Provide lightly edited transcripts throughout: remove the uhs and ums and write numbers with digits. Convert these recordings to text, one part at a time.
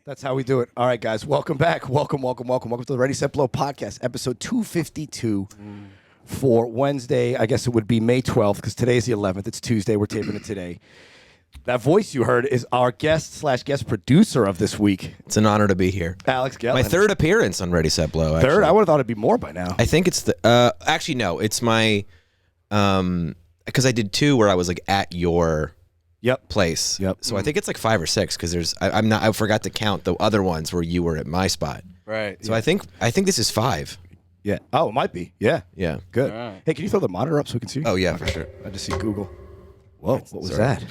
That's how we do it. All right, guys. Welcome back. Welcome to the Ready, Set, Blow podcast, episode 252 for Wednesday. I guess it would be May 12th because today is the 11th. It's Tuesday. We're taping it today. That voice you heard is our guest producer of this week. It's an honor to be here. Alex Gettlin. My third appearance on Ready, Set, Blow. Actually. Third? I would have thought it'd be more by now. I think it's the... actually, no. It's my... Because I did two where I was like at your... place. So I think it's like 5 or 6 because there's I forgot to count the other ones where you were at my spot. Right. So I think this is 5. Yeah. Oh, it might be. Yeah. Yeah. Good. Right. Hey, can you throw the monitor up so we can see? Oh yeah, for sure. I just see Google. Whoa, what was that?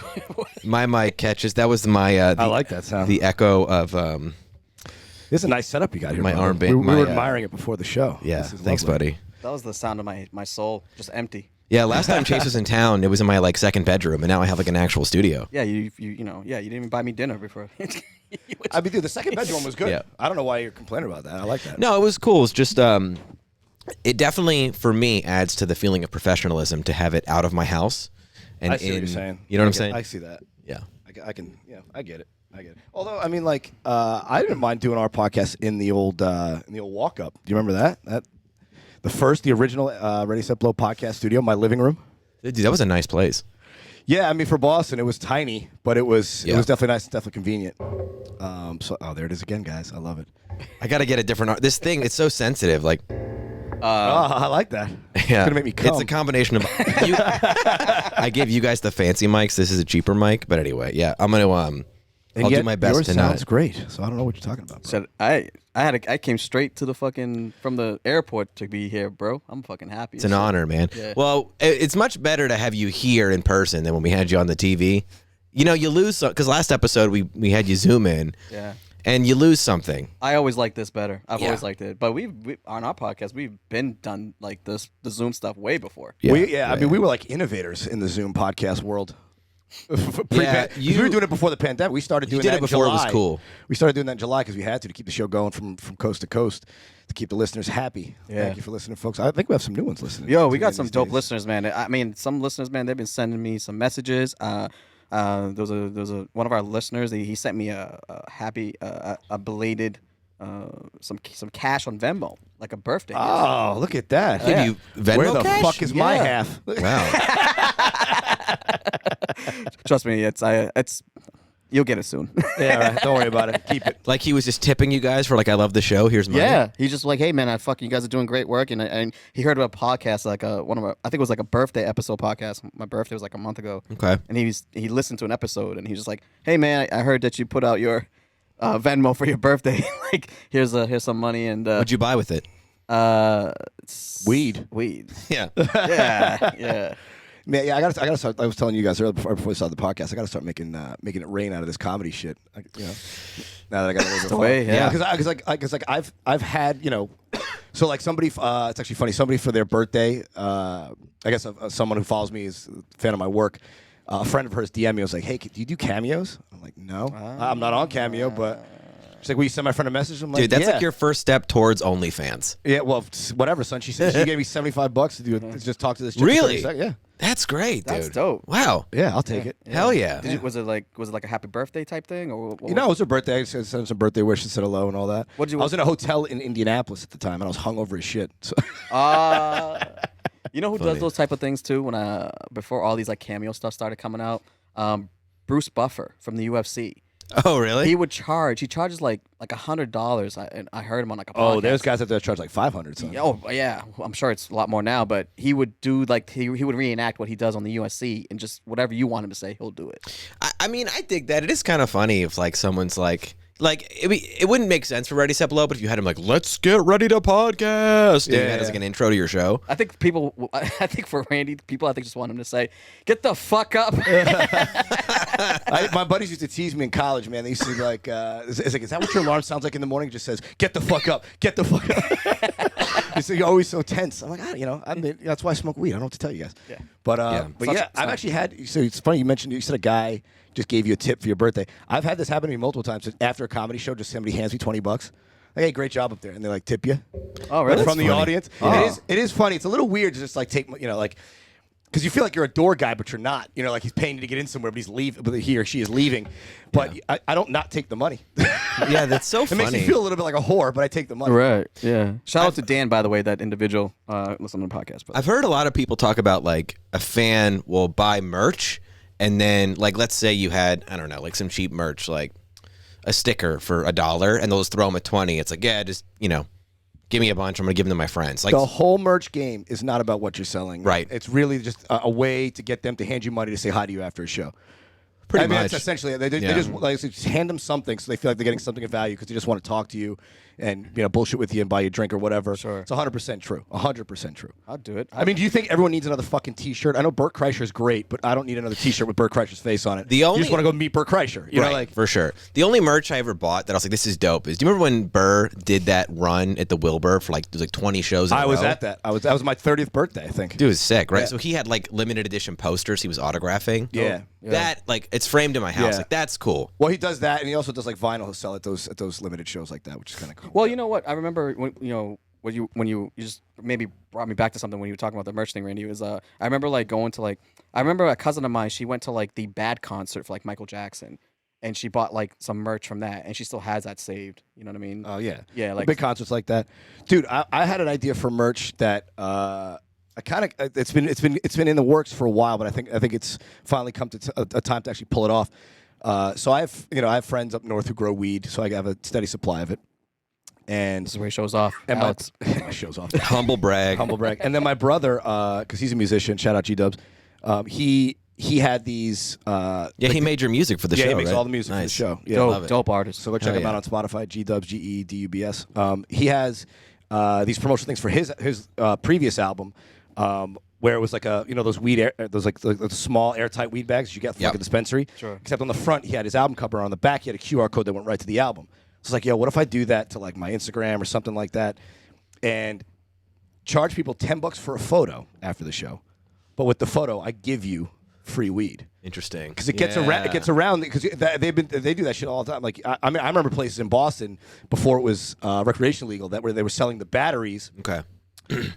My mic catches. That was my. I like that sound. The echo of. This is a nice setup you got here. My brother. armband. We were admiring it before the show. Yeah. Thanks, lovely. buddy. That was the sound of my soul, just empty. Yeah. Last time Chase was in town, it was in my like second bedroom, and now I have like an actual studio. Yeah, you didn't even buy me dinner before. I mean, dude, the second bedroom was good. Yeah. I don't know why you're complaining about that. I like that. No, it was cool. It's just it definitely for me adds to the feeling of professionalism to have it out of my house. And I see what you're saying. You know what I'm saying? I see that. Yeah. I can. Yeah, I get it. Although, I mean, like, I didn't mind doing our podcast in the old walk up. Do you remember that? The original Ready Set Blow podcast studio, my living room. Dude, that was a nice place. Yeah, I mean, for Boston, it was tiny, but it was definitely nice, definitely convenient. There it is again, guys. I love it. I got to get a different. This thing, it's so sensitive. Like, I like that. yeah, It's gonna make me come. It's a combination of. I gave you guys the fancy mics. This is a cheaper mic, but anyway, yeah, I'm gonna. I'll do my best yours to sounds not. great, so I don't know what you're talking about. Bro. Said I came straight to the from the airport to be here, bro. I'm fucking happy. It's an honor, man. Yeah. Well, it's much better to have you here in person than when we had you on the TV. You know, you lose because last episode we had you zoom in. Yeah. And you lose something. I always liked this better. I've Yeah. always liked it. But we on our podcast, we've been done like the Zoom stuff way before. I mean, we were like innovators in the Zoom podcast world. We were doing it before the pandemic. We started doing did that it before in July. it was cool. We started doing that in July because we had to keep the show going from coast to coast to keep the listeners happy. Yeah. Thank you for listening, folks. I think we have some new ones listening. Yo, we got these some dope days. listeners, man. I mean, some listeners, man, they've been sending me some messages. There was a one of our listeners. He sent me a belated some cash on Venmo, like a birthday gift. Oh, look at that. Give you Venmo Where the cash? fuck is my Yeah. half? Wow. Trust me, it's you'll get it soon. Yeah, all right. Don't worry about it. Keep it. Like he was just tipping you guys for like, I love the show. Here's money. Yeah, he's just like, hey man, you guys are doing great work, and he heard about a podcast like one of our, I think it was like a birthday episode podcast. My birthday was like a month ago. Okay. And he listened to an episode and he was just like, hey man, I heard that you put out your Venmo for your birthday. Like here's some money and What'd you buy with it? Weed. Yeah. yeah. Man, yeah, I gotta start. I was telling you guys earlier before we started the podcast. I gotta start making it rain out of this comedy shit. Now that I got a little bit of way, fun. yeah. Because I've had so like somebody. It's actually funny. Somebody for their birthday. I guess someone who follows me is a fan of my work. A friend of hers DM'd me. I was like, hey, do you do cameos? I'm like, no, I'm not on Cameo, but. She's like, will you send my friend a message? I'm like, Dude, that's yeah. like your first step towards OnlyFans. Yeah, well, whatever, son. She said she gave me $75 to do it. Just talk to this chick for Really? 30 seconds. Yeah. That's great, dude. That's dope. Wow. Yeah, I'll take it. Hell yeah. Was it like a happy birthday type thing or what? It was her birthday. I sent some birthday wishes, said hello and all that. What'd you- I was in a hotel in Indianapolis at the time, and I was hungover as shit. So. You know who does those type of things too? When before all these like cameo stuff started coming out, Bruce Buffer from the UFC. Oh, really? He charges like $100. And I heard him on like a podcast. Oh, there's guys out there that charge like 500. So. Oh yeah, I'm sure it's a lot more now. But he would do like he would reenact what he does on the UFC and just whatever you want him to say, he'll do it. I mean, I dig that. It is kind of funny if like someone's like it wouldn't make sense for Ready Set Blow, but if you had him like, let's get ready to podcast, and you had as like an intro to your show. I think for Randy, people just want him to say, "Get the fuck up." My buddies used to tease me in college, man. They used to be like, it's like, is that what your alarm sounds like in the morning? It just says, get the fuck up, get the fuck up. You're always so tense. I'm like, that's why I smoke weed. I don't know what to tell you guys. Yeah. But I've actually had, so it's funny you said a guy just gave you a tip for your birthday. I've had this happen to me multiple times. After a comedy show, just somebody hands me $20. Like, hey, great job up there. And they like tip you. Oh, really? From the funny. audience. Oh. It is funny. It's a little weird to just like take, like, because you feel like you're a door guy, but you're not. You know, like he's paying you to get in somewhere, but he's leaving, but he or she is leaving. But I don't not take the money. Yeah, that's so funny. It makes me feel a little bit like a whore, but I take the money. Right. Yeah. Shout out to Dan, by the way, that individual. Listen to the podcast. But I've heard a lot of people talk about like a fan will buy merch, and then like let's say you had, I don't know, like some cheap merch, like a sticker for $1, and they'll just throw them at 20. It's like, yeah, just give me a bunch. I'm gonna give them to my friends. Like the whole merch game is not about what you're selling. Right. It's really just a way to get them to hand you money to say hi to you after a show. pretty I mean, much. that's essentially they just hand them something so they feel like they're getting something of value because they just want to talk to you and bullshit with you and buy you a drink or whatever. Sure. It's 100% true. 100% true. I'll do it. I mean, do you think everyone needs another fucking T-shirt? I know Burt Kreischer's great, but I don't need another T-shirt with Burt Kreischer's face on it. You just want to go meet Burt Kreischer. You know, like for sure. The only merch I ever bought that I was like, this is dope is, do you remember when Burr did that run at the Wilbur for like, it was like 20 shows in a row? I was at that. That was my 30th birthday, I think. Dude, it was sick, right? Yeah. So he had like limited edition posters he was autographing. Yeah. That, like, it's framed in my house. Yeah. Like, that's cool. Well, he does that, and he also does like vinyl. He'll sell at those limited shows like that, which is kind of cool. Well, you know what? I remember when you just maybe brought me back to something when you were talking about the merch thing, Randy. Was I remember like going to I remember a cousin of mine. She went to like the Bad concert for like Michael Jackson, and she bought like some merch from that, and she still has that saved. You know what I mean? Oh yeah, yeah, like big concerts like that, dude. I had an idea for merch that I kind of it's been in the works for a while, but I think it's finally come to a time to actually pull it off. So I have friends up north who grow weed, so I have a steady supply of it. And this is where he shows off. And Alex. my shows off. Humble brag. Humble brag. And then my brother, because he's a musician, shout out G-Dubs, he had these. He made your music for the show. Yeah, he makes right? all the music for the Nice. show. Yeah, Dope artist. So go check him out on Spotify. G-Dubs, G-E-D-U-B-S. He has these promotional things for his previous album. Where it was like those weed those small airtight weed bags you get from like a dispensary. Sure. Except on the front he had his album cover. On the back he had a QR code that went right to the album. So it's like, yo, what if I do that to like my Instagram or something like that, and charge people $10 for a photo after the show, but with the photo I give you free weed. Interesting. Because it gets around because they do that shit all the time. Like I mean I remember places in Boston before it was recreationally legal where they were selling the batteries. Okay.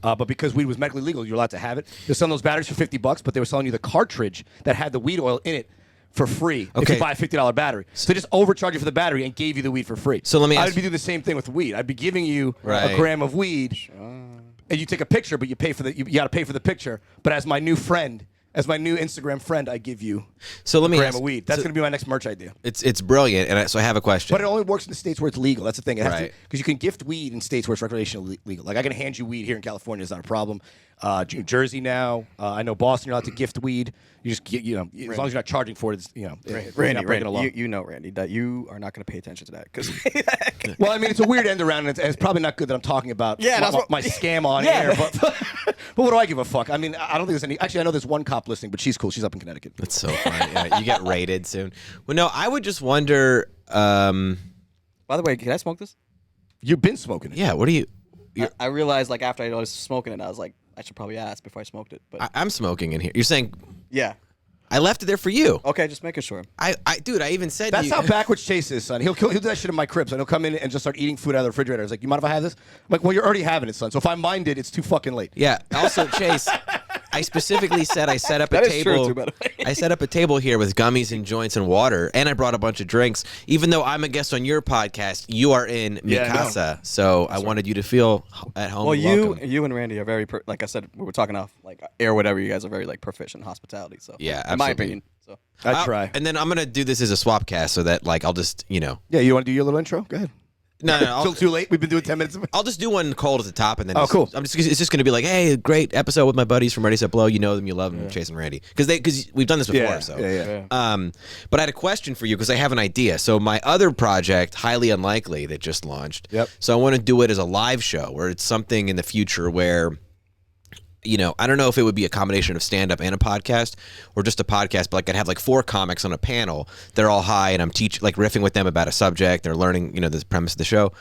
But because weed was medically legal, you're allowed to have it. They're selling those batteries for $50, but they were selling you the cartridge that had the weed oil in it for free if you buy a $50 battery. So they just overcharge you for the battery and gave you the weed for free. So let me ask I'd be doing the same thing with weed. I'd be giving you a gram of weed, and you take a picture, but you pay for you got to pay for the picture. But as my new friend, as my new Instagram friend, I give you a gram of weed. That's going to be my next merch idea. It's brilliant, and so I have a question. But it only works in the states where it's legal. That's the thing. Because Right. you can gift weed in states where it's recreationally legal. Like I can hand you weed here in California. It's not a problem. New Jersey now. I know Boston. You're allowed to gift weed. You just get, as long as you're not charging for it. It's, Randy, you know, Randy, that you are not going to pay attention to that because. Well, I mean, it's a weird end around, and it's probably not good that I'm talking about my scam on air. But what do I give a fuck? I mean, I don't think there's any. Actually, I know there's one cop listening, but she's cool. She's up in Connecticut. That's so funny. Yeah, you get raided soon. Well, no, I would just wonder. By the way, can I smoke this? You've been smoking it. Yeah. What do you? I realized like after I was smoking it, I was like, I should probably ask before I smoked it. But I'm smoking in here. You're saying? Yeah. I left it there for you. Okay, just making sure. Dude, I even said That's how backwards Chase is, son. He'll do that shit in my crib, son. He'll come in and just start eating food out of the refrigerator. He's like, you mind if I have this? I'm like, well, you're already having it, son. So if I mind it, it's too fucking late. Yeah. Also, Chase, I specifically said I set up a That is table. true, too, by the way. I set up a table here with gummies and joints and water, and I brought a bunch of drinks. Even though I'm a guest on your podcast, you are in Mikasa, so I wanted you to feel at home. Well, and welcome. you and Randy are very, like I said, we were talking off like air, whatever. You guys are very like proficient in hospitality. So Yeah, in my absolutely. opinion. So I try. And then I'm gonna do this as a swap cast, so that like I'll just Yeah, you want to do your little intro? Go ahead. no, Still too late? We've been doing 10 minutes. I'll just do one cold at the top, and then cool. it's just going to be like, hey, great episode with my buddies from Ready Set Blow. You know them, you love them, Chase and Randy, because we've done this before. Yeah, so yeah. But I had a question for you because I have an idea. So my other project, Highly Unlikely, that just launched. Yep. So I want to do it as a live show, where it's something in the future where. I don't know if it would be a combination of stand-up and a podcast, or just a podcast. But like I'd have like 4 comics on a panel. They're all high, and I'm riffing with them about a subject. They're learning, the premise of the show.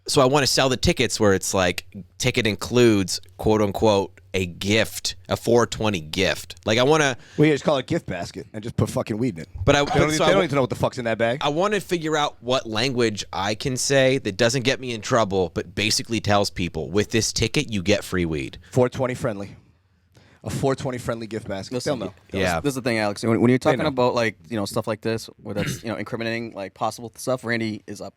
So I want to sell the tickets where it's like ticket includes quote unquote a gift, a 420 gift. Like I want to. Well, yeah, just call it a gift basket and just put fucking weed in it. But they don't need to know what the fuck's in that bag. I want to figure out what language I can say that doesn't get me in trouble, but basically tells people with this ticket you get free weed. 420 friendly. a 420 friendly gift basket. They'll know. Yeah. This is the thing, Alex. When you're talking know. about like stuff like this, where that's incriminating like possible stuff, Randy is up.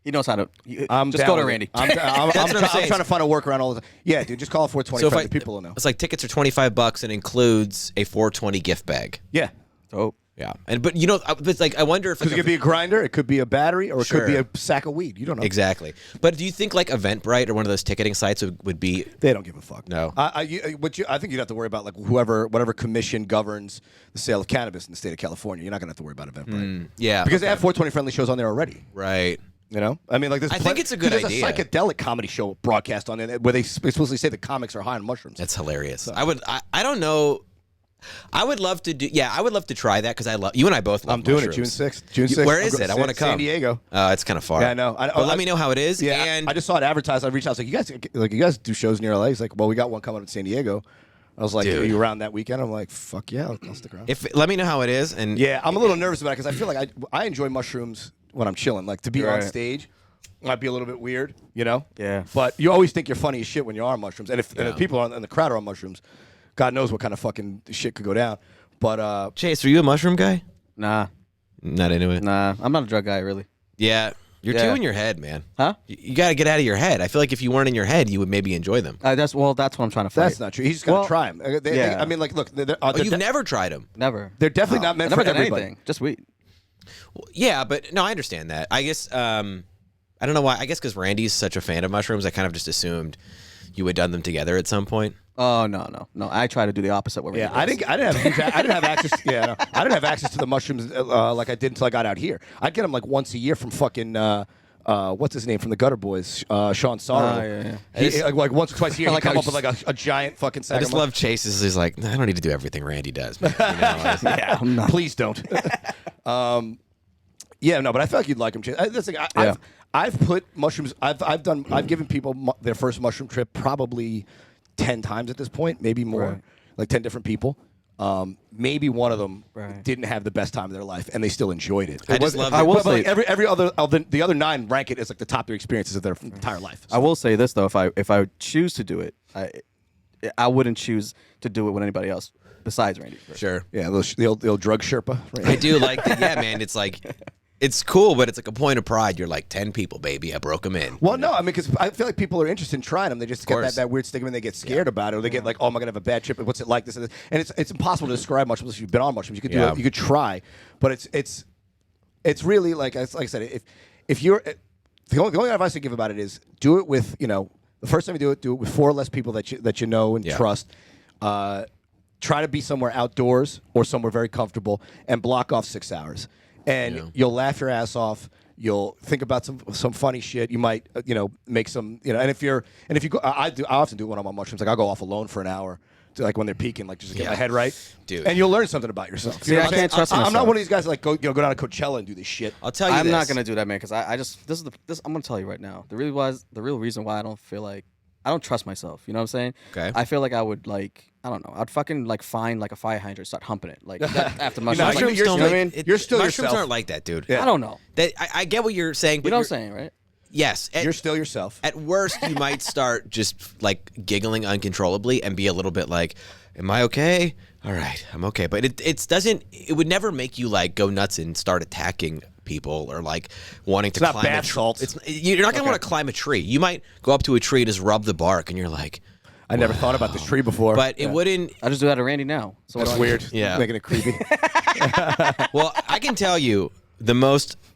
He knows how to. Just go to Randy. I'm trying to find a workaround all the time. Yeah, dude, just call it 420 So friendly. People will know. It's like tickets are $25 and includes a 420 gift bag. Yeah. Oh. Yeah, but it's like I wonder if Because it could be a grinder, it could be a battery, or it could be a sack of weed. You don't know. Exactly. But do you think like Eventbrite or one of those ticketing sites would be? They don't give a fuck. No. I think you'd have to worry about like whatever commission governs the sale of cannabis in the state of California. You're not going to have to worry about Eventbrite. Yeah. Because they have 420 friendly shows on there already. Right. You know, I mean, like this. I think it's a good idea. There's a psychedelic comedy show broadcast on it where they explicitly say the comics are high on mushrooms. That's hilarious. So. I don't know. I would love to do. Yeah, I would love to try that because I love you and I both love. I'm doing mushrooms. it June 6th. Where is it? I want to come. San Diego. It's kind of far. Yeah, I know. But let me know how it is. Yeah, and I just saw it advertised. I reached out. I was like, you guys do shows near LA? He's like, well, we got one coming up in San Diego. I was like, Dude. are you around that weekend? I'm like, fuck yeah, I'll stick around. Let me know how it is. And yeah, I'm a little nervous about it because I feel like I enjoy mushrooms when I'm chilling. Like to be on stage might be a little bit weird, you know? Yeah. But you always think you're funny as shit when you're on mushrooms. And if people in the crowd are on mushrooms, God knows what kind of fucking shit could go down. But Chase, are you a mushroom guy? Nah. Not into it. Nah. I'm not a drug guy, really. Yeah. You're too in your head, man. Huh? You got to get out of your head. I feel like if you weren't in your head, you would maybe enjoy them. That's what I'm trying to fight. that's not true. He's just got to try them. I mean, like, look. You've never tried them. Never. They're definitely not meant never for done everybody. anything. Just weed. Yeah, but no, I understand that. I guess I don't know why. I guess because Randy's such a fan of mushrooms, I kind of just assumed you had done them together at some point. Oh no. I try to do the opposite. Yeah, I didn't have access. I didn't have access to the mushrooms like I did until I got out here. I'd get them like once a year from fucking what's his name from the Gutter Boys, Sean Sorrow. Yeah. Like once or twice a year, Like he come how up with like a giant fucking sack. I just love Chase's. He's like, I don't need to do everything Randy does. Man. yeah, please don't. Yeah, no, but I feel like you'd like them. Chase. I've put mushrooms. I've given people their first mushroom trip probably 10 times at this point, maybe more, like 10 different people. Maybe one of them didn't have the best time of their life, and they still enjoyed it. I just love it. I will But say like every other the other 9 rank it as like the top 3 experiences of their entire life. I will say this though: if I choose to do it, I wouldn't choose to do it with anybody else besides Randy. Sure. Yeah, the old drug Sherpa. Right? I do like that. Yeah, man. It's like, it's cool, but it's like a point of pride. You're like 10 people, baby. I broke them in. Well, no, I mean, because I feel like people are interested in trying them. They just get that weird stigma and they get scared about it, or they get like, oh, am I gonna have a bad trip? What's it like? This and this. And it's impossible to describe mushrooms unless you've been on mushrooms. You could do it. You could try, but it's really like I said. If you're the only advice I give about it is do it with the first time you do it with 4 or less people that you know and trust. Try to be somewhere outdoors or somewhere very comfortable and block off 6 hours. And you'll laugh your ass off. You'll think about some funny shit. You might make some And if you go, I often do it when I'm on mushrooms. Like I'll go off alone for an hour, to, like when they're peaking, like just to get my head right, dude. And you'll learn something about yourself. See, I can't trust myself. I'm not one of these guys that like go down to Coachella and do this shit. I'll tell you. I'm not gonna do that, man. Because I just this I'm gonna tell you right now. The real reason why I don't feel like I don't trust myself. You know what I'm saying? Okay. I feel like I would I don't know. I'd fucking like find like a fire hydrant, start humping it like after mushrooms. Mushrooms don't you're still mushrooms yourself. aren't like that, dude. Yeah. I don't know. I get what you're saying, but You know what I'm saying, right? Yes, You're still yourself. At worst, you might start just like giggling uncontrollably and be a little bit like, "Am I okay? All right, I'm okay." But it would never make you like go nuts and start attacking people or like wanting to not climb bath a tree. salts. You're not gonna want to climb a tree. You might go up to a tree and just rub the bark, and you're like, I never thought about this tree before. but it wouldn't. I just do that to Randy now. So That's weird. Yeah. Making it creepy. Well, I can tell you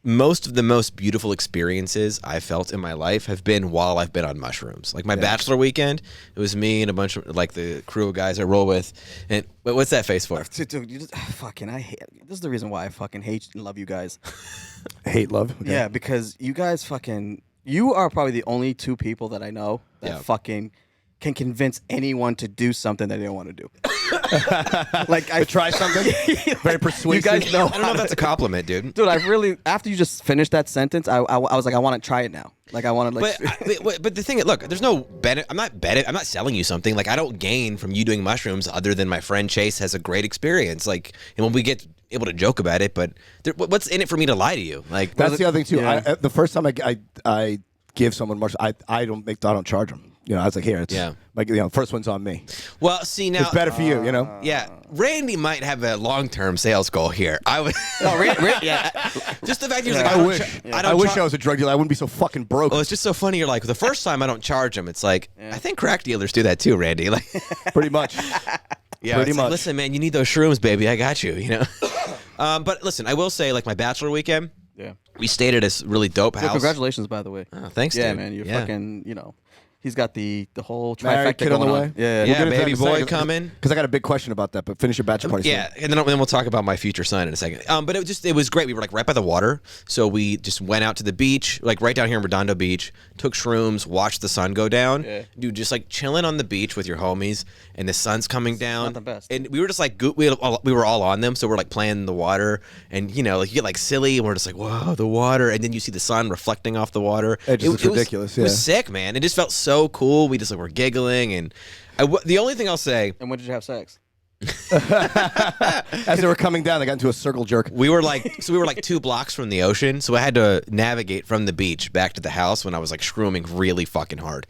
most of the most beautiful experiences I felt in my life have been while I've been on mushrooms. Like my bachelor weekend, it was me and a bunch of like the crew of guys I roll with. And what's that face for? Dude, you just I hate. This is the reason why I fucking hate and love you guys. Hate love. Okay. Yeah, because you guys you are probably the only 2 people that I know that fucking can convince anyone to do something that they don't want to do. Like I try something. Very persuasive. You guys know. I don't know if that's a compliment, dude. Dude, I really after you just finished that sentence, I was like, I want to try it now. Like I want to like. But the thing is, look, there's no benefit. I'm not selling you something. Like I don't gain from you doing mushrooms other than my friend Chase has a great experience. Like, and when we get able to joke about it, but what's in it for me to lie to you? Like that's the other thing too. Yeah. The first time I give someone mushrooms, I don't charge them. I was like, here, it's like, first one's on me. Well, see now, it's better for you, you know. Yeah, Randy might have a long-term sales goal here. I would. Just the fact you're like, I wish I was a drug dealer. I wouldn't be so fucking broke. Well, it's just so funny. You're like, the first time I don't charge them. It's like, I think crack dealers do that too, Randy. Like, pretty much. Yeah, pretty much. Like, listen, man, you need those shrooms, baby. I got you. You know. But listen, I will say, like my bachelor weekend. Yeah. We stayed at a really dope house. Congratulations, by the way. Oh, thanks, yeah, dude. man. You're fucking, he's got the whole Married trifecta kid going on the way. Yeah. Yeah, baby boy coming. Because I got a big question about that, but finish your bachelor party. Yeah, and then we'll talk about my future son in a second. But it was great. We were like right by the water, so we just went out to the beach, like right down here in Redondo Beach. Took shrooms, watched the sun go down. Yeah. Dude, just like chilling on the beach with your homies, and the sun's coming down. Not the best. And we were just like we were all on them, so we're like playing in the water, and like you get like silly, and we're just like, whoa, the water, and then you see the sun reflecting off the water. It was ridiculous. It was sick, man. It just felt so cool. We just like were giggling, and the only thing I'll say. And when did you have sex? As they were coming down, they got into a circle jerk. We were like 2 blocks from the ocean, so I had to navigate from the beach back to the house when I was like shrooming really fucking hard.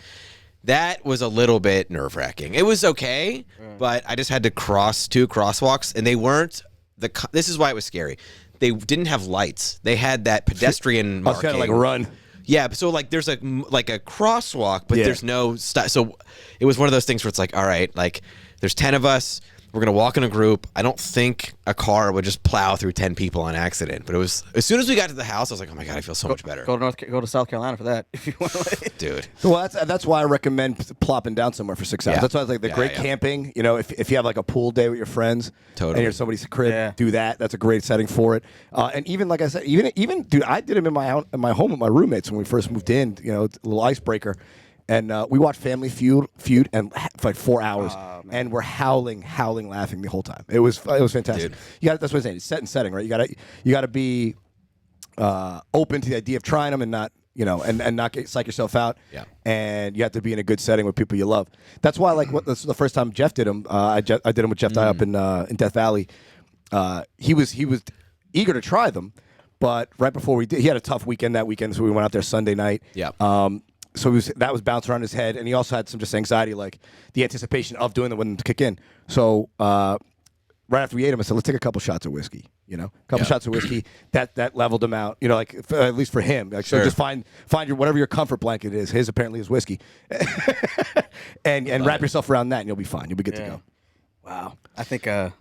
That was a little bit nerve-wracking. It was okay, but I just had to cross 2 crosswalks, and they weren't this is why it was scary. They didn't have lights. They had that pedestrian marking. I was kind of like run. Yeah, so like there's a crosswalk, but there's no so it was one of those things where it's like, all right, like there's 10 of us. We're going to walk in a group. I don't think a car would just plow through 10 people on accident. But it was, as soon as we got to the house, I was like, oh my God, I feel so much better. Go to South Carolina for that if you want to. Dude. Well, that's why I recommend plopping down somewhere for 6 hours. That's why I was like, the great camping, if you have like a pool day with your friends and you're at somebody's crib, do that. That's a great setting for it. And even, like I said, even dude, I did them in my home with my roommates when we first moved in, a little icebreaker. And we watched Family Feud and for like 4 hours, and we're howling, laughing the whole time. It was fantastic. That's what I'm saying. It's set and setting, right? You got to be open to the idea of trying them and not and not psych yourself out. Yeah. And you have to be in a good setting with people you love. That's why this is the first time Jeff did them. I did them with Jeff Dye up in Death Valley. He was eager to try them, but right before we did, he had a tough weekend that weekend, so we went out there Sunday night. Yeah. So that was bouncing around his head, and he also had some just anxiety, like the anticipation of doing them when to kick in. So right after we ate him, I said, "Let's take a couple shots of whiskey." Shots of whiskey. That leveled him out. At least for him. Like, so just find your whatever your comfort blanket is. His apparently is whiskey, and wrap yourself around that, and you'll be fine. You'll be good to go. Wow. I think I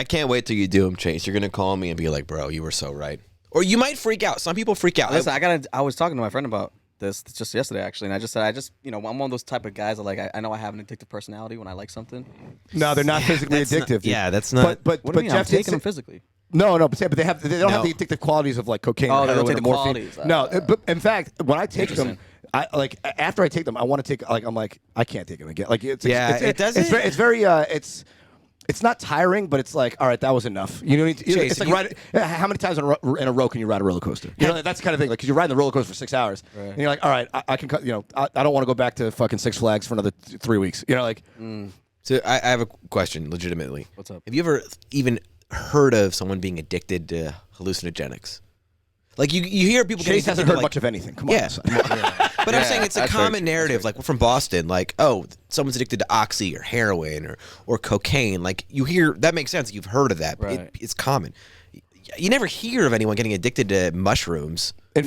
can't wait till you do them, Chase. You're gonna call me and be like, "Bro, you were so right," or you might freak out. Some people freak out. Listen, I was talking to my friend about this just yesterday, actually, and I just said, I'm one of those type of guys that like I know I have an addictive personality when I like something. No, they're not physically addictive. That's not. But what do you mean? I'm taking them physically. No, but they don't have the addictive qualities of like cocaine or heroin or morphine. No, but in fact, when I take them, after I take them, I want to take I'm like I can't take them again. Like it doesn't. It's very It's not tiring, but it's like, all right, that was enough. It's like how many times in a row can you ride a roller coaster? That's the kind of thing. Like, because you're riding the roller coaster for 6 hours, and you're like, all right, I can cut. I don't want to go back to fucking Six Flags for another 3 weeks. So I have a question, legitimately. What's up? Have you ever even heard of someone being addicted to hallucinogenics? Like you hear people. Chase hasn't heard much of anything. Come on. But I'm saying it's a common narrative. Like we're from Boston. Like, oh, someone's addicted to oxy or heroin or cocaine. Like you hear that makes sense. You've heard of that. Right. It's common. You never hear of anyone getting addicted to mushrooms. I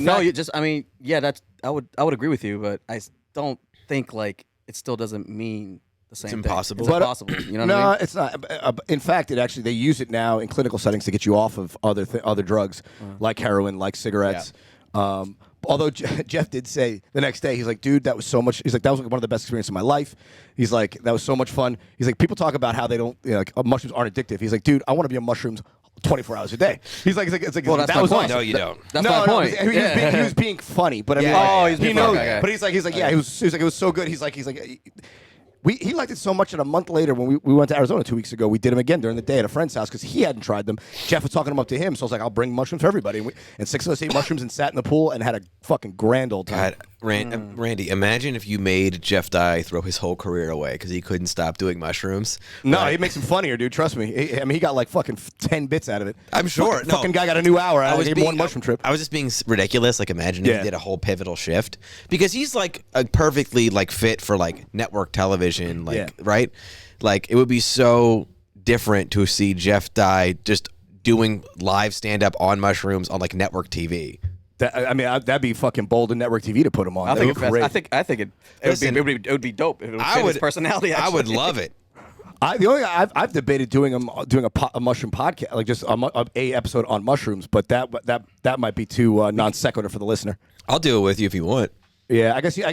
would agree with you, but I don't think like it still doesn't mean the same. It's impossible. It's impossible. You know what I mean? No, it's not. In fact, they use it now in clinical settings to get you off of other drugs like heroin, like cigarettes. Yeah. Although Jeff did say the next day, he's like, dude, that was so much. He's like, that was one of the best experiences of my life. He's like, that was so much fun. He's like, people talk about how they don't, mushrooms aren't addictive. He's like, dude, I want to be on mushrooms 24 hours a day. He's like, well, that's that was point. No, you don't. That's my point. He was being funny, but I mean, he knows. But he's like, yeah, he was like, it was so good. He's like. He liked it so much that a month later when we went to Arizona 2 weeks ago, we did them again during the day at a friend's house because he hadn't tried them. Jeff was talking them up to him, so I was like, I'll bring mushrooms for everybody. And 6 of us ate mushrooms and sat in the pool and had a fucking grand old time. God, Randy, imagine if you made Jeff Dye throw his whole career away because he couldn't stop doing mushrooms. No, it makes him funnier, dude. Trust me. He got like fucking 10 bits out of it. I'm sure. Fucking guy got a new hour. I gave him one mushroom trip. I was just being ridiculous. Like, imagine if he did a whole pivotal shift because he's like perfectly like fit for like network television, right? Like, it would be so different to see Jeff Dye just doing live stand-up on mushrooms on like network TV. That'd be fucking bold in network TV to put him on. I think it would be dope. It would fit his personality. Actually. I would love it. The only I've debated doing a mushroom podcast, like just a episode on mushrooms, but that might be too non sequitur for the listener. I'll do it with you if you want. Yeah, I guess I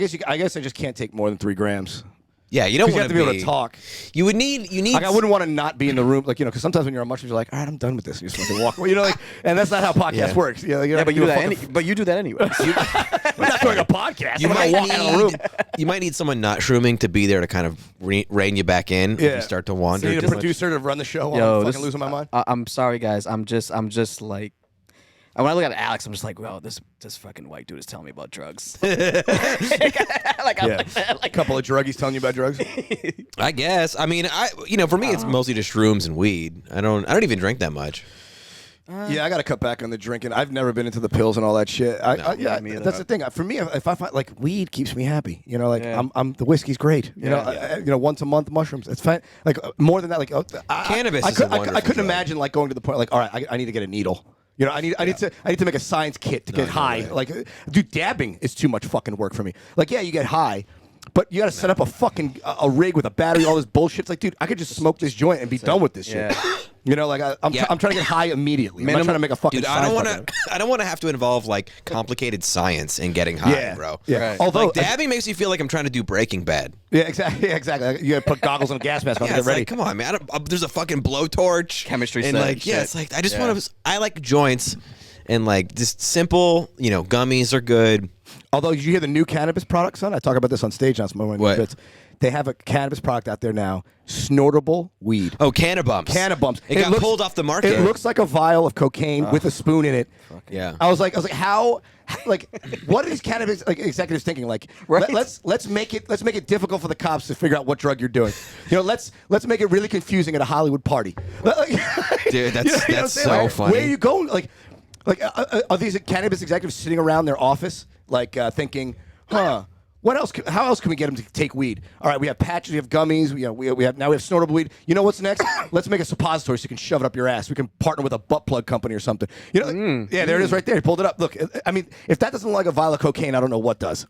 just can't take more than 3 grams. Yeah, you don't want to be able to talk. You need. Like, I wouldn't want to not be in the room, like, because sometimes when you're on mushrooms, you're like, all right, I'm done with this. And you just fucking walk away, and that's not how podcast works. But you do that anyway. We're not doing a podcast. You might walk out of the room. You might need someone not shrooming to be there to kind of rein you back in if you start to wander. So you need a producer to run the show while I'm fucking losing my mind. I'm sorry, guys. I'm just like. When I look at Alex, I'm just like, well, this fucking white dude is telling me about drugs. A couple of druggies telling you about drugs. I guess. I mean, for me, it's mostly just shrooms and weed. I don't even drink that much. Yeah, I got to cut back on the drinking. I've never been into the pills and all that shit. That's the thing. For me, if I find like weed keeps me happy. I'm the whiskey's great. Once a month mushrooms. It's fine. Like more than that, like cannabis. I couldn't imagine like going to the point like, all right, I need to get a needle. I need to make a science kit to get high. Like, dude, dabbing is too much fucking work for me. Like, yeah, you get high, but you got to set up a fucking a rig with a battery, all this bullshit. It's like, dude, I could just smoke this joint and be done with this shit. I'm trying to get high immediately. I'm not trying to make a fucking. Dude, I don't want to have to involve like complicated science in getting high, bro. Yeah. Right. Although dabbing makes me feel like I'm trying to do Breaking Bad. Yeah, exactly. Yeah, exactly. You got to put goggles and a gas mask on to get ready. Like, come on, man. there's a fucking blowtorch, chemistry, and like, it's like I just want to. I like joints. And like just simple, gummies are good. Although, did you hear the new cannabis product, son? I talk about this on stage now. What? They have a cannabis product out there now, snortable weed. Oh, Cannabumps. Cannabumps. It got pulled off the market. It looks like a vial of cocaine with a spoon in it. Yeah. I was like, how? Like, what are these cannabis executives thinking? Like, let's make it difficult for the cops to figure out what drug you're doing. Let's make it really confusing at a Hollywood party. Dude, that's so funny. Where are you going? Are these cannabis executives sitting around their office, thinking, what else? How else can we get them to take weed? All right, we have patches, we have gummies, we have snortable weed. You know what's next? Let's make a suppository so you can shove it up your ass. We can partner with a butt plug company or something. Yeah, there it is right there. He pulled it up. Look, I mean, if that doesn't look like a vial of cocaine, I don't know what does.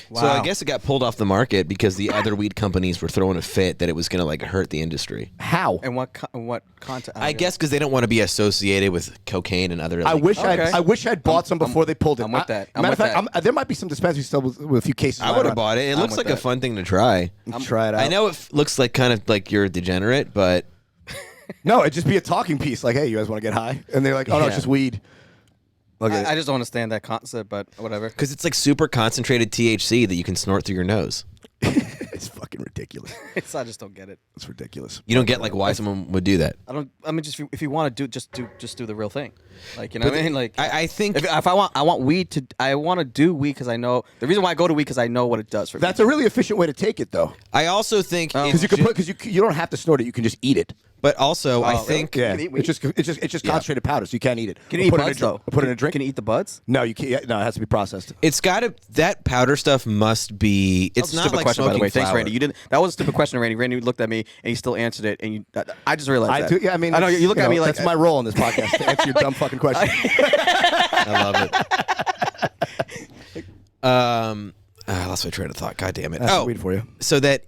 Wow. So I guess it got pulled off the market because the other weed companies were throwing a fit that it was going to like hurt the industry. How? And what content? I guess because they don't want to be associated with cocaine and other. Like, I wish I'd bought some before they pulled it. I'm with that. Matter of fact, there might be some dispensaries still with a few cases. I would have bought it. It looks like a fun thing to try. Try it out. I know it looks like kind of like you're a degenerate, but no, it'd just be a talking piece. Like, hey, you guys want to get high? And they're like, oh no, it's just weed. I just don't understand that concept, but whatever. Because it's like super concentrated THC that you can snort through your nose. It's fucking ridiculous. I just don't get it. It's ridiculous. You don't get like why someone would do that. I mean, just if you want to just do the real thing. Like, you know what I mean? Like, I think if I want weed I want to do weed because I know the reason why I go to weed because I know what it does for me. That's a really efficient way to take it, though. I also think because you don't have to snort it. You can just eat it. But also, I think it's just concentrated powder, so you can't eat it. Can you eat buds though? Put it in a drink. Can you eat the buds? No, you can't. No, it has to be processed. It's got to that powder stuff must be. It's not like question, smoking by the way. flower. Thanks, Randy. You didn't. That was a stupid question, Randy. Randy looked at me and he still answered it, and I just realized that. I mean, I know you look at me like that's my role in this podcast to answer your dumb fucking question. I love it. I lost my train of thought. God damn it. That's weed for you. So that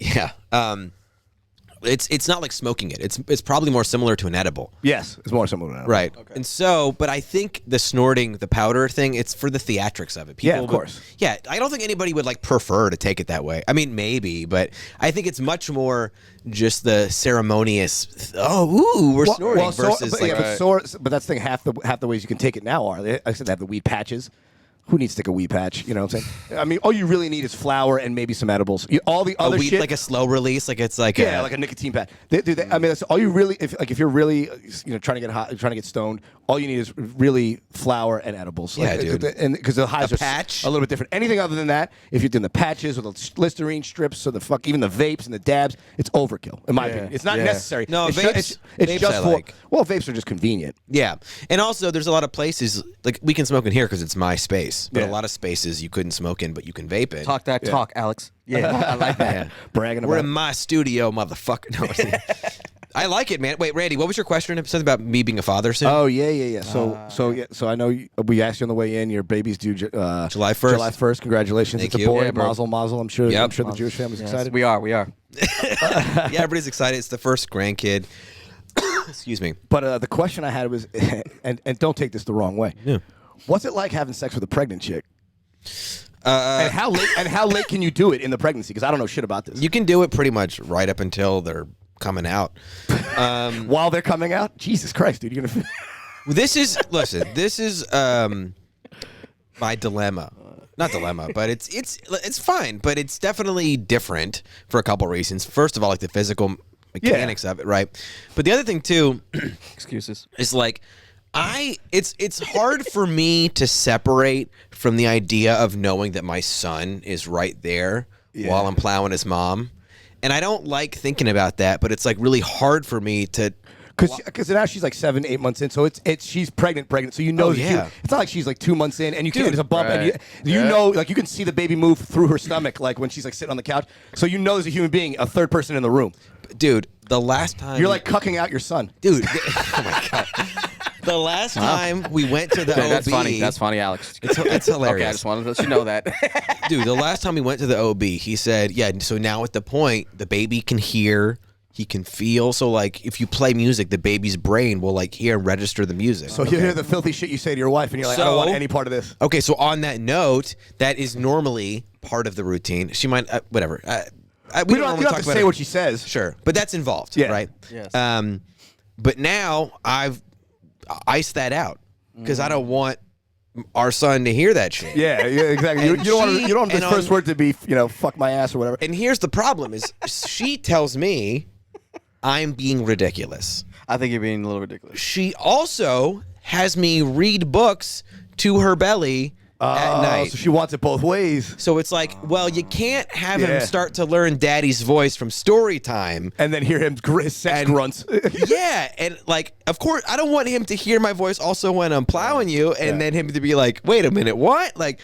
it's not like smoking it. It's probably more similar to an edible. Yes, it's more similar to an edible. Right. Okay. And so, but I think the snorting, the powder thing, it's for the theatrics of it. People of course. Yeah, I don't think anybody would like prefer to take it that way. I mean, maybe, but I think it's much more just the ceremonious. We're snorting versus but that's the thing. Half the ways you can take it now are I said they have the weed patches. Who needs to take a weed patch? You know what I'm saying? I mean, all you really need is flour and maybe some edibles. All the other shit, like a slow release, like it's like like a nicotine patch. I mean, that's all you really. If you're really trying to get hot, trying to get stoned, all you need is really flour and edibles. Yeah, dude. And because the highs A are patch? a little bit different. Anything other than that, if you're doing the patches or the Listerine strips or even the vapes and the dabs, it's overkill in my opinion. It's not necessary. No, it's vapes just I for like. well, vapes are just convenient. Yeah, and also there's a lot of places like we can smoke in here because it's my space, but a lot of spaces you couldn't smoke in, but you can vape in. Talk that talk, Alex. Yeah, I like that. Yeah. Bragging We're about in my studio, motherfucker. No, I like it, man. Wait, Randy, what was your question? Something about me being a father soon? Oh yeah. So I know we asked you on the way in. Your baby's due July 1st. July 1st. Congratulations. Thank it's you. a boy. Yeah, bro. Mazel. I'm sure the Jewish family's excited. We are. Yeah, everybody's excited. It's the first grandkid. Excuse me. But the question I had was, and don't take this the wrong way. Yeah. What's it like having sex with a pregnant chick? And how late can you do it in the pregnancy? Because I don't know shit about this. You can do it pretty much right up until they're coming out. While they're coming out, Jesus Christ, dude, you're gonna. This is my dilemma. Not dilemma, but it's fine, but it's definitely different for a couple reasons. First of all, like the physical mechanics of it, right? But the other thing too, Excuses. is like it's hard for me to separate from the idea of knowing that my son is right there while I'm plowing his mom. And I don't like thinking about that, but it's like really hard for me to. Because now she's like 7-8 months in, so she's pregnant. So you know, it's not like she's like 2 months in, and you can't. There's a bump, and you know, like you can see the baby move through her stomach, like when she's like sitting on the couch. So you know, there's a human being, a third person in the room. Dude, the last time You're like cucking out your son, dude. Oh my god. The last time we went to the OB, That's funny. That's funny, Alex. it's hilarious. Okay, I just wanted to let you know that. Dude, the last time we went to the OB, he said, yeah, so now at the point, the baby can hear, he can feel. So, like, if you play music, the baby's brain will, like, hear and register the music. so you hear the filthy shit you say to your wife, and you're like, I don't want any part of this. Okay, so on that note, that is normally part of the routine. She might, whatever. We don't have to say what she says. Sure, but that's involved, Yeah. right? Yes. But now I've iced that out because I don't want our son to hear that shit. Yeah, exactly. You don't want this first word to be, fuck my ass or whatever. And here's the problem: is she tells me I'm being ridiculous. I think you're being a little ridiculous. She also has me read books to her belly at night. So she wants it both ways. So it's like, well, you can't have him start to learn daddy's voice from story time. And then hear his sex grunts. Yeah, and like, of course, I don't want him to hear my voice also when I'm plowing you, and then him to be like, wait a minute, what? Like,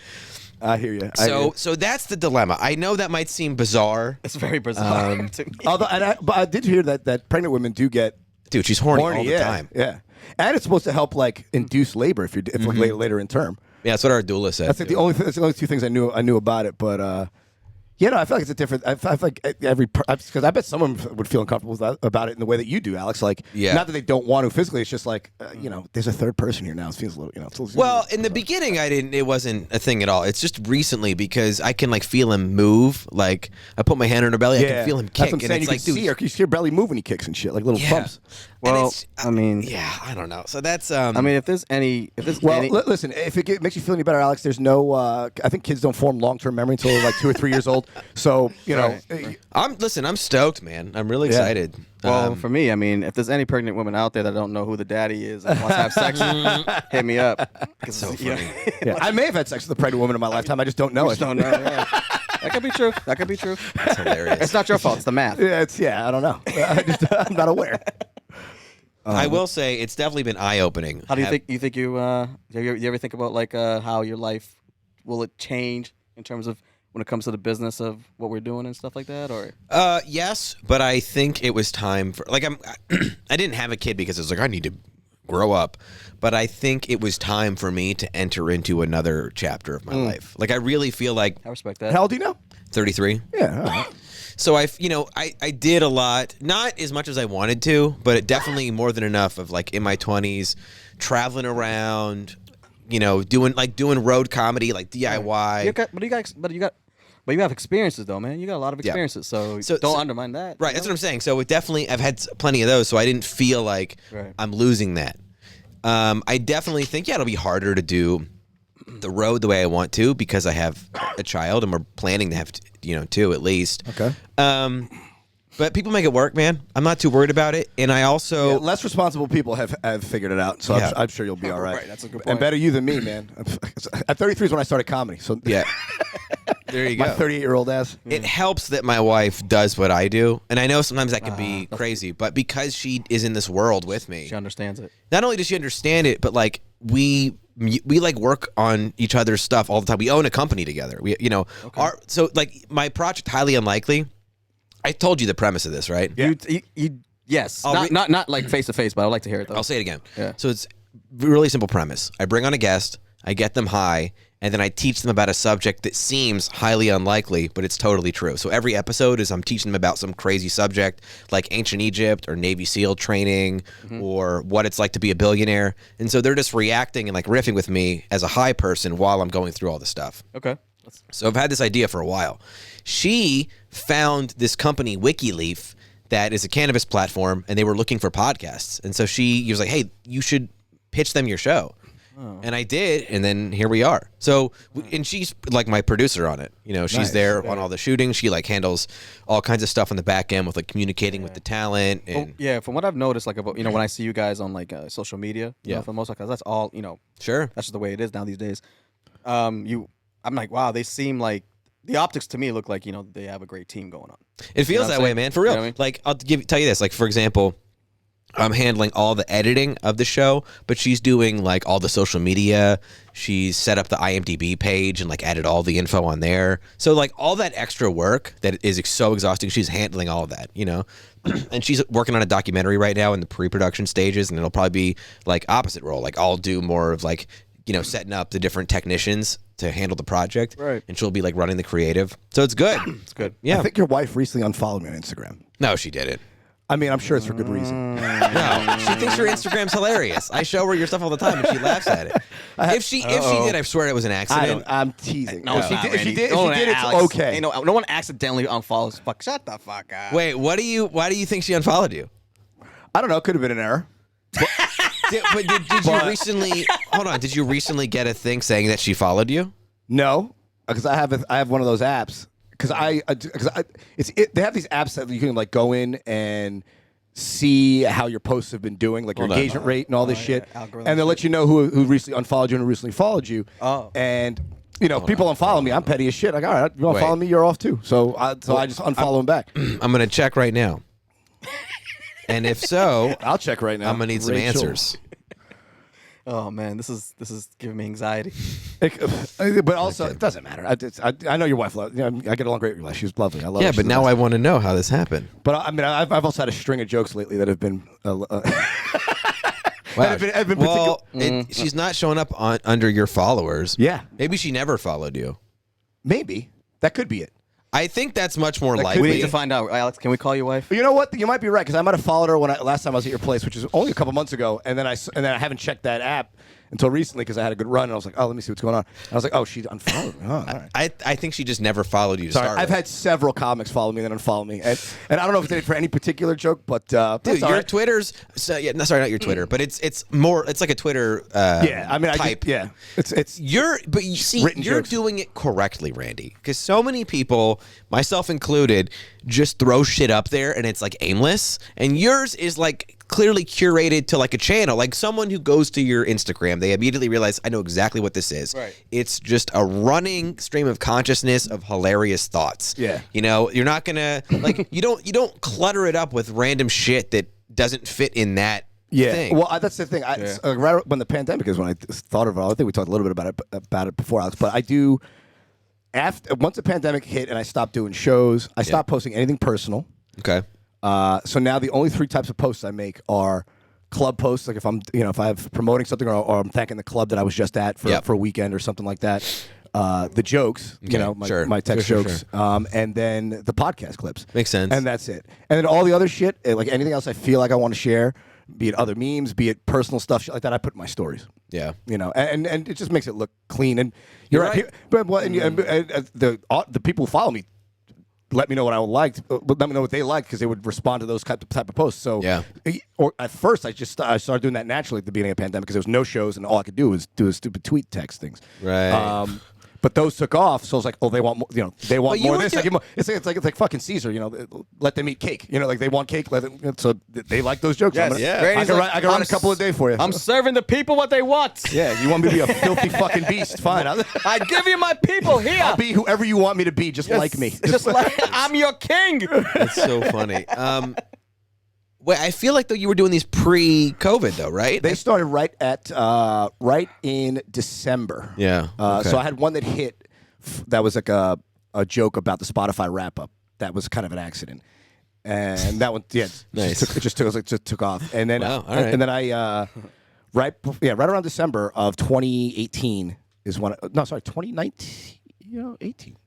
I hear you. So that's the dilemma. I know that might seem bizarre. It's very bizarre to me. But I did hear that pregnant women do get Dude, she's horny all the time. Yeah, and it's supposed to help like induce labor if later in term. Yeah, that's what our doula said. That's like that's the only two things I knew about it. But I feel like it's a different. I feel like because I bet someone would feel uncomfortable about it in the way that you do, Alex. Like, not that they don't want to physically. It's just like there's a third person here now. It feels a little, It's a little, well, in the beginning, it wasn't a thing at all. It's just recently because I can like feel him move. Like I put my hand on her belly, I can feel him kick. That's what I'm saying. And it's you can see her belly move when he kicks and shit, like little bumps. Well, I mean, I don't know. So that's. I mean, if there's any, listen. If it makes you feel any better, Alex, there's no. I think kids don't form long-term memory until they're like 2 or 3 years old. So I'm stoked, man. I'm really excited. Well, for me, I mean, if there's any pregnant women out there that don't know who the daddy is and wants to have sex, hit me up. It's so funny. I may have had sex with a pregnant woman in my lifetime. I just don't know it. Don't know. Yeah. That could be true. It's hilarious. It's not your fault. It's the math. I don't know. I'm not aware. I will say it's definitely been eye-opening. How do you think? You ever think about like how your life will it change in terms of when it comes to the business of what we're doing and stuff like that? Or yes, but I think it was time for like I didn't have a kid because it was like I need to grow up, but I think it was time for me to enter into another chapter of my life. Like I really feel like I respect that. How old do you know? 33. Yeah. All right. So I did a lot, not as much as I wanted to, but it definitely more than enough of like in my 20s, traveling around, doing road comedy, like DIY. But you have experiences though, man. You got a lot of experiences, so don't undermine that. Right, that's what I'm saying. So I've had plenty of those, so I didn't feel like I'm losing that. I definitely think it'll be harder to do the road the way I want to because I have a child and we're planning to have two at least. Okay. But people make it work, man. I'm not too worried about it. And I also less responsible people have figured it out. So I'm sure you'll be all right. Right, that's a good point. And better you than me, man. At 33 is when I started comedy. So yeah. There you go. My 38-year-old ass. It helps that my wife does what I do. And I know sometimes that can be crazy, but because she is in this world with me. She understands it. Not only does she understand it, but like we like work on each other's stuff all the time. We own a company together. We, so like my project, Highly Unlikely. I told you the premise of this, right? Yeah. Yes. Not like face to face, but I'd like to hear it though. I'll say it again. Yeah. So it's a really simple premise. I bring on a guest, I get them high, and then I teach them about a subject that seems highly unlikely, but it's totally true. So every episode is I'm teaching them about some crazy subject like ancient Egypt or Navy SEAL training or what it's like to be a billionaire. And so they're just reacting and like riffing with me as a high person while I'm going through all the stuff. Okay. So I've had this idea for a while. She found this company, WikiLeaf, that is a cannabis platform, and they were looking for podcasts. And so she was like, hey, you should pitch them your show. Oh. And I did, and then here we are. So, and she's like my producer on it. She's there on all the shooting. She like handles all kinds of stuff on the back end with like communicating with the talent. And from what I've noticed, like about when I see you guys on like social media, for the most part, that's all Sure, that's just the way it is now these days. I'm like, wow, they seem like the optics to me look like they have a great team going on. It feels that way, man. For real. You know what I mean? Like I'll tell you this. Like for example, I'm handling all the editing of the show, but she's doing like all the social media. She's set up the IMDb page and like added all the info on there. So like all that extra work that is so exhausting, she's handling all of that, And she's working on a documentary right now in the pre-production stages, and it'll probably be like opposite role. Like I'll do more of like setting up the different technicians to handle the project, right? And she'll be like running the creative. So it's good. It's good. Yeah. I think your wife recently unfollowed me on Instagram. No, she didn't. I mean, I'm sure it's for good reason. No, she thinks your Instagram's hilarious. I show her your stuff all the time, and she laughs at it. If she did, I swear it was an accident. I'm teasing. No, If if she did, it's okay. No one accidentally unfollows. Fuck, shut the fuck up. Wait, why do you think she unfollowed you? I don't know. It could have been an error. Did you recently? Hold on. Did you recently get a thing saying that she followed you? No, because I have one of those apps. Because they have these apps that you can like go in and see how your posts have been doing, like your engagement rate and all this shit, and they'll let you know who recently unfollowed you and who recently followed you. Oh, and people unfollow me. I'm petty as shit. Like, all right, you want to follow me? You're off too. So I just unfollow them back. I'm gonna check right now, and if so, I'll check right now. I'm gonna need some answers. Oh man, this is giving me anxiety. But also, it doesn't matter. I know your wife. I get along great with your wife. She's lovely. I love her. Yeah, She's but the now best. I want to know how this happened. But I mean, I've also had a string of jokes lately that have been. Wow. Well, she's not showing up under your followers. Yeah. Maybe she never followed you. Maybe that could be it. I think that's much more We likely. need to find out. Alex, can we call your wife? But you know what? You might be right because I might have followed her last time I was at your place, which was only a couple months ago, and then I haven't checked that app until recently because I had a good run, and I was like, oh, let me see what's going on. And I was like, oh, she unfollowed me. Oh, all right. I think she just never followed you to start I've with. had several comics follow me and then unfollow me, and I don't know if it's for any particular joke, but Dude, your right. Twitter's sorry, not your Twitter, but it's like a Twitter type. You're jokes. doing it correctly, Randy, because so many people, myself included, just throw shit up there and it's like aimless, and yours is like clearly curated to like a channel. Like someone who goes to your Instagram, they immediately realize, I know exactly what this is. Right. It's just a running stream of consciousness of hilarious thoughts. Yeah. You're not gonna like you don't clutter it up with random shit that doesn't fit in that thing. Well, that's the thing. Right when the pandemic is when I thought of it. I think we talked a little bit about it before, Alex. But I do. Once the pandemic hit and I stopped doing shows, I stopped posting anything personal. Okay. So now the only three types of posts I make are club posts, like if I'm promoting something or I'm thanking the club that I was just at for a weekend or something like that. The jokes, my text jokes, and then the podcast clips. Makes sense. And that's it. And then all the other shit, like anything else I feel like I want to share, be it other memes, be it personal stuff, shit like that, I put in my stories. Yeah. And it just makes it look clean. And you're right. But the people who follow me let me know what I liked, let me know what they liked because they would respond to those type of posts. So, or at first I started doing that naturally at the beginning of the pandemic because there was no shows and all I could do was do stupid tweet text things. Right. But those took off, so it's like, oh, they want more, they want But you more of were this. It's like fucking Caesar, let them eat cake. Like they want cake, let them. So they like those jokes. Yes. Yeah. I can write a couple a day for you. I'm serving the people what they want. Yeah, you want me to be a filthy fucking beast? Fine. I give you my people here. I'll be whoever you want me to be, just like me. Just like I'm your king. It's so funny. Wait, I feel like though you were doing these pre-COVID though, right? They started right in December. Yeah. Okay. So I had one that hit that was like a joke about the Spotify wrap up. That was kind of an accident, and that one, Nice. it just took off. And then, Wow, all right. and then I right around December of 2018 is when 2019, 18.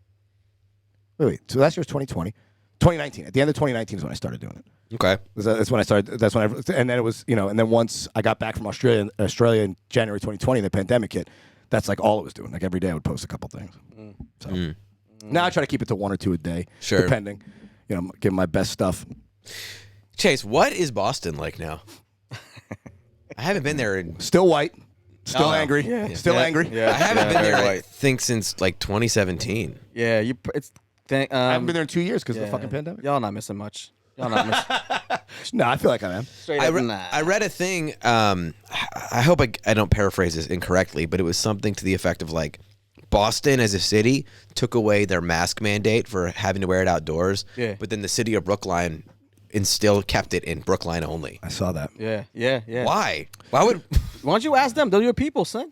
Wait. So last year was 2020. 2019. At the end of 2019 is when I started doing it. Okay. That's when I started. That's when and then it was, and then once I got back from Australia in January 2020, the pandemic hit. That's like all I was doing. Like every day I would post a couple things. So now I try to keep it to 1 or 2 a day, Sure. depending. Give my best stuff. Chase, what is Boston like now? I haven't been there in. Still white, still Oh, angry, still angry. Yeah. I haven't been there. very I white. think since like 2017. Yeah, I haven't been there in 2 years because of the fucking pandemic. Y'all not missing much. Y'all not missing. No, I feel like I am. Straight I up, I read a thing. I hope I don't paraphrase this incorrectly, but it was something to the effect of like Boston as a city took away their mask mandate for having to wear it outdoors. Yeah. But then the city of Brookline and still kept it in Brookline only. I saw that. Yeah. Why? Why would? Why don't you ask them? They're your people, son.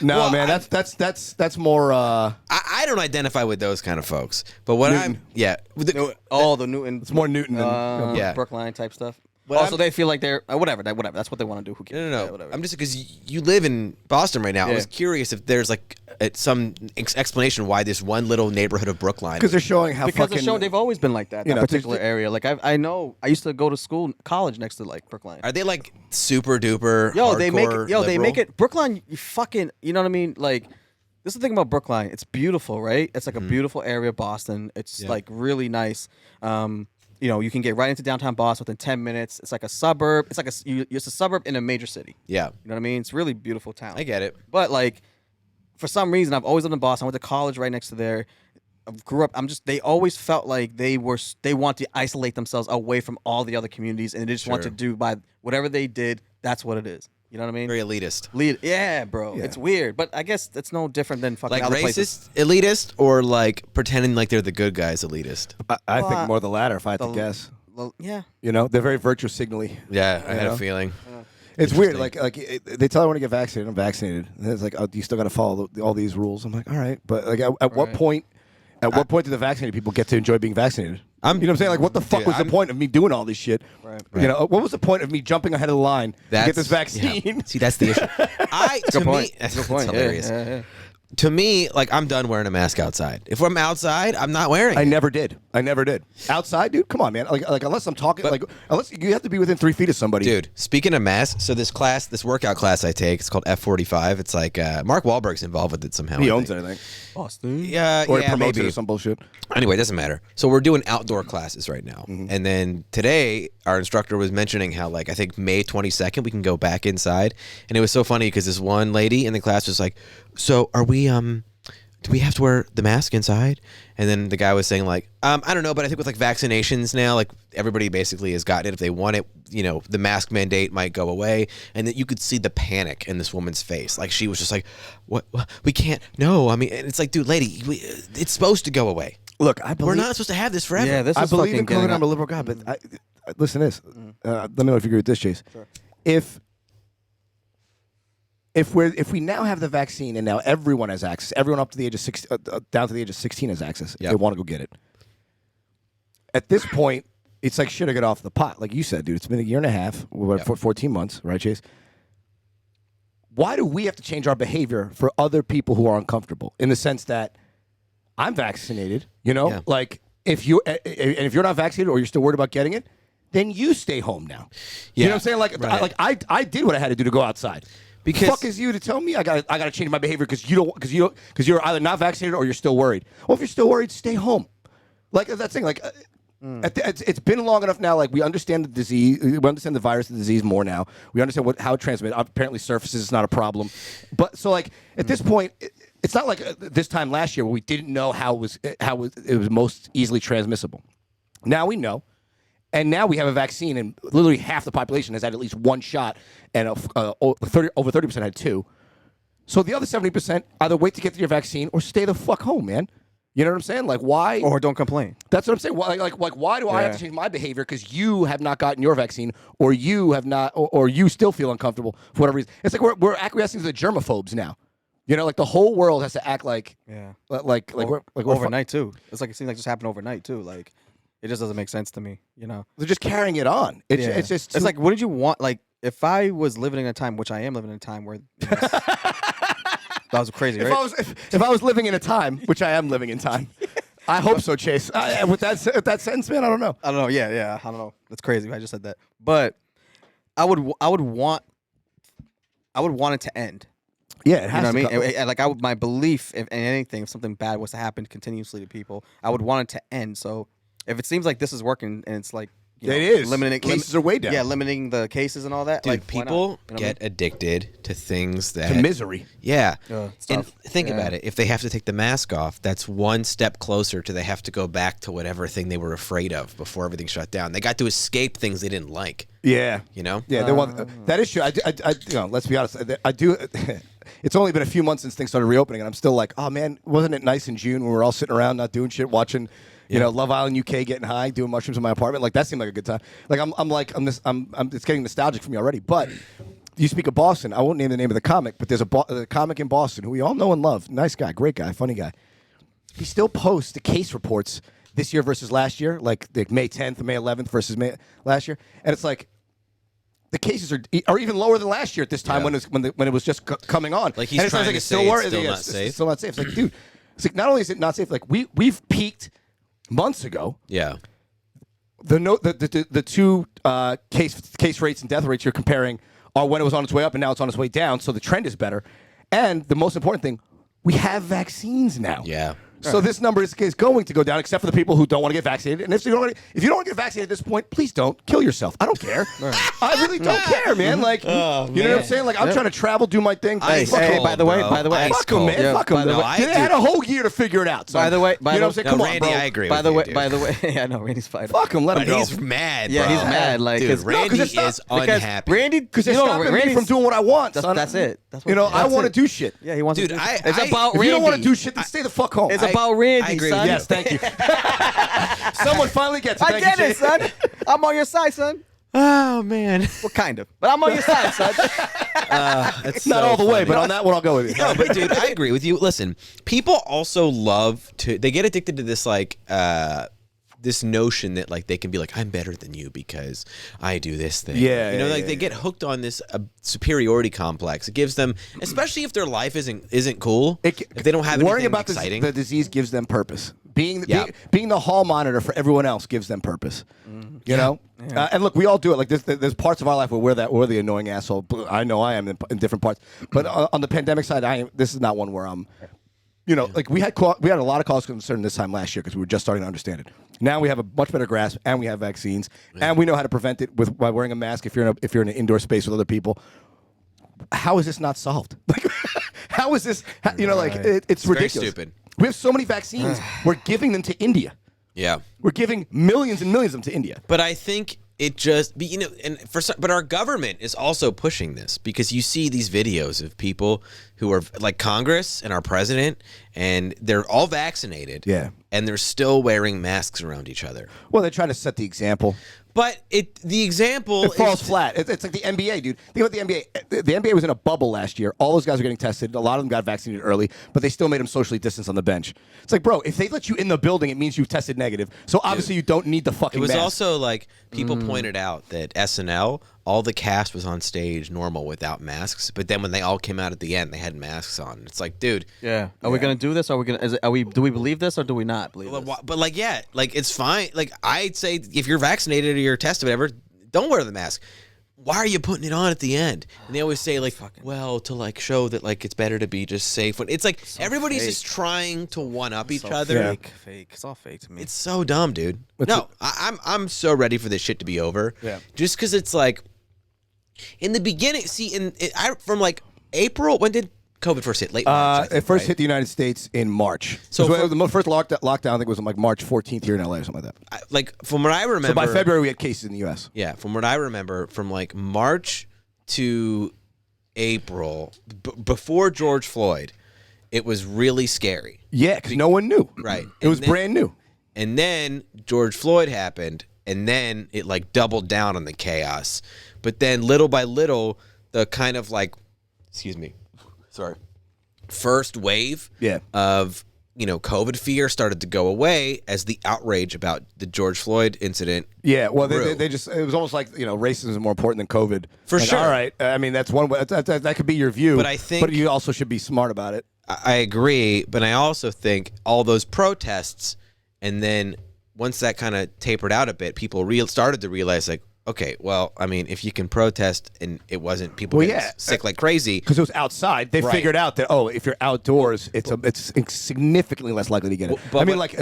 No, Well, man, that's more. I don't identify with those kind of folks. But what Newton. The Newton. It's more Newton than. Yeah. Brookline type stuff. But also, I'm- they feel like they're whatever. That's what they want to do. Who cares? No. Yeah, whatever. I'm just because you live in Boston right now. I Yeah. was curious if there's like some explanation why this one little neighborhood of Brookline. Because they're showing how because fucking. they're showing they've always been like that. That know, particular area. Like I know. I used to go to college next to like Brookline. Are they like super duper? They make hardcore it. They liberal? make it. Brookline, you fucking. You know what I mean? Like, this is the thing about Brookline. It's beautiful, right? It's like a beautiful area of Boston. It's like really nice. You can get right into downtown Boston within 10 minutes. It's like a suburb. It's like it's a suburb in a major city. Yeah, You know what I mean? It's a really beautiful town. I get it. But like, for some reason, I've always lived in Boston. I went to college right next to there. I grew up. They always felt like they want to isolate themselves away from all the other communities, and they just want to Sure. do by whatever they did. That's what it is. You know what I mean? Very elitist. Yeah, bro. Yeah. It's weird, but I guess it's no different than fucking Like other racist places. elitist or like pretending like they're the good guys elitist. I think more the latter, if I had to guess. Well, yeah. They're very virtue signally. Yeah, I had know? a feeling. It's weird. They tell I want to get vaccinated. I'm vaccinated. And it's like, oh, you still got to follow all these rules. I'm like, all right, but like, at what point? At what point do the vaccinated people get to enjoy being vaccinated? You know what I'm saying? Like, what the fuck was the point of me doing all this shit? Right. What was the point of me jumping ahead of the line to get this vaccine? Yeah. See, that's the issue. To me, that's hilarious. Yeah. To me, like I'm done wearing a mask outside. If I'm outside, I'm not wearing I it. never did. Outside, dude. Come on, man. Like unless I'm talking, unless you have to be within 3 feet of somebody. Dude, speaking of masks, so this workout class I take, it's called F45. It's like Mark Wahlberg's involved with it somehow. He I owns think. it, I think. Boston. Yeah, Or he yeah, promotes maybe. it or some bullshit. Anyway, it doesn't matter. So we're doing outdoor classes right now. And then today, our instructor was mentioning how, like, I think May 22nd, we can go back inside. And it was so funny because this one lady in the class was like, so are we, do we have to wear the mask inside? And then the guy was saying, like, I don't know, but I think with, like, vaccinations now, like, everybody basically has gotten it. If they want it, the mask mandate might go away. And that you could see the panic in this woman's face. Like, she was just like, what? We can't, no. I mean, and it's like, dude, lady, it's supposed to go away. Look, I believe We're not supposed to have this forever. Yeah, this I is believe fucking in COVID. getting I'm a liberal guy, but listen to this. Let me know if you agree with this, Chase. Sure. If we now have the vaccine and now everyone has access, everyone up to the age of down to the age of 16 has access. If Yep. they want to go get it. At this point, it's like shit. I get off the pot, like you said, dude. It's been a year and a half, for 14 months, right, Chase? Why do we have to change our behavior for other people who are uncomfortable? In the sense that I'm vaccinated, Yeah. like if you're not vaccinated or you're still worried about getting it, then you stay home now. You know what I'm saying? Like, Right. I did what I had to do to go outside. Because- fuck is you to tell me I got to change my behavior because you're either not vaccinated or you're still worried. Well, if you're still worried, stay home. Like that thing. Like it's been long enough now. Like we understand the disease, we understand the virus, the disease more now. We understand how it transmits. Apparently, surfaces is not a problem. But so like at this point, it's not like this time last year where we didn't know how it was most easily transmissible. Now we know. And now we have a vaccine, and literally half the population has had at least one shot, and over 30% had two. So the other 70% either wait to get to your vaccine or stay the fuck home, man. You know what I'm saying? Like, why? Or don't complain. That's what I'm saying. Why do I have to change my behavior because you have not gotten your vaccine, or you have not, or you still feel uncomfortable for whatever reason? It's like we're acquiescing to the germaphobes now. You know, like the whole world has to act like we're overnight too. It's like it seems like it just happened overnight too. Like. It just doesn't make sense to me, you know. They're just carrying it on. It's just it's like, what did you want? Like, if I was living in a time, which I am living in a time where that was crazy, right? If I was living in a time, which I am living in time, I hope so, Chase. With that sentence, man, I don't know. Yeah, I don't know. That's crazy. I just said that, but I would want it to end. Yeah, it has you know what I mean? Like my belief, if anything, if something bad was to happen continuously to people, I would want it to end. So. If it seems like this is working and it's like it is limiting cases are way down. Yeah, limiting the cases and all that. Dude, like people get addicted to things that misery. Yeah, and think about it. If they have to take the mask off, that's one step closer to they have to go back to whatever thing they were afraid of before everything shut down. They got to escape things they didn't like. Yeah, you know. Yeah, they want that is true. Let's be honest. I do. It's only been a few months since things started reopening, and I'm still like, oh man, wasn't it nice in June when we were all sitting around not doing shit, watching. You know, Love Island UK, getting high, doing mushrooms in my apartment. Like that seemed like a good time. Like it's getting nostalgic for me already. But you speak of Boston. I won't name the name of the comic, but there's a comic in Boston who we all know and love. Nice guy, great guy, funny guy. He still posts the case reports this year versus last year, like May 10th, May 11th versus May last year, and it's like the cases are even lower than last year at this time when it was just coming on. Like he's trying to say it's still not safe. It's still not safe. It's like, dude, it's like not only is it not safe, like we've peaked. Months ago, the two case rates and death rates you're comparing are when it was on its way up and now it's on its way down. So the trend is better, and the most important thing, we have vaccines now. Yeah. So this number is going to go down, except for the people who don't want to get vaccinated. And if you don't want to get vaccinated at this point, please don't kill yourself. I don't care. I really don't care, man. Like, you know what I'm saying? Like, I'm trying to travel, do my thing. By the way, fuck them, man. Fuck them. They had a whole year to figure it out. So, by the way, you know what I'm saying? Come on, Randy, bro. I agree. By the way, I know Randy's fine. Fuck him. Let him go. He's mad. Yeah, bro. he's mad. Like, dude, Randy is unhappy. Randy, because it's stopping me from doing what I want. That's it. You know, I want to do shit. Yeah, he wants to. Dude, it's about Randy. If you don't want to do shit, then stay the fuck home. It's about Randy. Son. Yes, thank you. Someone finally gets it. I get it, son. I'm on your side, son. Oh man. Well, kind of, but I'm on your side, son. It's not all the way, but on that one, I'll go with you. No, but dude, I agree with you. Listen, people also love to. They get addicted to this this notion that like they can be like, I'm better than you because I do this thing. Yeah, you know, like they get hooked on this superiority complex. It gives them, especially if their life isn't cool. If they don't have worrying anything about exciting. The disease gives them purpose. Being the hall monitor for everyone else gives them purpose. You know, and look, we all do it. Like there's parts of our life where we're the annoying asshole. I know I am in different parts, but on the pandemic side, this is not one where I'm. You know, like we had a lot of cause concern this time last year because we were just starting to understand it. Now we have a much better grasp, and we have vaccines, and we know how to prevent it by wearing a mask if you're in an indoor space with other people. How is this not solved? Like, how is this? You know, like it's ridiculous. Very stupid. We have so many vaccines. We're giving them to India. Yeah, we're giving millions and millions of them to India. But I think it just, you know, but our government is also pushing this because you see these videos of people who are like Congress and our president, and they're all vaccinated. Yeah, and they're still wearing masks around each other. Well, they're trying to set the example. But the example it falls flat. It's like the NBA, dude. Think about the NBA. The NBA was in a bubble last year. All those guys were getting tested. A lot of them got vaccinated early, but they still made them socially distanced on the bench. It's like, bro, if they let you in the building, it means you've tested negative. So obviously you don't need the fucking mask. It was also like people pointed out that SNL, all the cast was on stage normal without masks, but then when they all came out at the end, they had masks on. It's like, dude. Yeah. Are we gonna do this? Do we believe this or do we not believe this? But like, yeah, like it's fine. Like I'd say if you're vaccinated or you're tested, whatever, don't wear the mask. Why are you putting it on at the end? And they always say like, well, to like show that like it's better to be just safe. When it's like everybody's just trying to one up each other. Fake. It's all fake to me. It's so dumb, dude. I'm so ready for this shit to be over. Yeah. Just because it's like, in the beginning, from like April, when did COVID first hit? Late March. I think, it first right? hit the United States in March. So the first lockdown, I think, was on like March 14th here in LA or something like that. like from what I remember, So by February we had cases in the U.S. Yeah, from what I remember, from like March to April, before George Floyd, it was really scary. Yeah, because no one knew. Right. It was brand new. And then George Floyd happened, and then it like doubled down on the chaos. But then little by little, the kind of like, first wave of, COVID fear started to go away as the outrage about the George Floyd incident. Yeah, well, they just, it was almost like, racism is more important than COVID. For like, sure. All right. I mean, that's one way. That could be your view. But I think. But you also should be smart about it. I agree, but I also think all those protests, and then once that kind of tapered out a bit, people started to realize, like, okay, well, I mean, if you can protest and it wasn't people getting sick like crazy. Because it was outside. They figured out that, if you're outdoors, it's significantly less likely to get it. But like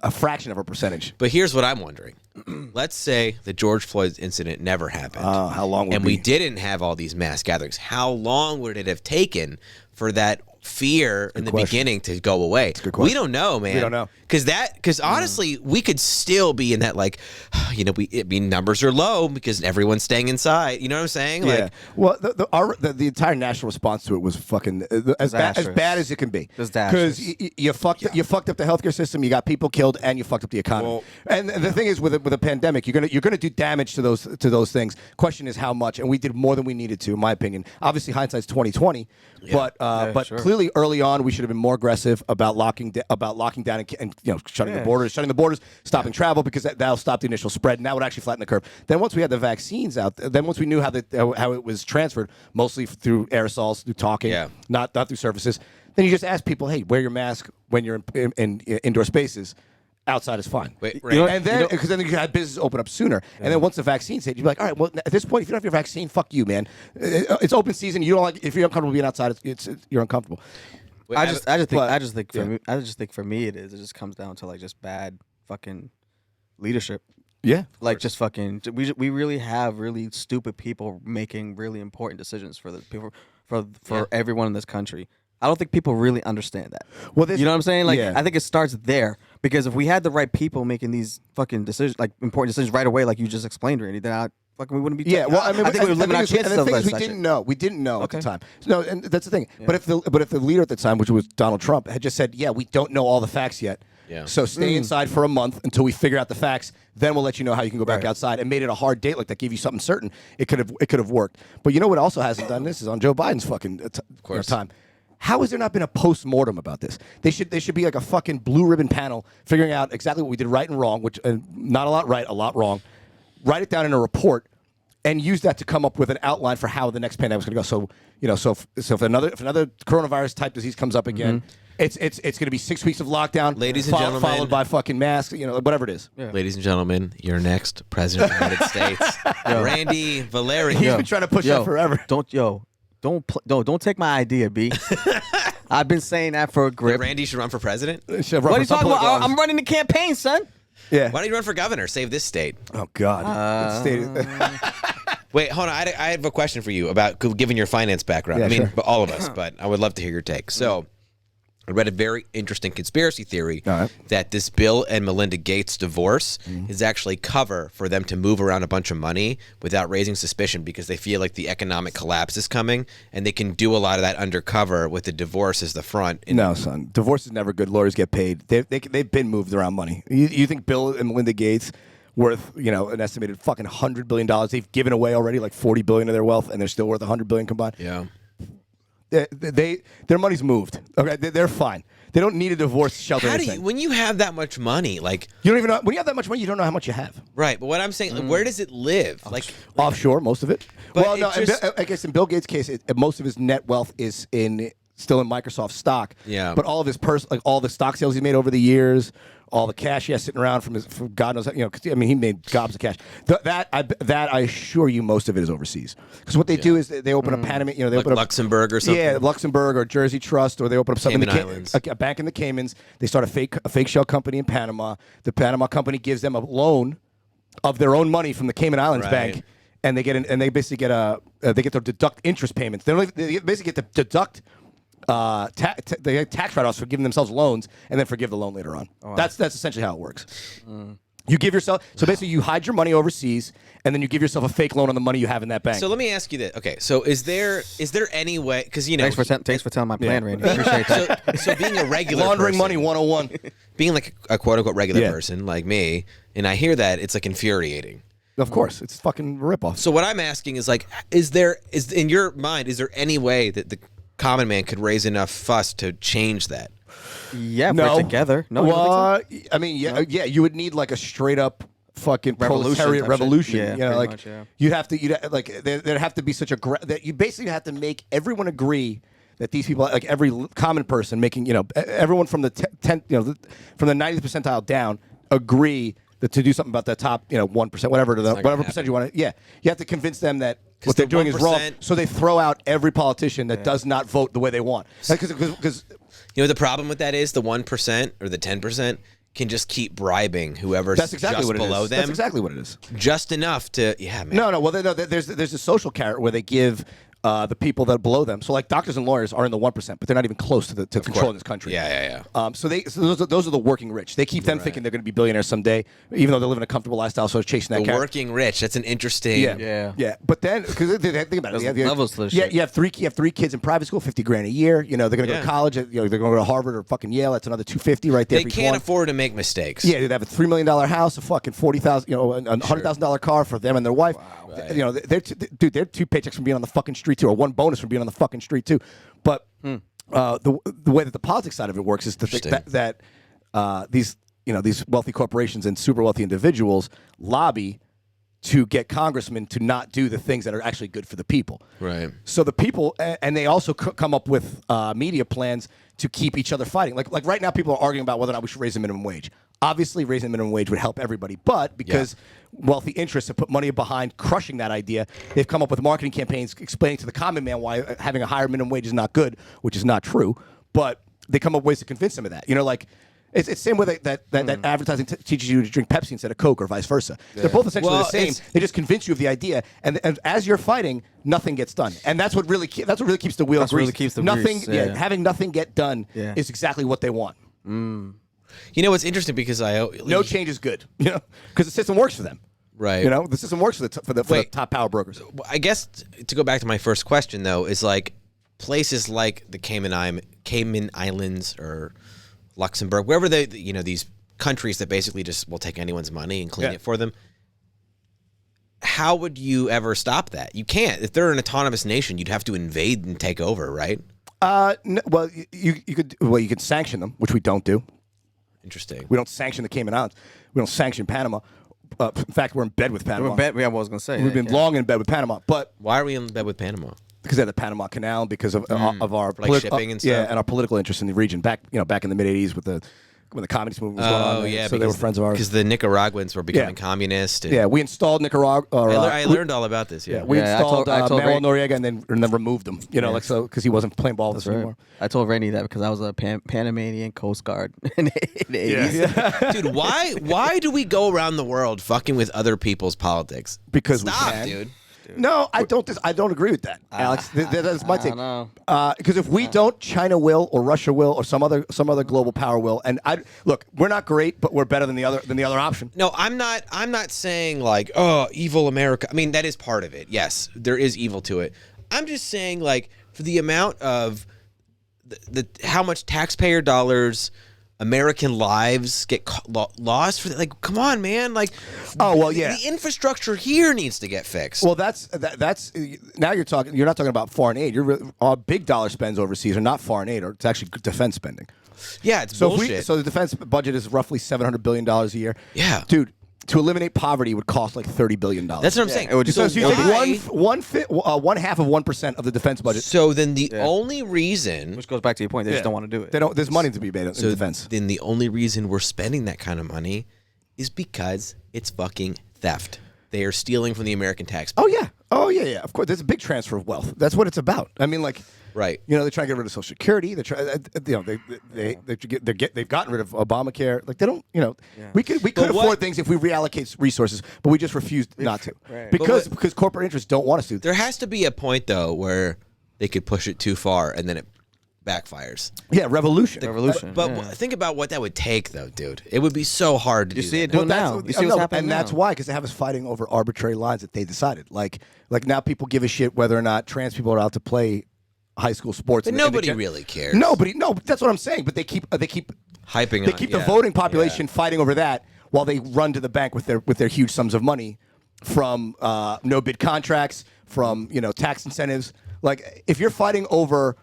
a fraction of a percentage. But here's what I'm wondering. Let's say the George Floyd incident never happened. How long would it be? we didn't have all these mass gatherings. How long would it have taken for that fear in the beginning to go away? We don't know, man. We don't know. Because honestly, we could still be in that, like, numbers are low because everyone's staying inside. You know what I'm saying? Yeah. Like, Well, the entire national response to it was fucking as bad as it can be. Disastrous. Because you fucked up the healthcare system. You got people killed, and you fucked up the economy. Well, and the thing is, with a pandemic, you're gonna do damage to those things. Question is how much, and we did more than we needed to, in my opinion. Obviously, hindsight's 20/20, but sure. clearly early on we should have been more aggressive about locking down and shutting the borders, stopping travel, because that'll stop the initial spread, and that would actually flatten the curve. Then once we had the vaccines out, then once we knew how it was transferred, mostly through aerosols, through talking, not through surfaces, then you just ask people, hey, wear your mask when you're in indoor spaces. Outside is fine. And then, because then you can have business open up sooner. And then once the vaccine's hit, you'd be like, all right, well, at this point, if you don't have your vaccine, fuck you, man. It's open season. You don't like, if you're uncomfortable being outside, you're uncomfortable. I just think for me it just comes down to like just bad fucking leadership. Yeah. Like just fucking we really have really stupid people making really important decisions for the people for everyone in this country. I don't think people really understand that. Well, you know what I'm saying? Like, I think it starts there, because if we had the right people making these fucking decisions, like important decisions right away, like you just explained, Randy, then we wouldn't be. Yeah, well, I mean, I think we would limit our chances of we didn't know. We didn't know at the time. No, and that's the thing. Yeah. But if the leader at the time, which was Donald Trump, had just said, "Yeah, we don't know all the facts yet. Yeah. So stay inside for a month until we figure out the facts. Then we'll let you know how you can go back outside," and made it a hard date like that, gave you something certain. It could have worked. But you know what also hasn't done this is on Joe Biden's fucking time. How has there not been a post-mortem about this? They should be like a fucking blue ribbon panel figuring out exactly what we did right and wrong, which not a lot right, a lot wrong. Write it down in a report and use that to come up with an outline for how the next pandemic is going to go. So if another coronavirus type disease comes up again, it's going to be 6 weeks of lockdown, ladies and gentlemen, followed by fucking masks, whatever it is. Yeah. Ladies and gentlemen, your next president of the United States, Randy Valerian. He's been trying to push that forever. Don't take my idea, B. I've been saying that for a grip. Randy should run for president? What are you talking about? I'm running the campaign, son. Yeah. Why don't you run for governor? Save this state. Oh, God. Wait, hold on. I have a question for you about given your finance background. Yeah, but all of us, but I would love to hear your take. So, I read a very interesting conspiracy theory that this Bill and Melinda Gates divorce is actually cover for them to move around a bunch of money without raising suspicion, because they feel like the economic collapse is coming, and they can do a lot of that undercover with the divorce as the front. No, son. Divorce is never good. Lawyers get paid. They've been moved around money. You think Bill and Melinda Gates worth an estimated fucking $100 billion? They've given away already like $40 billion of their wealth, and they're still worth $100 billion combined. Yeah. Their money's moved. Okay, they're fine. They don't need a divorce shelter. When you have that much money, like you don't even know when you have that much money, you don't know how much you have. Right, but what I'm saying, where does it live? Like offshore, most of it. But well, no, I guess in Bill Gates' case, most of his net wealth is still in Microsoft stock. Yeah. But all of his all the stock sales he made over the years, all the cash he has sitting around from God knows, he made gobs of cash. That I assure you, most of it is overseas. Because what they do is they open up Panama, they open up Luxembourg or something. Yeah, Luxembourg or Jersey Trust, or they open up something Cayman Islands. a bank in the Caymans. They start a fake shell company in Panama. The Panama company gives them a loan of their own money from the Cayman Islands bank. and they basically get they get to deduct interest payments. They basically get to deduct they get tax write-offs for giving themselves loans and then forgive the loan later on. Oh, wow. That's essentially how it works. You give yourself basically you hide your money overseas and then you give yourself a fake loan on the money you have in that bank. So let me ask you this. Okay, so is there any way, because thanks for telling my plan, Randy. I appreciate that. So being a regular laundering person, money 101, being like a quote unquote regular person like me, and I hear that, it's like infuriating. Of course, it's fucking ripoff. So what I'm asking is like, is in your mind, is there any way that the common man could raise enough fuss to change that? Yeah, we're together. No, well, I mean, yeah, you would need like a straight up fucking proletariat revolution. Yeah, you know, like much, yeah. you'd like there'd have to be such that you basically have to make everyone agree that these people, like every common person, making everyone from the 10th, from the 90th percentile down, agree that to do something about that top 1%, whatever percent you want to. Yeah, you have to convince them that what they're doing is wrong. So they throw out every politician that does not vote the way they want. Because the problem with that is the 1% or the 10% can just keep bribing whoever's just below them. That's exactly what it is. Just enough to, man. No. Well, there's a social carrot where they give the people that are below them. So like doctors and lawyers are in the 1%, but they're not even close to controlling this country. Yeah. So those are the working rich. They keep them thinking they're going to be billionaires someday, even though they live in a comfortable lifestyle. So they're chasing that. The working rich. That's an interesting. Yeah. But then, because think about it, levels to this shit. You have three kids in private school, $50,000 a year. They're going to go to college. They're going to go to Harvard or fucking Yale. That's another $250 right there. They can't afford to make mistakes. Yeah, they have a $3 million house, a fucking $40,000, a $100,000 car for them and their wife. Wow. Right. They're two paychecks from being on the fucking street too, or one bonus from being on the fucking street too. But the way that the politics side of it works is that these wealthy corporations and super wealthy individuals lobby to get congressmen to not do the things that are actually good for the people. Right. So the people, and they also come up with media plans to keep each other fighting. Like right now, people are arguing about whether or not we should raise the minimum wage. Obviously, raising the minimum wage would help everybody, but because wealthy interests have put money behind crushing that idea, they've come up with marketing campaigns explaining to the common man why having a higher minimum wage is not good, which is not true. But they come up with ways to convince them of that. It's the same way that advertising teaches you to drink Pepsi instead of Coke, or vice versa. Yeah. They're both essentially the same. They just convince you of the idea, and as you're fighting, nothing gets done, and that's what really keeps the wheel greased. Really keeps the grease. Having nothing get done is exactly what they want. It's interesting because no change is good, because the system works for them. Right. The system works for the top power brokers. I guess to go back to my first question though, is like places like the Cayman Islands or Luxembourg, wherever these countries that basically just will take anyone's money and clean it for them. How would you ever stop that? You can't. If they're an autonomous nation, you'd have to invade and take over, right? No, well, you could sanction them, which we don't do. Interesting. We don't sanction the Cayman Islands. We don't sanction Panama. In fact, we're in bed with Panama. We're in bed. Yeah, I was going to say. We've been long in bed with Panama, but why are we in bed with Panama? Because they have the Panama Canal, because of our shipping and stuff. Yeah, and our political interest in the region back in the mid '80s when the communist movement was going on. Yeah, so they were friends of ours. Because the Nicaraguans were becoming communist. Yeah, we installed Nicaragua. I learned all about this. Yeah, we installed Manuel Noriega and then removed him. Because he wasn't playing ball with us anymore. I told Randy that because I was a Panamanian Coast Guard in the '80s. Yeah. Dude, why do we go around the world fucking with other people's politics? Because we can, dude. No, I don't agree with that, Alex. That's my take. Because if we don't, China will, or Russia will, or some other global power will. And look, we're not great, but we're better than the other option. No, I'm not saying like, evil America. I mean, that is part of it. Yes, there is evil to it. I'm just saying like for the amount of how much taxpayer dollars, American lives get lost for that. Like, come on, man! Like, the infrastructure here needs to get fixed. Well, that's now you're talking. You're not talking about foreign aid. Our big dollar spends overseas are not foreign aid, or it's actually defense spending. Yeah, it's bullshit. So the defense budget is roughly $700 billion a year. Yeah, dude. To eliminate poverty would cost like $30 billion. That's what I'm saying. So you take one half of 1% of the defense budget. So then the only reason, which goes back to your point, they just don't want to do it. They don't. There's money to be made in defense. Then the only reason we're spending that kind of money is because it's fucking theft. they are stealing from the American taxpayer. Oh yeah. Of course, there's a big transfer of wealth. That's what it's about. I mean, like, right? You know, they try to get rid of Social Security. They try, you know, they've gotten rid of Obamacare. Like, they don't, you know, we could afford things if we reallocate resources, but we just refuse not to because corporate interests don't want us to. There has to be a point though where they could push it too far and then it backfires. Yeah, revolution. But think about what that would take, though, dude. It would be so hard to do. You see that. it now. You see what's happening and now. that's why, because they have us fighting over arbitrary lines that they decided. Like now, people give a shit whether or not trans people are allowed to play high school sports. But nobody really cares. No, that's what I'm saying. But they keep hyping. They keep the voting population fighting over that while they run to the bank with their huge sums of money from no bid contracts, from tax incentives. Like, if you're fighting over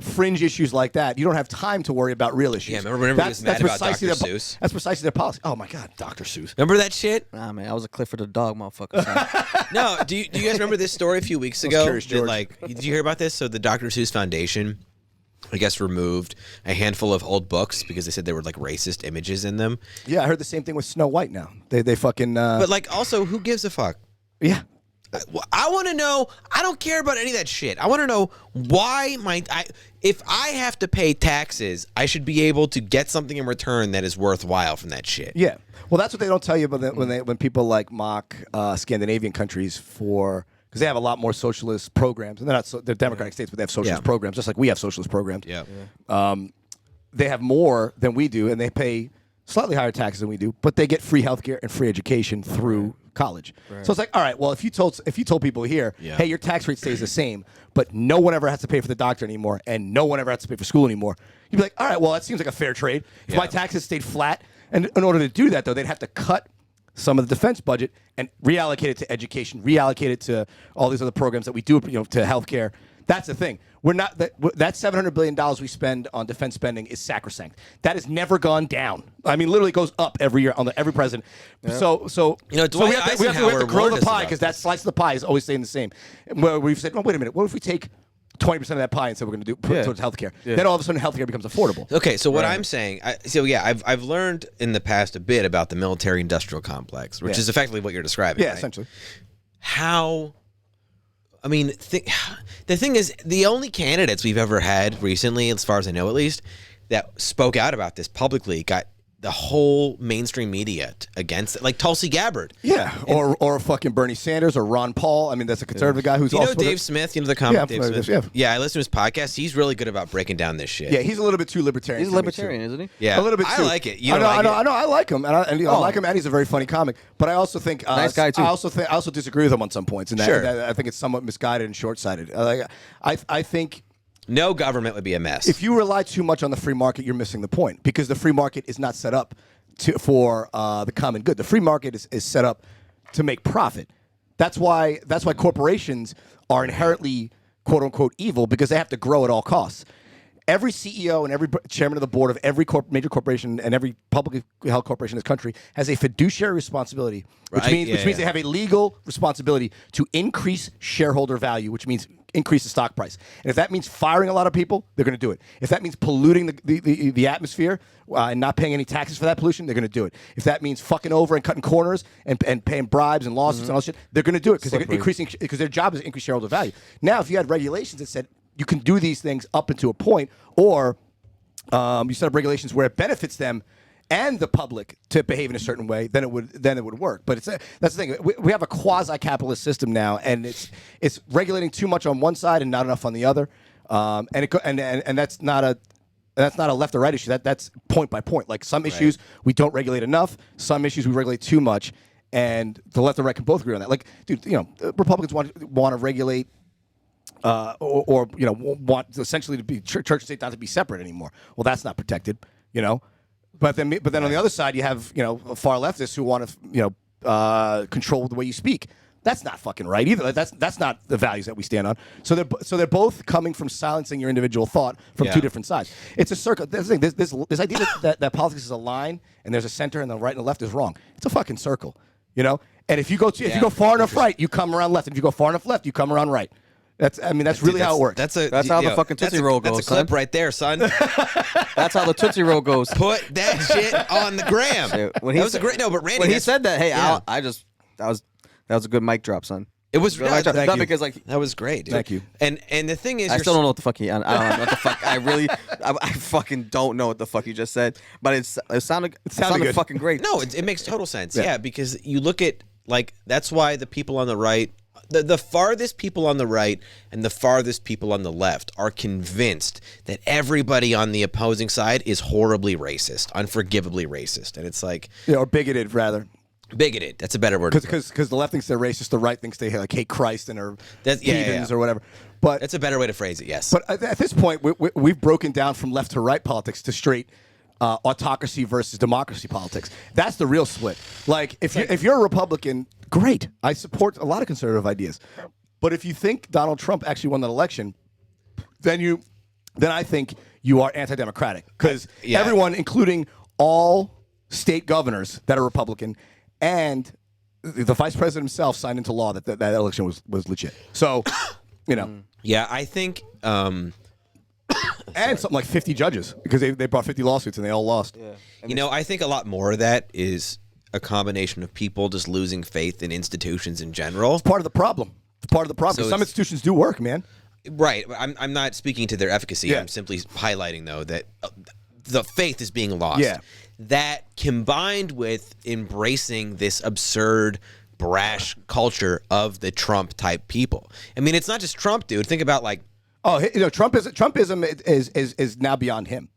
fringe issues like that, you don't have time to worry about real issues. Yeah, remember when everybody was mad about Dr. Seuss? That's precisely their policy. Oh my God, Dr. Seuss. Remember that shit? Nah, man, I was a Clifford the dog motherfucker. No, do you guys remember this story a few weeks ago? Did you hear about this? So the Dr. Seuss Foundation, I guess, removed a handful of old books because they said there were like racist images in them. Yeah, I heard the same thing with Snow White now. They fucking... But like, also, who gives a fuck? Yeah. I want to know. I don't care about any of that shit. I want to know why if I have to pay taxes, I should be able to get something in return that is worthwhile from that shit. Yeah. Well, that's what they don't tell you about when people like mock Scandinavian countries because they have a lot more socialist programs, and they're democratic states, but they have socialist programs just like we have socialist programs. Yeah. They have more than we do, and they pay slightly higher taxes than we do, but they get free healthcare and free education through college. So it's like, all right, well, if you told people here, hey, your tax rate stays the same, but no one ever has to pay for the doctor anymore, and no one ever has to pay for school anymore, you'd be like, all right, well, that seems like a fair trade. If my taxes stayed flat, and in order to do that, though, they'd have to cut some of the defense budget and reallocate it to education, reallocate it to all these other programs that we do, to healthcare. That's the thing. We're not that $700 billion we spend on defense spending is sacrosanct. That has never gone down. I mean, literally goes up every year on every president. Yeah. So we have to grow the pie because that slice of the pie is always staying the same. Where we've said, well, wait a minute, what if we take 20% of that pie and said we're going to put it towards healthcare? Yeah. Then all of a sudden healthcare becomes affordable. Okay, so what I'm saying, I've learned in the past a bit about the military-industrial complex, which is effectively what you're describing. Yeah, right? Essentially. I mean, the thing is, the only candidates we've ever had recently, as far as I know at least, that spoke out about this publicly got the whole mainstream media against it, like Tulsi Gabbard. Yeah, or fucking Bernie Sanders or Ron Paul. I mean, that's a conservative guy who's also... Dave Smith, the comic Dave Smith? Yeah, I listen to his podcast. He's really good about breaking down this shit. Yeah, he's a little bit too libertarian. He's a libertarian, isn't he? Yeah. A little bit too. I like it. I know, I like him. I like him, and he's a very funny comic. But I also think... nice guy, too. I also disagree with him on some points. And I think it's somewhat misguided and short-sighted. I think... No government would be a mess. If you rely too much on the free market, you're missing the point. Because the free market is not set up for the common good. The free market is set up to make profit. That's why corporations are inherently quote unquote evil, because they have to grow at all costs. Every CEO and every chairman of the board of every major corporation and every publicly held corporation in this country has a fiduciary responsibility, which means they have a legal responsibility to increase shareholder value, which means increase the stock price. And if that means firing a lot of people, they're going to do it. If that means polluting the atmosphere and not paying any taxes for that pollution, they're going to do it. If that means fucking over and cutting corners and paying bribes and lawsuits and all that shit, they're going to do it because their job is to increase shareholder value. Now, if you had regulations that said you can do these things up until a point, or you set up regulations where it benefits them and the public to behave in a certain way, then it would work. But that's the thing. We have a quasi-capitalist system now, and it's regulating too much on one side and not enough on the other. And that's not a left or right issue. That's point by point. Like some issues we don't regulate enough. Some issues we regulate too much, and the left and right can both agree on that. Like, dude, Republicans want to regulate. Or want essentially to be church and state not to be separate anymore. Well, that's not protected, But then on the other side, you have far leftists who want to control the way you speak. That's not fucking right either. That's not the values that we stand on. So they're both coming from silencing your individual thought from two different sides. It's a circle. This idea that politics is a line and there's a center and the right and the left is wrong. It's a fucking circle, And if you go far enough right, you come around left. And if you go far enough left, you come around right. That's really how it works. That's how the fucking Tootsie Roll goes. That's a clip right there, son. That's how the Tootsie Roll goes. Put that shit on the gram. But Randy, he said that, hey, I just was a good mic drop, son. It was Good mic drop. thank Not you. because like that was great. Dude. Thank you. And the thing is, I still don't know what the fuck I don't know what the fuck. I fucking don't know what the fuck you just said. But it sounded good. fucking great. No, it makes total sense. Yeah, because you look at like that's why the people on the right, the farthest people on the right and the farthest people on the left are convinced that everybody on the opposing side is horribly racist, unforgivably racist, and it's like or bigoted rather. Bigoted. That's a better word. Because the left thinks they're racist, the right thinks they like hate Christ and are heathens or whatever. But that's a better way to phrase it. Yes. But at this point, we've broken down from left to right politics to straight autocracy versus democracy politics. That's the real split. Like if you're a Republican, great. I support a lot of conservative ideas. But if you think Donald Trump actually won that election, then I think you are anti-democratic because everyone, including all state governors that are Republican. And the vice president himself signed into law that election was legit. So, Yeah, I think. And something like 50 judges because they brought 50 lawsuits and they all lost. Yeah. I think a lot more of that is a combination of people just losing faith in institutions in general. It's part of the problem. So some institutions do work, man. Right. I'm not speaking to their efficacy. Yeah. I'm simply highlighting, though, that the faith is being lost. Yeah. That combined with embracing this absurd, brash culture of the Trump type people. I mean, it's not just Trump, dude. Think about like, Trumpism is now beyond him.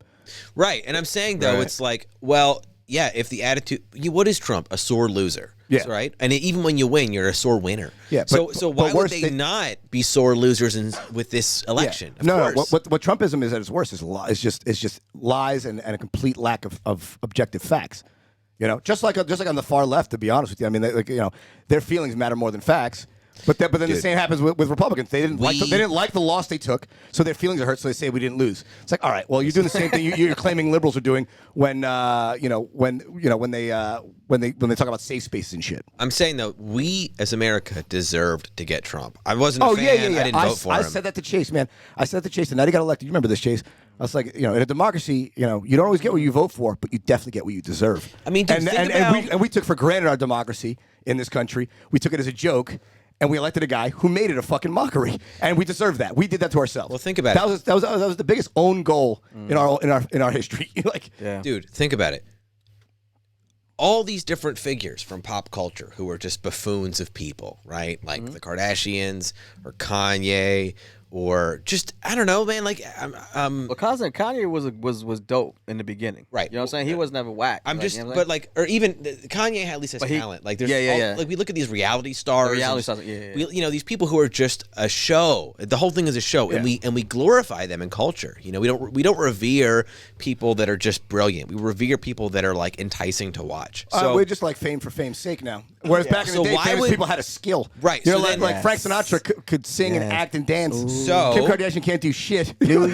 right. And I'm saying though, Right. it's like, well, yeah, if the attitude, what is Trump? A sore loser. Yeah. Right. And even when you win, you're a sore winner. Yeah, So but why would worse, they not be sore losers with this election? Of No. course. What Trumpism is at its worst is just lies and a complete lack of objective facts. Just like on the far left, to be honest with you. I mean, their feelings matter more than facts. But then the same happens with Republicans. They didn't like the loss they took, so their feelings are hurt. So they say we didn't lose. It's like, all right, well, you're doing the same thing you're claiming liberals are doing when they talk about safe spaces and shit. I'm saying though, we as America desered to get Trump. I wasn't a fan. Yeah. I didn't vote for him. I said that to Chase, man. I said that to Chase, and now he got elected. You remember this, Chase? I was like, in a democracy, you don't always get what you vote for, but you definitely get what you deserve. I mean, dude, think about... we took for granted our democracy in this country. We took it as a joke. And we elected a guy who made it a fucking mockery, and we deserve that. We did that to ourselves. Well, think about it. That was the biggest own goal in our history. Dude, think about it. All these different figures from pop culture who are just buffoons of people, right? Like the Kardashians or Kanye or just I don't know, man. Like, Well, Kanye was dope in the beginning, right? You know what I'm saying? He was never whack. I'm like, just, you know what I'm but like, or even Kanye at least has talent. Like, there's like we look at these reality stars, these people who are just a show. The whole thing is a show, and we glorify them in culture. We don't revere people that are just brilliant. We revere people that are like enticing to watch. So we're just like fame for fame's sake now. Whereas back in the day, famous people had a skill, right? Like Frank Sinatra could sing and act and dance. So Kim Kardashian can't do shit. with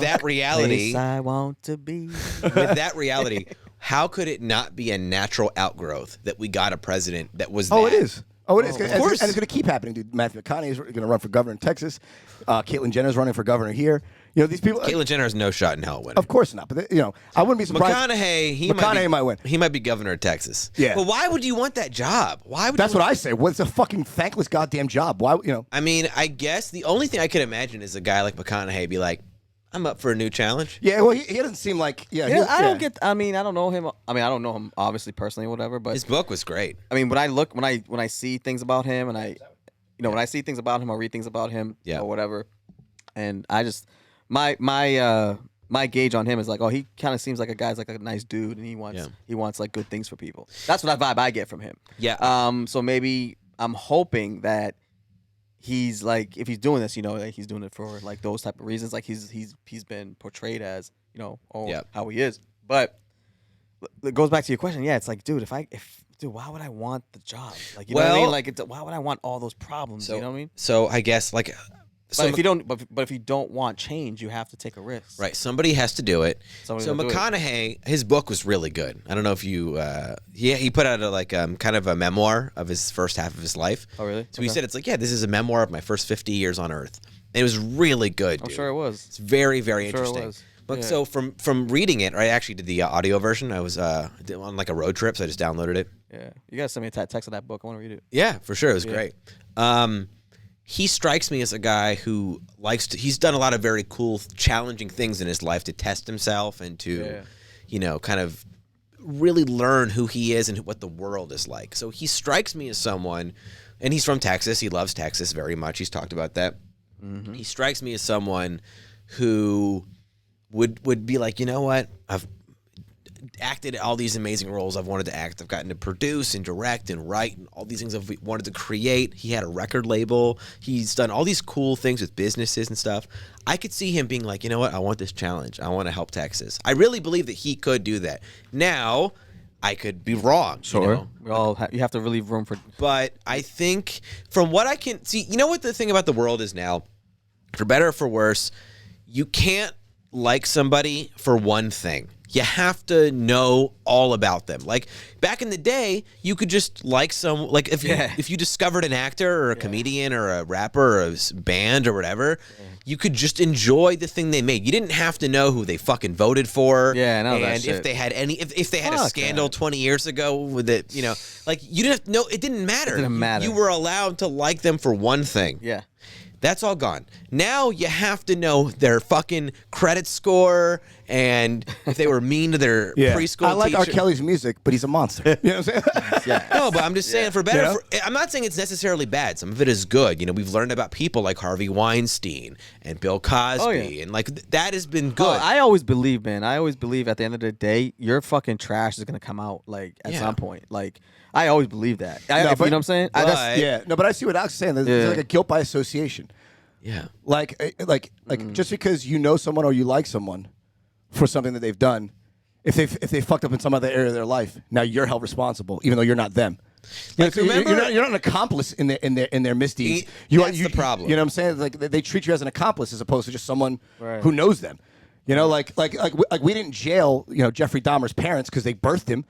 that reality, I want to be. With that reality, how could it not be a natural outgrowth that we got a president that was? It is. It is. Of course. And it's going to keep happening, dude. Matthew McConaughey is going to run for governor in Texas. Caitlyn Jenner is running for governor here. These people. Caitlyn Jenner has no shot in hell winning. Of course not. But I wouldn't be surprised. McConaughey might win. He might be governor of Texas. Yeah. But why would you want that job? Why would? That's what I say. What's a fucking thankless goddamn job? Why? I mean, I guess the only thing I could imagine is a guy like McConaughey be like, "I'm up for a new challenge." Yeah. Well, he doesn't seem like. I don't get. I mean, I don't know him. I mean, I don't know him obviously personally or whatever. But his book was great. I mean, when I see things about him, and when I see things about him or read things about him, or whatever, and I just. My gauge on him is like, he kind of seems like a guy's like a nice dude, and he wants like good things for people. That's what vibe I get from him. Yeah. So maybe I'm hoping that he's like, if he's doing this, like he's doing it for like those type of reasons, like he's been portrayed as, how he is. But it goes back to your question. Yeah, it's like, dude, dude, why would I want the job? Like, you know what I mean? Like, why would I want all those problems? You know what I mean? So I guess like. But if you don't want change, you have to take a risk. Right, somebody has to do it. So McConaughey, his book was really good. I don't know if you, he put out kind of a memoir of his first half of his life. Oh, really? So he said it's like, this is a memoir of my first 50 years on Earth. And it was really good, dude. I'm sure it was. It's very, very interesting. But so from reading it, I actually did the audio version. I was on like a road trip, so I just downloaded it. Yeah, you gotta send me a text of that book. I want to read it. Yeah, for sure, it was great. He strikes me as a guy who he's done a lot of very cool, challenging things in his life to test himself and to, kind of really learn who he is and what the world is like. So he strikes me as someone, and he's from Texas. He loves Texas very much. He's talked about that. Mm-hmm. He strikes me as someone who would be like, you know what? I've acted all these amazing roles I've wanted to act. I've gotten to produce and direct and write and all these things I've wanted to create. He had a record label. He's done all these cool things with businesses and stuff. I could see him being like, you know what? I want this challenge. I want to help Texas. I really believe that he could do that. Now, I could be wrong. Sure. You have to leave room for... But I think from what I can see, you know what the thing about the world is now? For better or for worse, you can't like somebody for one thing. You have to know all about them. Like back in the day, you could just like if you discovered an actor or a comedian or a rapper or a band or whatever, you could just enjoy the thing they made. You didn't have to know who they fucking voted for. Yeah, I know that and shit. if they had if they had a scandal 20 years ago with it, like you didn't have to know. It didn't matter. It didn't matter. You were allowed to like them for one thing. Yeah. That's all gone. Now you have to know their fucking credit score and if they were mean to their preschool I like teacher. R. Kelly's music, but he's a monster. You know what I'm saying? No, but I'm just saying for better. I'm not saying it's necessarily bad. Some of it is good. We've learned about people like Harvey Weinstein and Bill Cosby, and like that has been good. I always believe, man. I always believe at the end of the day, your fucking trash is gonna come out like at some point. Like I always believe that. You know what I'm saying? But I see what Alex is saying. There's like a guilt by association. Yeah. Like just because you know someone or you like someone for something that they've done, if they fucked up in some other area of their life, now you're held responsible, even though you're not them. Like, remember, you're not an accomplice in their misdeeds. That's the problem. You know what I'm saying? Like they treat you as an accomplice as opposed to just someone who knows them. Like we didn't jail Jeffrey Dahmer's parents because they birthed him.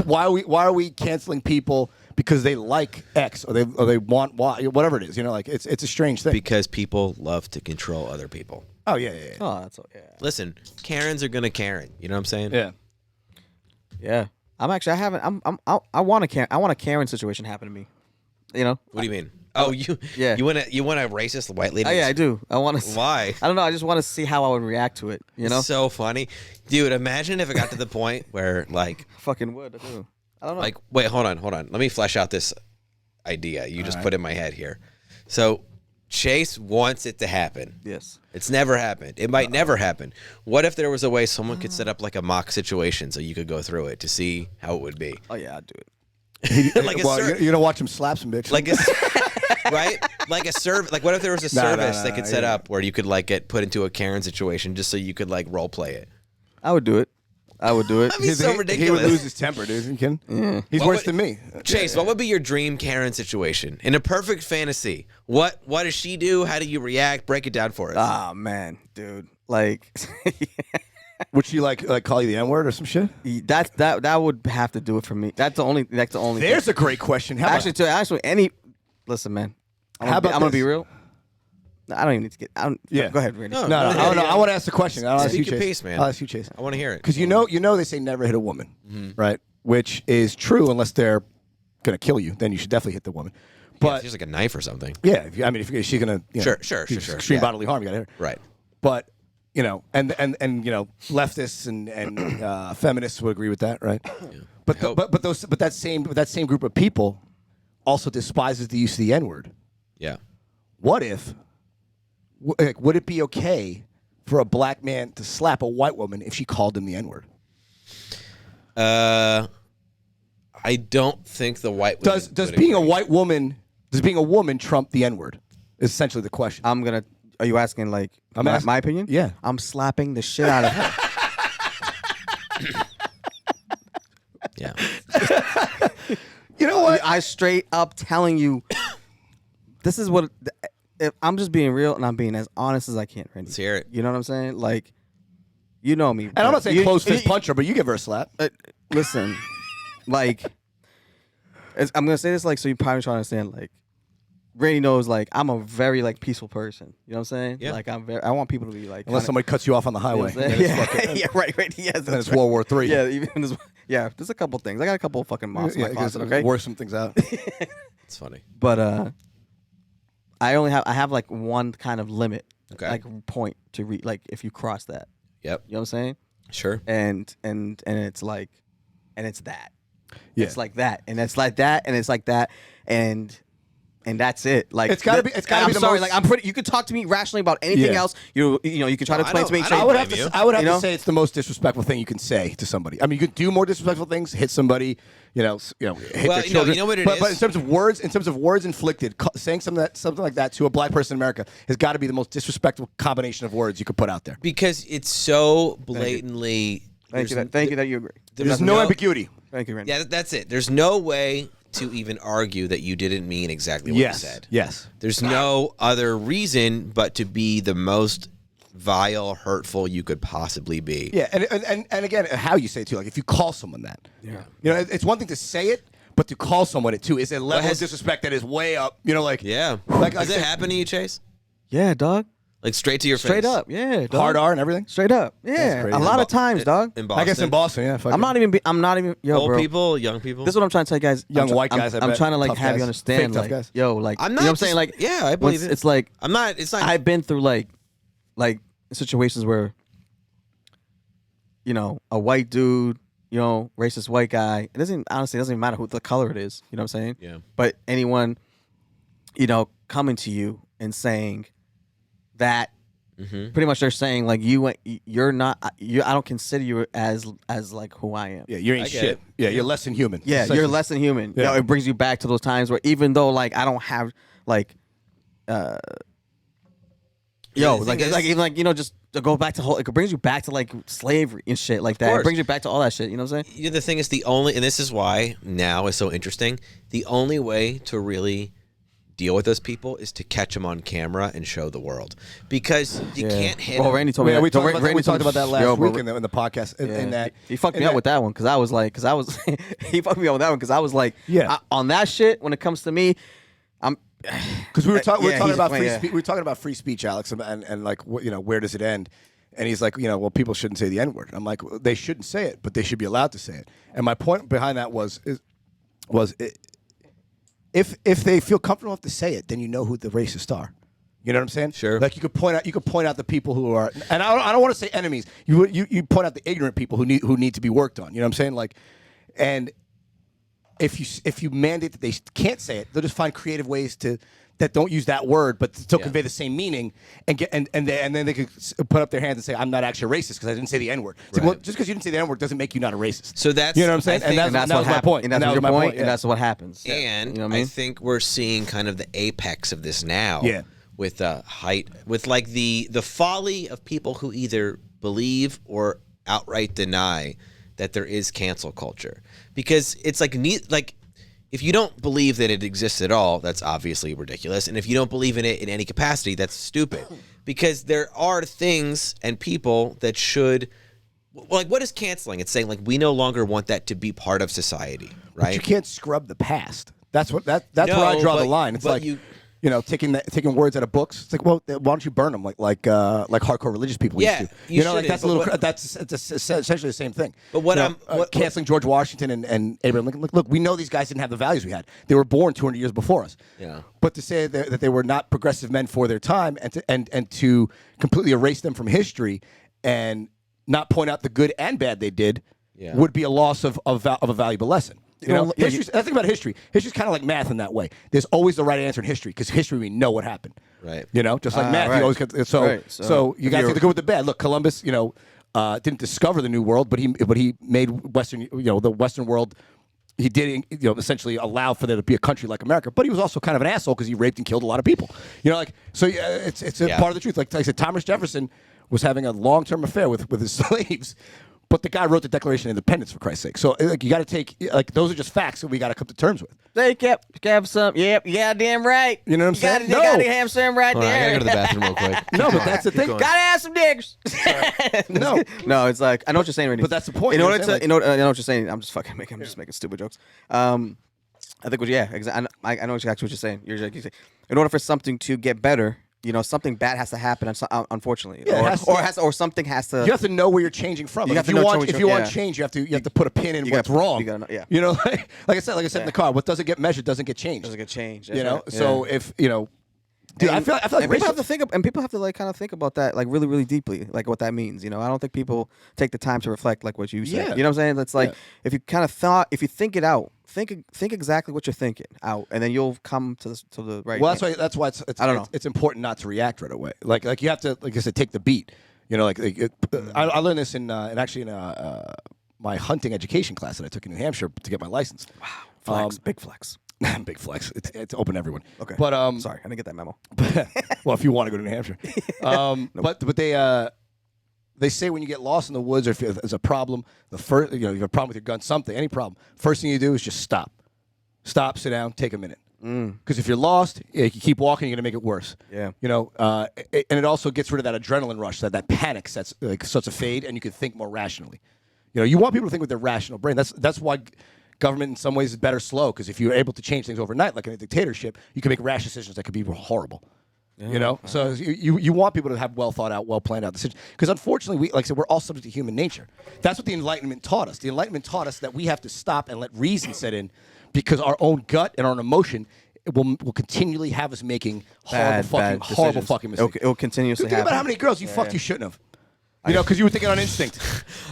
Why are we canceling people because they like X or they want Y, whatever it is? It's a strange thing. Because people love to control other people. Oh yeah. Oh, that's all. Yeah. Listen, Karens are gonna Karen. You know what I'm saying? Yeah. Yeah. I want a Karen situation happen to me. What do you mean? Oh, you want a racist white lady? Oh, yeah, I do. I want to. Why? I don't know. I just want to see how I would react to it. It's so funny, dude. Imagine if it got to the point where like fucking would. I do. I don't know. Like, wait, hold on. Let me flesh out this idea you just put in my head here. So Chase wants it to happen. Yes. It's never happened. It might never happen. What if there was a way someone could set up like a mock situation so you could go through it to see how it would be? Oh yeah, I'd do it. You're gonna watch him slap some bitch. Like right? Like a service. Like what if there was a service they could set up where you could like get put into a Karen situation just so you could like role play it? I would do it. That'd be so ridiculous. He would lose his temper, dude. You kidding? Yeah. He's worse than me. Chase, what would be your dream Karen situation? In a perfect fantasy, what does she do? How do you react? Break it down for us. Ah, man, dude. Like, would she like call you the N-word or some shit? That would have to do it for me. That's the only. There's a great question. Listen, man. I'm gonna be real. I don't even need to get. Go ahead, Randy. No. I want to ask the question. I'll ask you, Chase. Pace, man. I'll ask you, Chase. I want to hear it because you know they say never hit a woman, right? Which is true unless they're gonna kill you. Then you should definitely hit the woman. But she's like a knife or something. Yeah, if she's gonna sure extreme bodily harm, you gotta hit her. Right. But and leftists and feminists would agree with that, right? Yeah. But that same group of people also despises the use of the N-word. Yeah. What if? Would it be okay for a black man to slap a white woman if she called him the N-word? I don't think the white woman does being a woman trump the N-word? Is essentially the question. Are you asking like my opinion? Yeah. I'm slapping the shit out of her. Yeah. You know what? I straight up telling you, this is what. If I'm just being real and I'm being as honest as I can, Randy. Let's hear it. You know what I'm saying? Like, you know me. And I'm not saying close fist puncher, but you give her a slap. Listen, like, I'm gonna say this like so you probably try to understand. Like, Randy knows like I'm a very like peaceful person. You know what I'm saying? Yeah. Like I want people to be like Unless somebody cuts you off on the highway. You know what I'm then saying? it's fucking- yeah, right. Yes, then that's it's World War III. Yeah, there's a couple things. I got a couple fucking moths in my closet. Okay, Worse some things out. It's funny. but I have like one kind of limit, Okay. like point to read. Like if you cross that, Yep. you know what I'm saying? Sure. And it's like, and it's that. Yeah. It's like that, and it's like that, and it's like that, and that's it. Like It's gotta be- it's gotta I'm be the sorry. most- like I'm pretty. You could talk to me rationally about anything Yeah. else. You know you can try to No, I explain to me. don't- Say, I I would have blame to. you. I would have You know? to say it's the most disrespectful thing you can say to somebody. I mean, you could do more disrespectful things, hit somebody, hit Well, their you know- children. you know what it but is? in terms of words inflicted, saying something like that to a black person in America has got to be the most disrespectful combination of words you could put out there. Because it's so blatantly. Thank you. there's- Thank you that you agree. There's no ambiguity. Thank you, Randy. Yeah, that's it. There's no way to even argue that you didn't mean exactly what Yes. you said. Yes. There's no other reason but to be the most vile, hurtful you could possibly be. Yeah, and again, how you say it too. Like if you call someone that, Yeah. you know, it's one thing to say it, but to call someone it too is a level has- of disrespect that is way up. You know, like Yeah. Like I Does it said- happen to you, Chase? Yeah, dog. Like straight to your face? Straight up. Yeah, dog. hard R and everything. Straight up. Yeah. crazy. A lot of times, dog. In Boston? I guess in Boston, yeah. I'm not even. Yo, Old bro. people, young people? This is what I'm trying to tell you guys. Young I'm white guys, I I'm bet. trying to like Tough have guys. you understand, Fake tough like, guys. yo, like, I'm you not know what I'm just- saying? Like, yeah, I believe it's, it. it's like I'm not, it's not. I've been through like situations where, you know, a white dude, you know, racist white guy. It doesn't even matter who the color it is. You know what I'm saying? Yeah. But anyone, you know, coming to you and saying that. Pretty much, they're saying like you're not. I don't consider you as like who I am. Yeah, you ain't I get shit. it. Yeah, you're less than human. Yeah, Essentially. you're less than human. Yeah. You know, it brings you back to those times where even though like I don't have like, the like thing is- even like you know just to go back to whole. It brings you back to like slavery and shit like that. It course. brings you back to all that shit. You know what I'm saying? You know, the thing is, the only, and this is why now is so interesting, the only way to really deal with those people is to catch them on camera and show the world. Because you can't hit Well, them. Randy told me. Yeah, that. we talked Randy about told that me- last Yo, bro, week in the podcast. In that he fucked in me up that- with that one because I was like, he fucked me up with that one because I was like, Yeah. on that shit. When it comes to me, I'm Because we were talking he's about playing, free yeah. speech. We were talking about free speech, Alex, and like you know, where does it end? And he's like, you know, well, people shouldn't say the N word. I'm like, well, they shouldn't say it, but they should be allowed to say it. And my point behind that was if they feel comfortable enough to say it, then you know who the racists are. You know what I'm saying? Sure. Like you could point out the people who are, and I don't want to say enemies. You point out the ignorant people who need to be worked on. You know what I'm saying? Like, and if you mandate that they can't say it, they'll just find creative ways that don't use that word, but still convey the same meaning, and then they could put up their hands and say, "I'm not actually a racist because I didn't say the N word." It's like, Right. well, just because you didn't say the N word doesn't make you not a racist. So that's, you know what I'm saying, I think- and that's that what was my happened. point. And that's that your was my point. yeah. And that's what happens. And you know what I I mean? think we're seeing kind of the apex of this now. Yeah. With with like the folly of people who either believe or outright deny that there is cancel culture, because it's like if you don't believe that it exists at all, that's obviously ridiculous, and if you don't believe in it in any capacity, that's stupid, because there are things and people that should. Like, what is canceling? It's saying like we no longer want that to be part of society, right? But you can't scrub the past. That's where I No, draw the but- line. It's but like you- you know, taking words out of books. It's like, well, why don't you burn them like hardcore religious people Yeah, used to? you know, like shouldn't, that's a but little. what- That's it's essentially the same thing. But what You know, I'm- canceling George Washington and Abraham Lincoln. Look, we know these guys didn't have the values we had. They were born 200 years before us. Yeah. But to say that they were not progressive men for their time, and to completely erase them from history and not point out the good and bad they did, Yeah. would be a loss of a valuable lesson. You know, yeah, history's, I think about history. History's kind of like math in that way. There's always the right answer in history because history we know what happened. Right. You know, just like math, right. you always get, so Right. so you if got to you're- take the good with the bad. Look, Columbus, you know, didn't discover the New World, but he made the Western world. He did, you know, essentially allow for there to be a country like America, but he was also kind of an asshole because he raped and killed a lot of people. You know, like so. Yeah, it's a Yeah. part of the truth. Like I said, Thomas Jefferson was having a long-term affair with his slaves. But the guy wrote the Declaration of Independence, for Christ's sake. So like, you got to take those are just facts that we got to come to terms with. They kept have some. Yep, you damn right. You know what I'm saying? You gotta have some right Hold on, I there. gotta go to the bathroom real quick. No, but that's the thing. going. Gotta have some diggers. No. No, it's like I know what you're saying, Randy. But that's the point, In you know order what to, I'm saying? I know what you're saying. I'm just fucking making stupid jokes. I think I know exactly what you're saying. You're saying in order for something to get better, something bad has to happen, unfortunately, or something has to. You have to know where you're changing from. Like, if you want change, you have to put a pin in what's wrong. You gotta know, yeah. Like I said in the car, what doesn't get measured doesn't get changed. Doesn't get changed. So if dude, I feel like people have to think, and people have to like kind of think about that like really, really deeply, like what that means. I don't think people take the time to reflect like what you said. Yeah. You know what I'm saying? It's like if you kind of if you think it out. Think exactly what you're thinking out, and then you'll come to the right. Well, that's why it's I don't know. It's important not to react right away. Like you have to, like I said, take the beat. I learned this in my hunting education class that I took in New Hampshire to get my license. Wow, flex, big flex. Big flex. It's open to everyone. Okay, but sorry, I didn't get that memo. Well, if you want to go to New Hampshire, but they say when you get lost in the woods or if there's a problem, you have a problem with your gun, any problem. First thing you do is just stop. Stop, sit down, take a minute. Because if you're lost, you keep walking, you're gonna make it worse. Yeah. And it also gets rid of that adrenaline rush, that panic starts to fade, and you can think more rationally. You want people to think with their rational brain. That's why government in some ways is better slow. Because if you're able to change things overnight, like in a dictatorship, you can make rash decisions that could be horrible. So you want people to have well thought out, well planned out decisions. Because unfortunately, like I said, we're all subject to human nature. That's what the Enlightenment taught us. The Enlightenment taught us that we have to stop and let reason set in, because our own gut and our own emotion will continually have us making horrible fucking mistakes. It'll continuously happen. Think about how many girls you fucked you shouldn't have. Because you were thinking on instinct.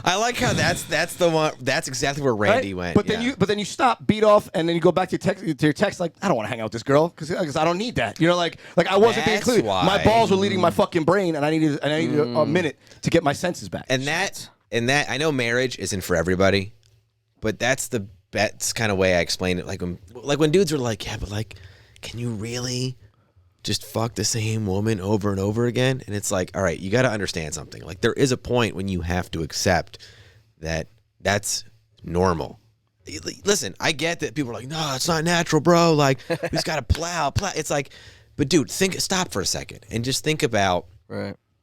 I like how that's the one. That's exactly where Randy went. But then you stop, beat off, and then you go back to your text like, I don't want to hang out with this girl because I don't need that. Like I wasn't being clear. My balls were leading my fucking brain, and I needed a minute to get my senses back. And that I know marriage isn't for everybody, but that's the best kind of way I explain it. Like when dudes are like, yeah, but like, can you really just fuck the same woman over and over again? And it's like, all right, you got to understand something. Like, there is a point when you have to accept that that's normal. Listen, I get that people are like, no, it's not natural, bro. Like, we just got to plow. It's like, but dude, stop for a second and just think about,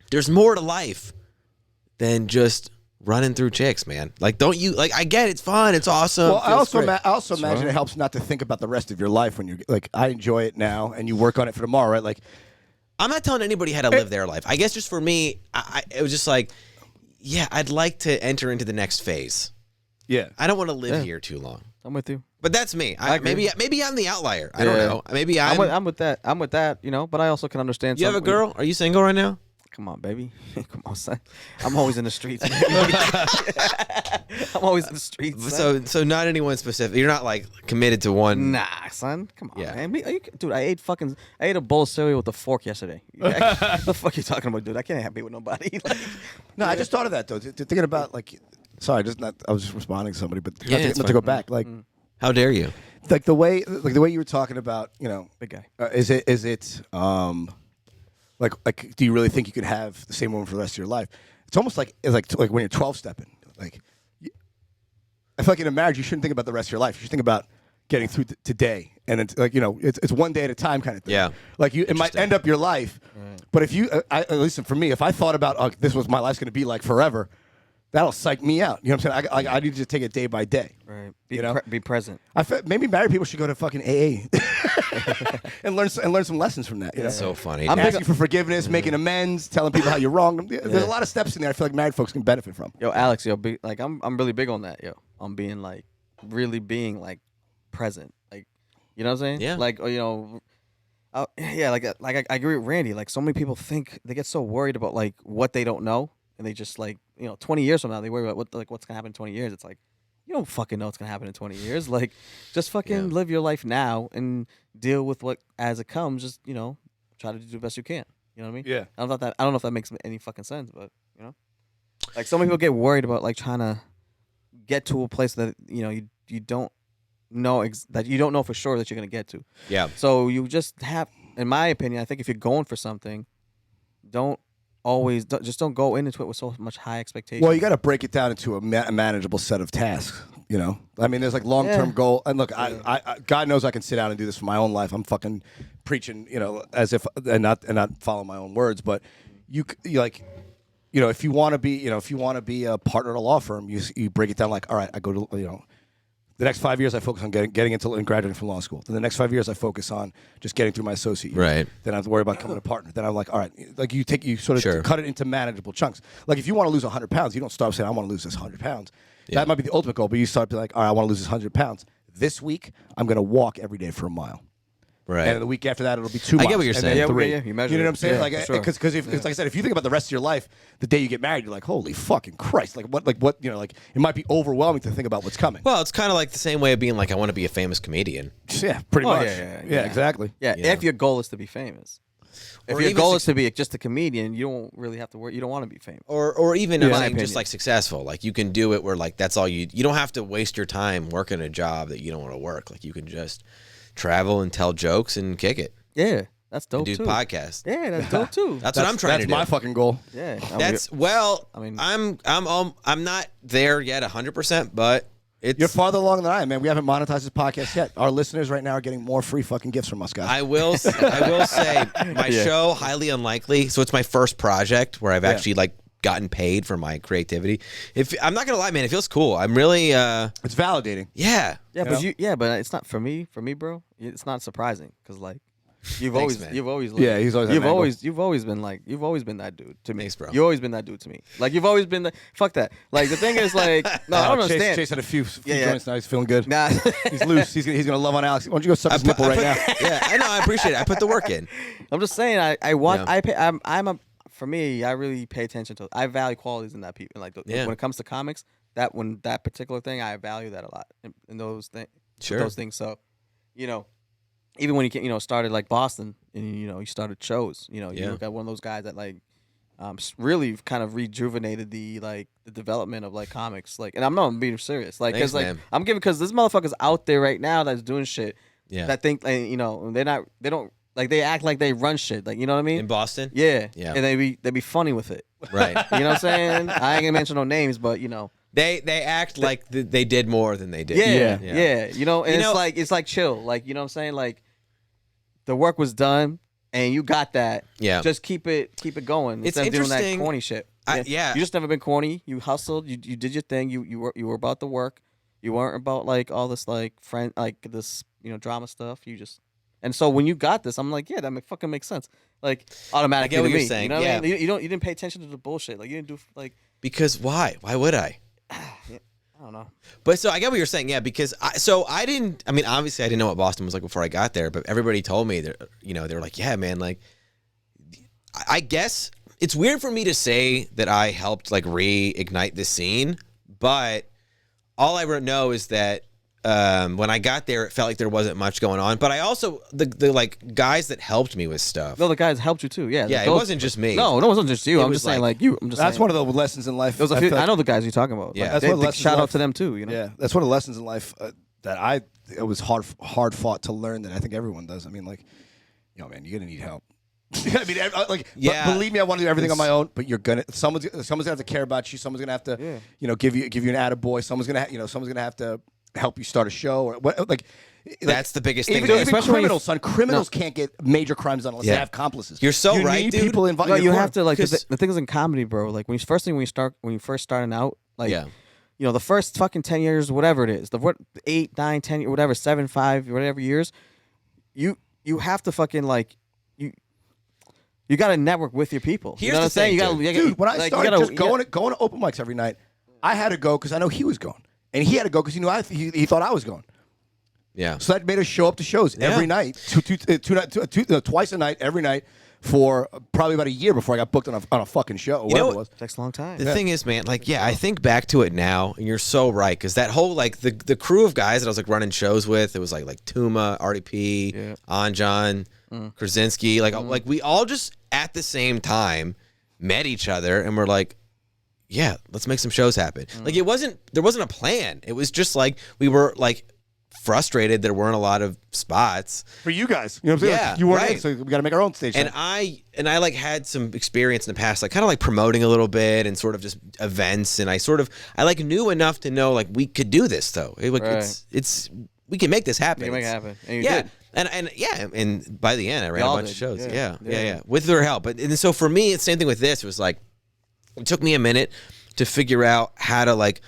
there's more to life than just running through chicks, man. Like, don't you, like, I get it's fun, it's awesome. Well, I also imagine it helps not to think about the rest of your life when you're like, I enjoy it now, and you work on it for tomorrow, right? Like, I'm not telling anybody how to live their life. I guess just for me, it was just like, yeah, I'd like to enter into the next phase. Yeah, I don't want to live here too long. I'm with you. But that's me. Maybe I'm the outlier. I don't know. Maybe I'm with that. But I also can understand. You have a girl? Are you single right now? Come on, baby. Come on, son. I'm always in the streets. I'm always in the streets. So not anyone specific. You're not like committed to one. Nah, son. Come on, man. Dude, I ate a bowl of cereal with a fork yesterday. What the fuck are you talking about, dude? I can't be with nobody. No, I just thought of that though. Thinking about like, sorry, I was just responding to somebody, but not to go back. Like, how dare you? Like the way you were talking about, big guy. Is it Like, do you really think you could have the same woman for the rest of your life? It's almost like when you're 12-stepping. Like, I feel like in a marriage, you shouldn't think about the rest of your life. You should think about getting through today, and it's like it's one day at a time kind of thing. Yeah. Like it might end up your life, but if you, at least for me, if I thought about this was my life's going to be like forever, that'll psych me out. You know what I'm saying? I need to just take it day by day. Right. Be present. Maybe married people should go to fucking AA and learn some lessons from that. That's so funny. I'm asking for forgiveness, making amends, telling people how you're wrong. There's a lot of steps in there I feel like married folks can benefit from. Yo, Alex, I'm really big on that. Yo, I'm being like really being like present. Like, you know what I'm saying? Yeah. Like, I agree with Randy. Like, so many people think they get so worried about like what they don't know, and they just like 20 years from now they worry about what's gonna happen in 20 years. It's like, you don't fucking know what's gonna happen in 20 years. Like, just fucking live your life now and deal with what as it comes. Just try to do the best you can. You know what I mean? Yeah. I don't know if that makes any fucking sense, but like some people get worried about like trying to get to a place that you don't know that you don't know for sure that you're gonna get to. Yeah. So you just have, in my opinion, I think if you're going for something, don't go into it with so much high expectations. Well, you got to break it down into a manageable set of tasks. I mean, there's like long-term goal. And look, I God knows I can sit down and do this for my own life. I'm fucking preaching, as if and not follow my own words. But you like, if you want to be, a partner at a law firm, you break it down like, all right, I go to, The next 5 years, I focus on getting into and graduating from law school. Then the next 5 years, I focus on just getting through my associate year. Right. Then I have to worry about becoming a partner. Then I'm like, all right, like you sort of cut it into manageable chunks. Like if you want to lose 100 pounds, you don't start saying, I want to lose this 100 pounds. Yeah. That might be the ultimate goal, but you start like, all right, I want to lose this 100 pounds. This week, I'm going to walk every day for a mile. Right. And the week after that, it'll be 2 miles. I get what you're saying. And then 3. You measure know what I'm saying? Yeah, like, because it's like I said, if you think about the rest of your life, the day you get married, you're like, holy fucking Christ! Like what? You know, like it might be overwhelming to think about what's coming. Well, it's kind of like the same way of being like, I want to be a famous comedian. Yeah, pretty much. Yeah, exactly. Yeah, You know? if your goal is to be famous. If Or your even goal is to be just a comedian, you don't really have to worry. You don't want to be famous. Or even In my I'm saying just opinion. like successful. Like you can do it where like that's all you don't have to waste your time working a job that you don't want to work. Like you can just travel and tell jokes and kick it. Yeah, that's dope And do too. podcasts. Yeah, that's dope too. That's what I'm trying to do. That's my fucking goal. Yeah, I mean, I'm not there yet 100%, but it's You're farther along than I am, man. We haven't monetized this podcast yet. Our listeners right now are getting more free fucking gifts from us, guys. I will say my show highly unlikely. So it's my first project where I've actually like gotten paid for my creativity. If I'm not gonna lie, man, it feels cool. I'm really it's validating. yeah. Yeah, You know? but it's not for me. For me, bro, it's not surprising because like you've Thanks, always, man. you've always, Yeah, he's always had an angle. you've always been like, you've always been that dude to me. Thanks, bro. You've always been that dude to me. Like you've always been the fuck that. Like the thing is like, no, I don't understand. Chase had a few Yeah. joints now. He's feeling good. Nah. He's loose. He's gonna love on Alex. Why don't you go suck his nipple right now? Yeah, I know. I appreciate it. I put the work in. I'm just saying. I want. Yeah. For me, I really pay attention to. I value qualities in that people. Like Yeah. when it comes to comics, that particular thing, I value that a lot. In those things, Sure. those things. So, you know, even when you started like Boston, and you started shows. You got one of those guys that like, really kind of rejuvenated the development of like comics. Like, and I'm being serious. Like, Thanks, cause like man. I'm giving because there's motherfuckers out there right now that's doing shit. Yeah. That think they don't. Like they act like they run shit, like you know what I mean? In Boston? Yeah. Yeah. And they be funny with it. Right. You know what I'm saying? I ain't gonna mention no names, but They act like they did more than they did. Yeah. You know, and it's like chill. Like, you know what I'm saying? Like the work was done and you got that. Yeah. Just keep it going. It's instead of doing that interesting. corny shit. Yeah. You just never been corny. You hustled, you did your thing, you were about the work. You weren't about like all this drama stuff. You just And so when you got this, I'm like, yeah, that fucking makes sense. Like automatically I get what to you're me. saying. You know what I Yeah. mean? You didn't pay attention to the bullshit. Like you didn't do like Because why? Why would I? I don't know. But so I get what you're saying, yeah. Because I didn't. I mean, obviously, I didn't know what Boston was like before I got there. But everybody told me that they were like, yeah, man. Like, I guess it's weird for me to say that I helped like reignite the scene, but all I know is that when I got there, it felt like there wasn't much going on. But I also the like guys that helped me with stuff. No, the guys helped you too. Yeah. Yeah, it wasn't just me. No, it wasn't just you. It I'm was just saying like- like you. I'm just That's saying. one of the lessons in life. There was a few, feel like- I know the guys you're talking about. Yeah. Like, That's one of the lessons shout in out life. to them too. Yeah, that's one of the lessons in life that it was hard fought to learn that I think everyone does. I mean, like, man, you're gonna need help. I mean, Yeah. but believe me, I want to do everything on my own. But someone's gonna have to care about you. Someone's gonna have to, give you an attaboy. Someone's gonna have to help you start a show or what. That's the biggest thing. Even, man. even criminals, son. Criminals can't get major crimes done unless they have accomplices. You're so you right, need dude. people involved. No, you have to like 'Cause- the thing is in comedy, bro. Like when you first starting out, like Yeah. the first fucking 10 years, whatever it is, 8, 9, 10, whatever, 7, 5, whatever years, you have to fucking like you got to network with your people. Here's you know what I'm the saying? thing, You got dude. Dude, when I started just going to open mics every night, I had to go because I know he was going, and he had to go because he thought I was going. Yeah. So that made us show up to shows every night, twice a night, every night for probably about a year before I got booked on a fucking show. Or whatever it was. takes a long time. The thing is, man, like, yeah, I think back to it now, and you're so right, because that whole, like, the crew of guys that I was, like, running shows with, it was, like Tuma, RDP, Anjan, Krasinski, like, we all just, at the same time, met each other, and we're like, yeah, let's make some shows happen. Like, there wasn't a plan. It was just, like, we were, like, frustrated there weren't a lot of spots For you guys. You know what I'm saying? Yeah, Like, you weren't right. in, so we got to make our own stage. and I like had some experience in the past, like kind of like promoting a little bit and sort of just events, and I like knew enough to know like we could do this though. Like it's we can make this happen. You can make it It's- happen. And you yeah. did. And by the end I ran a all bunch did. of shows. Yeah. Yeah. With their help. And so for me, it's the same thing with this. It was like it took me a minute to figure out how to like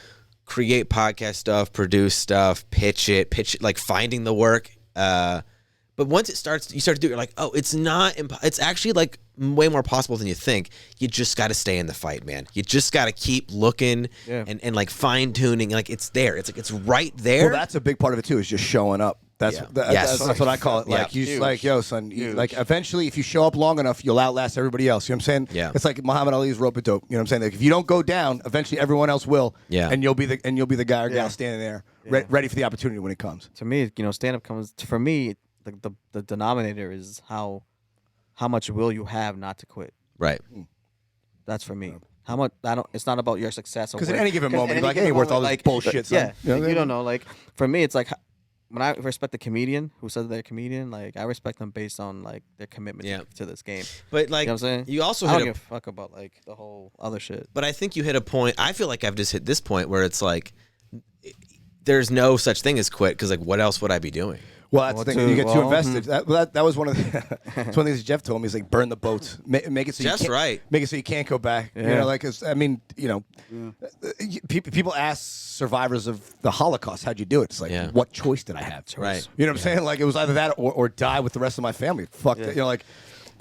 create podcast stuff, produce stuff, pitch it, like finding the work. But once you start to do it, you're like, oh, it's not. It's actually like way more possible than you think. You just got to stay in the fight, man. You just got to keep looking and like fine tuning. Like it's there. It's like it's right there. Well, that's a big part of it too. Is just showing up. That's that's what I call it. Like you, like yo, son. Like eventually, if you show up long enough, you'll outlast everybody else. You know what I'm saying? Yeah. It's like Muhammad Ali's rope a dope. You know what I'm saying? Like if you don't go down, eventually everyone else will. Yeah. And you'll be the guy or gal standing there, ready for the opportunity when it comes. To me, stand up comes for me. The denominator is how much will you have not to quit. Right. That's for me. How much? It's not about your success. Because at any given moment, you're like, hey, worth all this bullshit. Son. Yeah. You don't know. Like for me, it's like when I respect the comedian who says they're a comedian. Like I respect them based on like their commitment to this game. But like, you know what I'm saying? You also I don't give a fuck about like the whole other shit. But I think you hit a point. I feel like I've just hit this point where it's like, there's no such thing as quit because like, what else would I be doing? Well, that's the thing. You get too invested. That was one of the it's one of the things Jeff told me. He's like, burn the boats, make it so Jeff's you can't, right. Make it so you can't go back. You know, like I mean, people ask survivors of the Holocaust, how'd you do it? It's like, what choice did I have? Right. You know what I'm saying? Like it was either that or die with the rest of my family. Fuck that. You know, like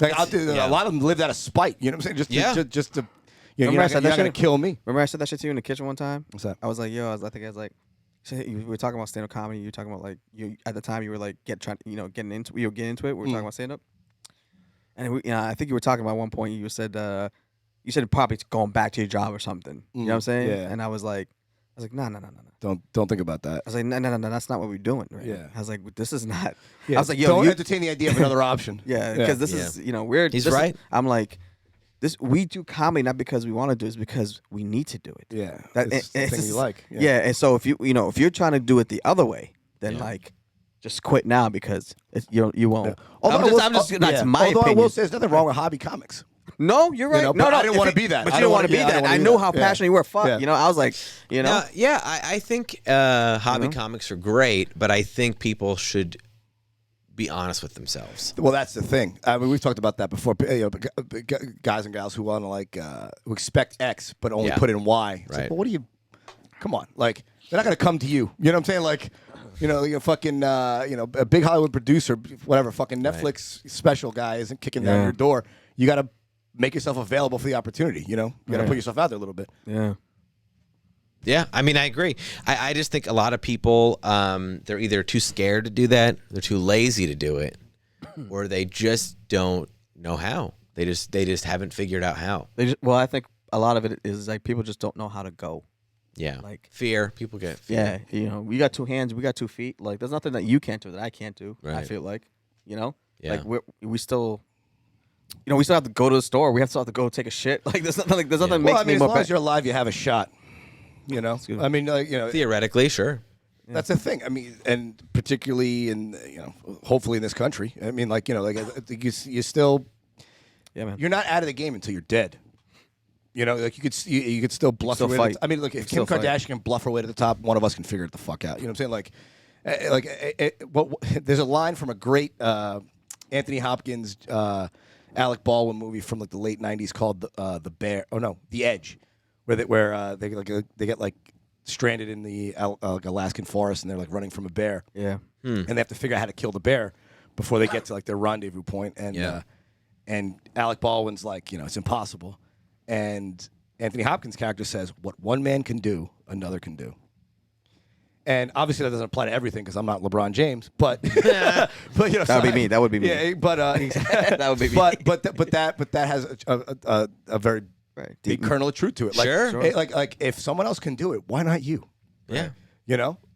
I'll do, a lot of them lived out of spite. You know what I'm saying? Just to you're not gonna kill me. Remember I said that shit to you in the kitchen one time? What's that? I was like, I think I was like. So we were talking about stand-up comedy. You were talking about like you at the time you were like getting into it. We were talking about stand-up, and I think you were talking about one point. You said probably going back to your job or something. You know what I'm saying? Yeah. And I was like, no. Don't think about that. I was like, no, that's not what we're doing. Right? Yeah. I was like, this is not. Yeah. I was like, don't entertain the idea of another option. Yeah, because this is we're. He's right. I'm like. We do comedy not because we want to do it, it's because we need to do it. Yeah, it's the thing you like. Yeah, and so if if you're trying to do it the other way, then like just quit now because you won't. Yeah. Although that's my opinion. I will say there's nothing wrong with hobby comics. No, you're right. No, I didn't want to be that. But you don't want to be that. I know how passionate you were. Fuck, I was like, I think hobby comics are great, but I think people should be honest with themselves. Well, that's the thing. I mean, we've talked about that before. Guys and gals who want to who expect X but only put in Y. It's like, well, what do you? Come on, like they're not gonna come to you. You know what I'm saying? Like, fucking, a big Hollywood producer, whatever, fucking Netflix special guy isn't kicking down your door. You got to make yourself available for the opportunity. You got to put yourself out there a little bit. Yeah. Yeah, I mean, I agree. I just think a lot of people, they're either too scared to do that, they're too lazy to do it, or they just don't know how. They just haven't figured out how. I think a lot of it is like people just don't know how to go. Yeah, like fear. People get fear. Yeah, we got 2 hands, we got 2 feet. Like there's nothing that you can't do that I can't do. Right. I feel like, Yeah. like we still. We still have to go to the store. We still have to go take a shit. Like there's nothing. There's nothing. That makes me as more long as you're alive, you have a shot. I mean, theoretically, sure. That's the thing. I mean, and particularly in hopefully in this country. I mean, you still, man. You're not out of the game until you're dead. Like you could still bluff still her way. fight. I mean, look, if Kim Kardashian can bluff her way to the top, one of us can figure it the fuck out. You know what I'm saying? There's a line from a great Anthony Hopkins, Alec Baldwin movie from like the late '90s called The Bear. Oh no, The Edge. Where they get like stranded in the Alaskan forest and they're like running from a bear. Yeah. And they have to figure out how to kill the bear before they get to like their rendezvous point. And Alec Baldwin's like, it's impossible. And Anthony Hopkins' character says, "What one man can do, another can do." And obviously that doesn't apply to everything because I'm not LeBron James, but that would be me. That would be me. Yeah, but that would be me. But that has a very big kernel of truth to it. Like, sure. Like if someone else can do it, why not you? Yeah.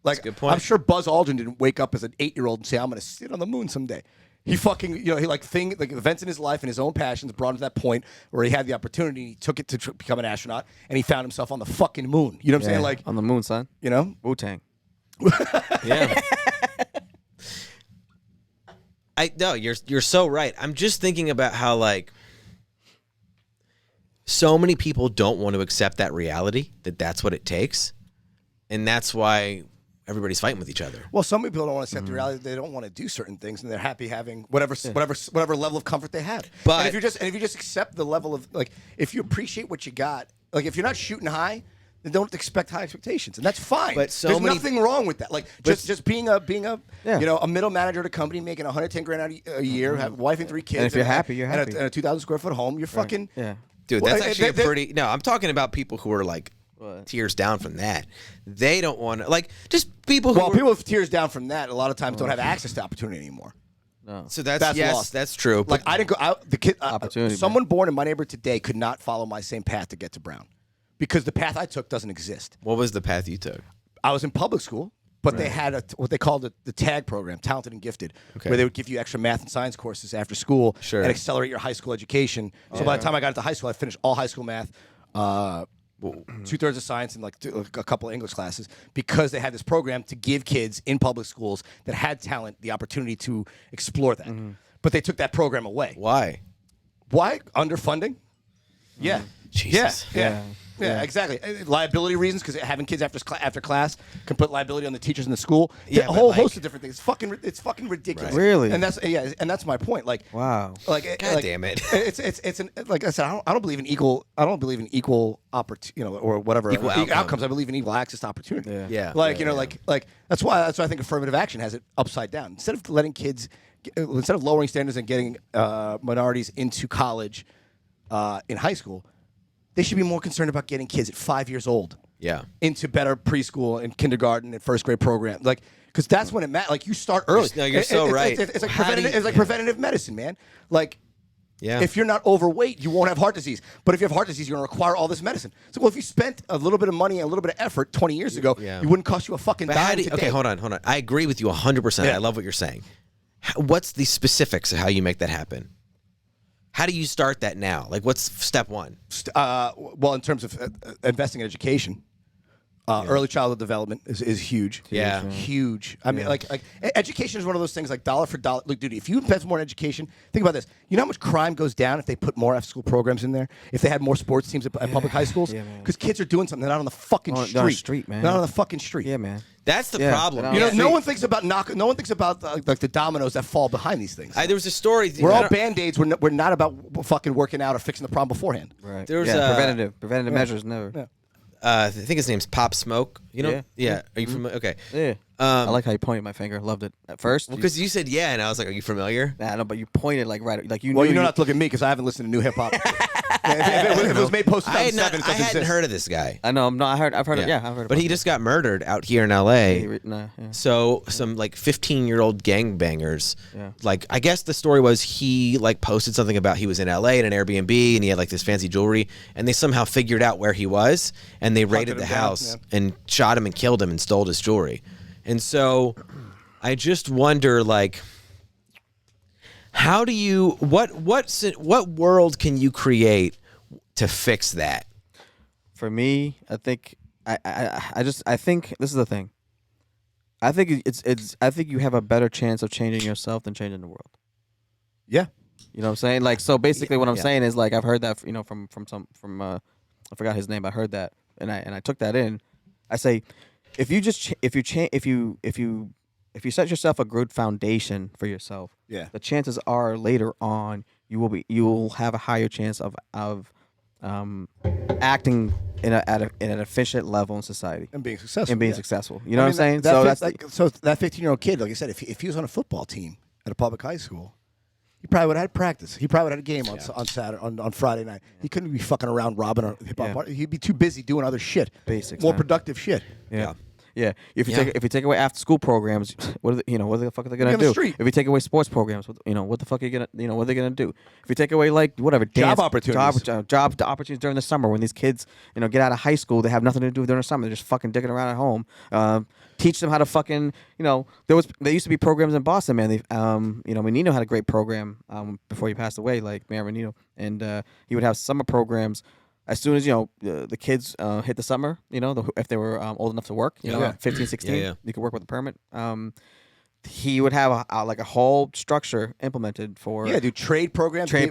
Like good point. I'm sure Buzz Aldrin didn't wake up as an 8-year-old and say, "I'm going to sit on the moon someday." He fucking, he events in his life and his own passions brought him to that point where he had the opportunity. He took it to become an astronaut, and he found himself on the fucking moon. You know what I'm saying? Like on the moon, son. Wu-Tang. Yeah. You're so right. I'm just thinking about how like so many people don't want to accept that reality that that's what it takes, and that's why everybody's fighting with each other. Well, some people don't want to accept the reality that they don't want to do certain things, and they're happy having whatever level of comfort they have. But and if you just accept the level of if you appreciate what you got, like if you're not shooting high, then don't expect high expectations, and that's fine. But so there's many- nothing wrong with that. Like just being a Yeah. a middle manager at a company making $110,000 a year, have a wife and 3 kids, And if you're happy, you're happy. and a 2,000 square foot home, you're fucking. Yeah. Dude, Well, that's actually they- a pretty. No, I'm talking about people who are like tears down from that. They don't want to just people who. Well, are, people with tears down from that a lot of times don't have access to opportunity anymore. No. So that's That's yes, lost. that's true. Like I didn't go out. The kid, Opportunity, someone born in my neighborhood today could not follow my same path to get to Brown, because the path I took doesn't exist. what was the path you took? I was in public school, but they had what they called the TAG program, Talented and Gifted, Okay. where they would give you extra math and science courses after school Sure. and accelerate your high school education. So by the time I got into high school, I finished all high school math, 2/3 of science, and like a couple of English classes, because they had this program to give kids in public schools that had talent the opportunity to explore that. But they took that program away. Why? Why? Underfunding? Yeah. Jesus. Yeah, exactly. Liability reasons, because having kids after class can put liability on the teachers in the school. Yeah, a but whole like- host of different things. It's fucking ridiculous. Right. Really? And that's my point. Like, Wow. Like, God like, damn it. It's like I said, I don't believe in equal. I don't believe in equal opportunity, or whatever Equal outcomes. I believe in equal access to opportunity. Yeah. Like Yeah, like that's why I think affirmative action has it upside down. Instead of letting kids, instead of lowering standards and getting minorities into college in high school, they should be more concerned about getting kids at 5 years old Yeah. into better preschool and kindergarten and first grade program. Like, because that's when it matters. Like, you start early. No, you're so right. It's like How do preventative. you- It's like yeah. preventative medicine, man. Like, Yeah. if you're not overweight, you won't have heart disease. But if you have heart disease, you're going to require all this medicine. So, well, if you spent a little bit of money and a little bit of effort 20 years ago, Yeah. it wouldn't cost you a fucking But how dime do you, today. okay, hold on. I agree with you 100%. Yeah. I love what you're saying. What's the specifics of how you make that happen? How do you start that now? Like, what's step one? Well, in terms of investing in education, early childhood development is huge. Yeah. Huge. I mean, like education is one of those things, like dollar for dollar. Look, dude, if you invest more in education, think about this. You know how much crime goes down if they put more after-school programs in there? If they had more sports teams at public high schools? Yeah, man. Because kids are doing something. They're not on the fucking On street. the street, man. They're not on the fucking street. Yeah, man. That's the Yeah. problem. You know, No one thinks about No one thinks about like the dominoes that fall behind these things. There was a story. We're I all don't- band-aids. We're not about fucking working out or fixing the problem beforehand. Right. There's preventative measures never. Yeah. I think his name's Pop Smoke. You know? Yeah. Are you familiar? Okay. Yeah. I like how you pointed my finger. Loved it at first. Because you said yeah, and I was like, are you familiar? Nah, no, but you pointed like right, like you. Well, knew you know not to look at me because I haven't listened to new hip hop. if it was made post I 2007, it doesn't hadn't exist. heard of this guy. I know. I'm not. I've heard it. Yeah, I've heard. But he just got murdered out here in L.A. Nah, yeah. So some like 15-year-old gangbangers, Yeah. like I guess the story was he like posted something about he was in LA at an Airbnb and he had like this fancy jewelry and they somehow figured out where he was and they raided him the down, house yeah. and shot him and killed him and stole his jewelry. And so I just wonder like how do you what world can you create to fix that? For me, I think I think this is the thing. I think I think you have a better chance of changing yourself than changing the world. Yeah. You know what I'm saying? Like, so basically, what I'm Yeah. saying is like I've heard that from I forgot his name. I heard that and I took that in. I say, if you set yourself a good foundation for yourself, Yeah. the chances are later on you will have a higher chance of acting at an efficient level in society And being successful. and being yeah. successure. You know what I'm saying? That So fif- that's that, so that 15-year-old kid, like I said, if he was on a football team at a public high school, he probably would have had practice. He probably would have had a game on Saturday on Friday night. He couldn't be fucking around robbing a hip hop Yeah. party. He'd be too busy doing other shit, Basics, more man. productive shit. Yeah. Yeah. If you Yeah. take away after school programs, what the fuck are they gonna Be on the do? street. If you take away sports programs, what the fuck are you gonna what are they gonna do? If you take away like whatever dance, opportunities. job opportunities during the summer when these kids get out of high school, they have nothing to do during the summer. They're just fucking dicking around at home. Teach them how to fucking there used to be programs in Boston, man. They Menino had a great program before he passed away, like Mayor Menino, and he would have summer programs. As soon as the kids hit the summer, if they were old enough to work, Yeah. 15, 16, Yeah. you could work with a permit. He would have a whole structure implemented for Yeah, do trade programs, cleaning,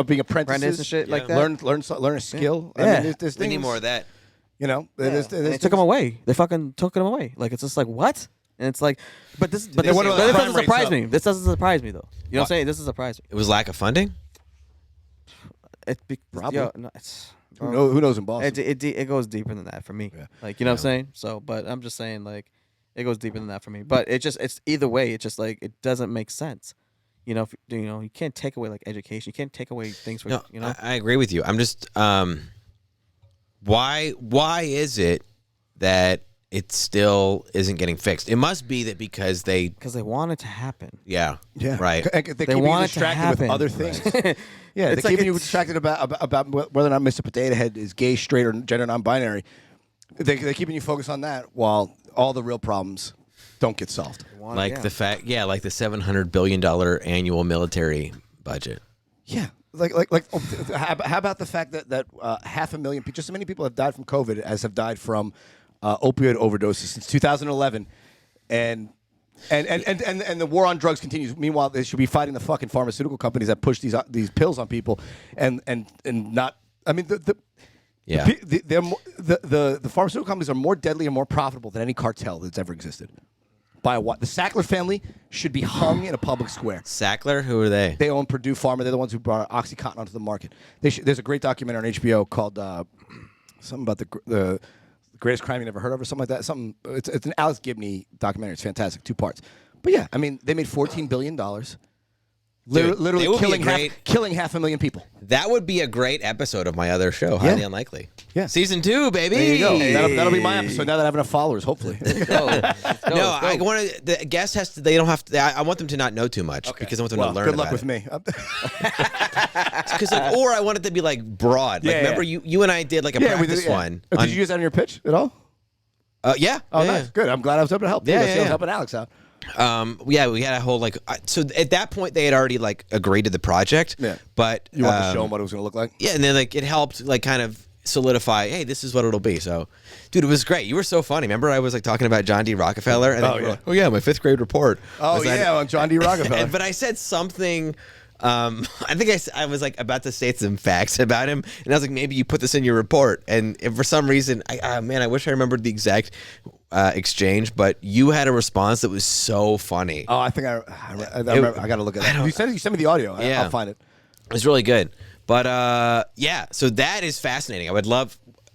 being apprentices apprentice and shit like Yeah. that. learn a skill. Yeah. I mean, there's We need things, more of that. And they took him away. They fucking took him away. Like it's just like what? And it's like, but this what about this the crime doesn't rates, surprise though? me. This doesn't surprise me though. You know what I'm saying? This doesn't surprise me. It was lack of funding? It be, Probably. yo, no, it's Who knows in Boston? It goes deeper than that for me. Yeah. Like, you know what I'm saying? So, but I'm just saying, like, it goes deeper than that for me. But it's either way. It's just like, it doesn't make sense. You know, you can't take away like education. You can't take away things for, No, you know. I agree with you. I'm just, why is it that it still isn't getting fixed? It must be that because they want it to happen. Yeah. Yeah. Right. They keep you want it to distracted with happen. other things. Yeah, It's they're like keeping you distracted about whether or not Mr. Potato Head is gay, straight, or gender non-binary. They're keeping you focused on that while all the real problems don't get solved. Like the like the $700 billion annual military budget. Yeah. How about the fact that 500,000 people, just as many people have died from COVID as have died from opioid overdoses since 2011, and the war on drugs continues. Meanwhile, they should be fighting the fucking pharmaceutical companies that push these pills on people, and not. I mean, the pharmaceutical companies are more deadly and more profitable than any cartel that's ever existed. By what? The Sackler family should be hung in a public square. Sackler? Who are they? They own Purdue Pharma. They're the ones who brought OxyContin onto the market. There's a great documentary on HBO called something about the greatest crime you never heard of, or something like that. It's an Alex Gibney documentary. It's fantastic, 2 parts. But yeah, I mean, they made $14 billion. Literally killing 500,000 people. That would be a great episode of my other show, Highly Unlikely. Yeah. Season 2, baby. There you go. That'll be my episode now that I have enough followers, hopefully. I want to. The guest has to. They don't have to. I want them to not know too much because I want them to learn. Good luck about with me. Because or I want it to be like broad. Like, remember you and I did like a practice one. Did you use that in your pitch at all? Yeah. Oh, nice. Good. I'm glad I was able to help. Yeah, I was helping Alex out. We had a whole so at that point they had already like agreed to the project. Yeah. But You wanted to show them what it was going to look like? Yeah, and then like it helped like kind of solidify, hey, this is what it'll be. So, dude, it was great. You were so funny. Remember I was like talking about John D. Rockefeller? And then you were like, oh yeah, my 5th grade report. Oh yeah, on John D. Rockefeller. But I said something. I think I was like about to state some facts about him, and I was like, maybe you put this in your report. And if for some reason, I wish I remembered the exact exchange, but you had a response that was so funny. Oh, I think I remember. I got to look at that. You sent me the audio. Yeah. I'll find it. It was really good. But yeah, so that is fascinating.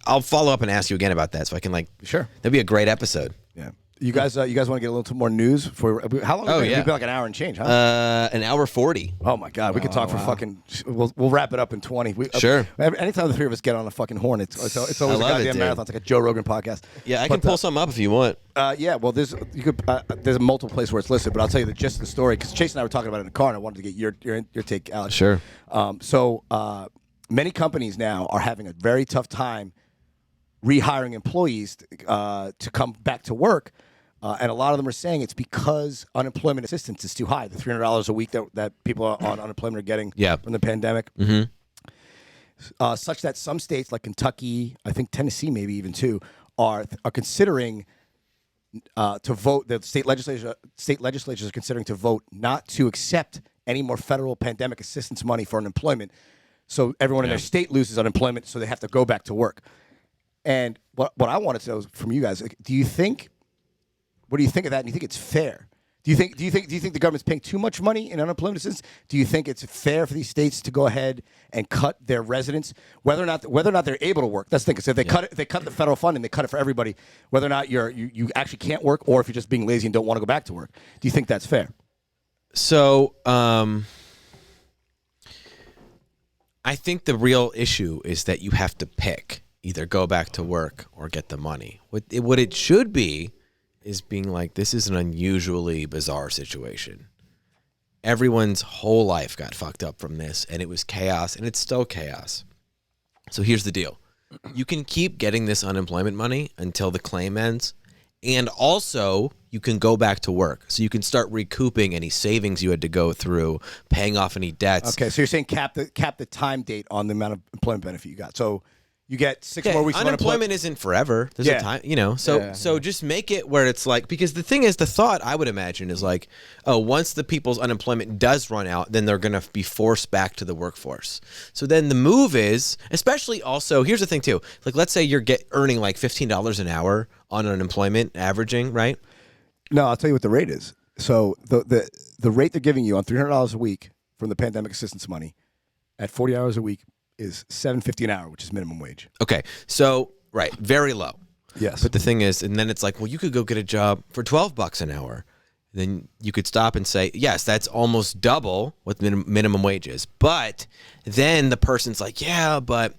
I'll follow up and ask you again about that, so I can Sure. That'd be a great episode. Yeah. You guys want to get a little more news? How long? Oh, yeah. We've been like an hour and change, huh? An hour 40. Oh my God, we could talk for fucking. We'll wrap it up in 20. Sure. Anytime the 3 of us get on a fucking horn, it's always a goddamn marathon. It's like a Joe Rogan podcast. Yeah, I can pull something up if you want. Yeah, well, there's multiple places where it's listed, but I'll tell you the gist of the story because Chase and I were talking about it in the car, and I wanted to get your take, Alex. Sure. So many companies now are having a very tough time rehiring employees to come back to work. And a lot of them are saying it's because unemployment assistance is too high. The $300 a week that people on unemployment are getting from the pandemic. Mm-hmm. Such that some states like Kentucky, I think Tennessee maybe even too, are considering to vote. The state legislatures are considering to vote not to accept any more federal pandemic assistance money for unemployment. So everyone in their state loses unemployment, so they have to go back to work. And what I wanted to know from you guys, do you think? What do you think of that? And do you think it's fair? Do you think the government's paying too much money in unemployment assistance? Do you think it's fair for these states to go ahead and cut their residents, whether or not they're able to work? That's the thing. So if they cut the federal funding, they cut it for everybody, whether or not you actually can't work, or if you're just being lazy and don't want to go back to work. Do you think that's fair? So, I think the real issue is that you have to pick either go back to work or get the money. What it should be is being like, this is an unusually bizarre situation. Everyone's whole life got fucked up from this, and it was chaos, and it's still chaos. So here's the deal. You can keep getting this unemployment money until the claim ends, and also you can go back to work. So you can start recouping any savings you had to go through, paying off any debts. Okay, so you're saying cap the time date on the amount of employment benefit you got. So you get 6 more weeks of unemployment isn't forever. There's a time, so just make it where it's like, because the thing is, the thought I would imagine is like, oh, once the people's unemployment does run out, then they're going to be forced back to the workforce. So then the move is, especially also, here's the thing too, like let's say you're earning like $15 an hour on unemployment averaging, right? No, I'll tell you what the rate is. So the rate they're giving you on $300 a week from the pandemic assistance money at 40 hours a week is $7.50 an hour, which is minimum wage. Okay, so right, very low. Yes. But the thing is, and then it's like, well, you could go get a job for $12 an hour. Then you could stop and say, yes, that's almost double what minimum wage is. But then the person's like, yeah, but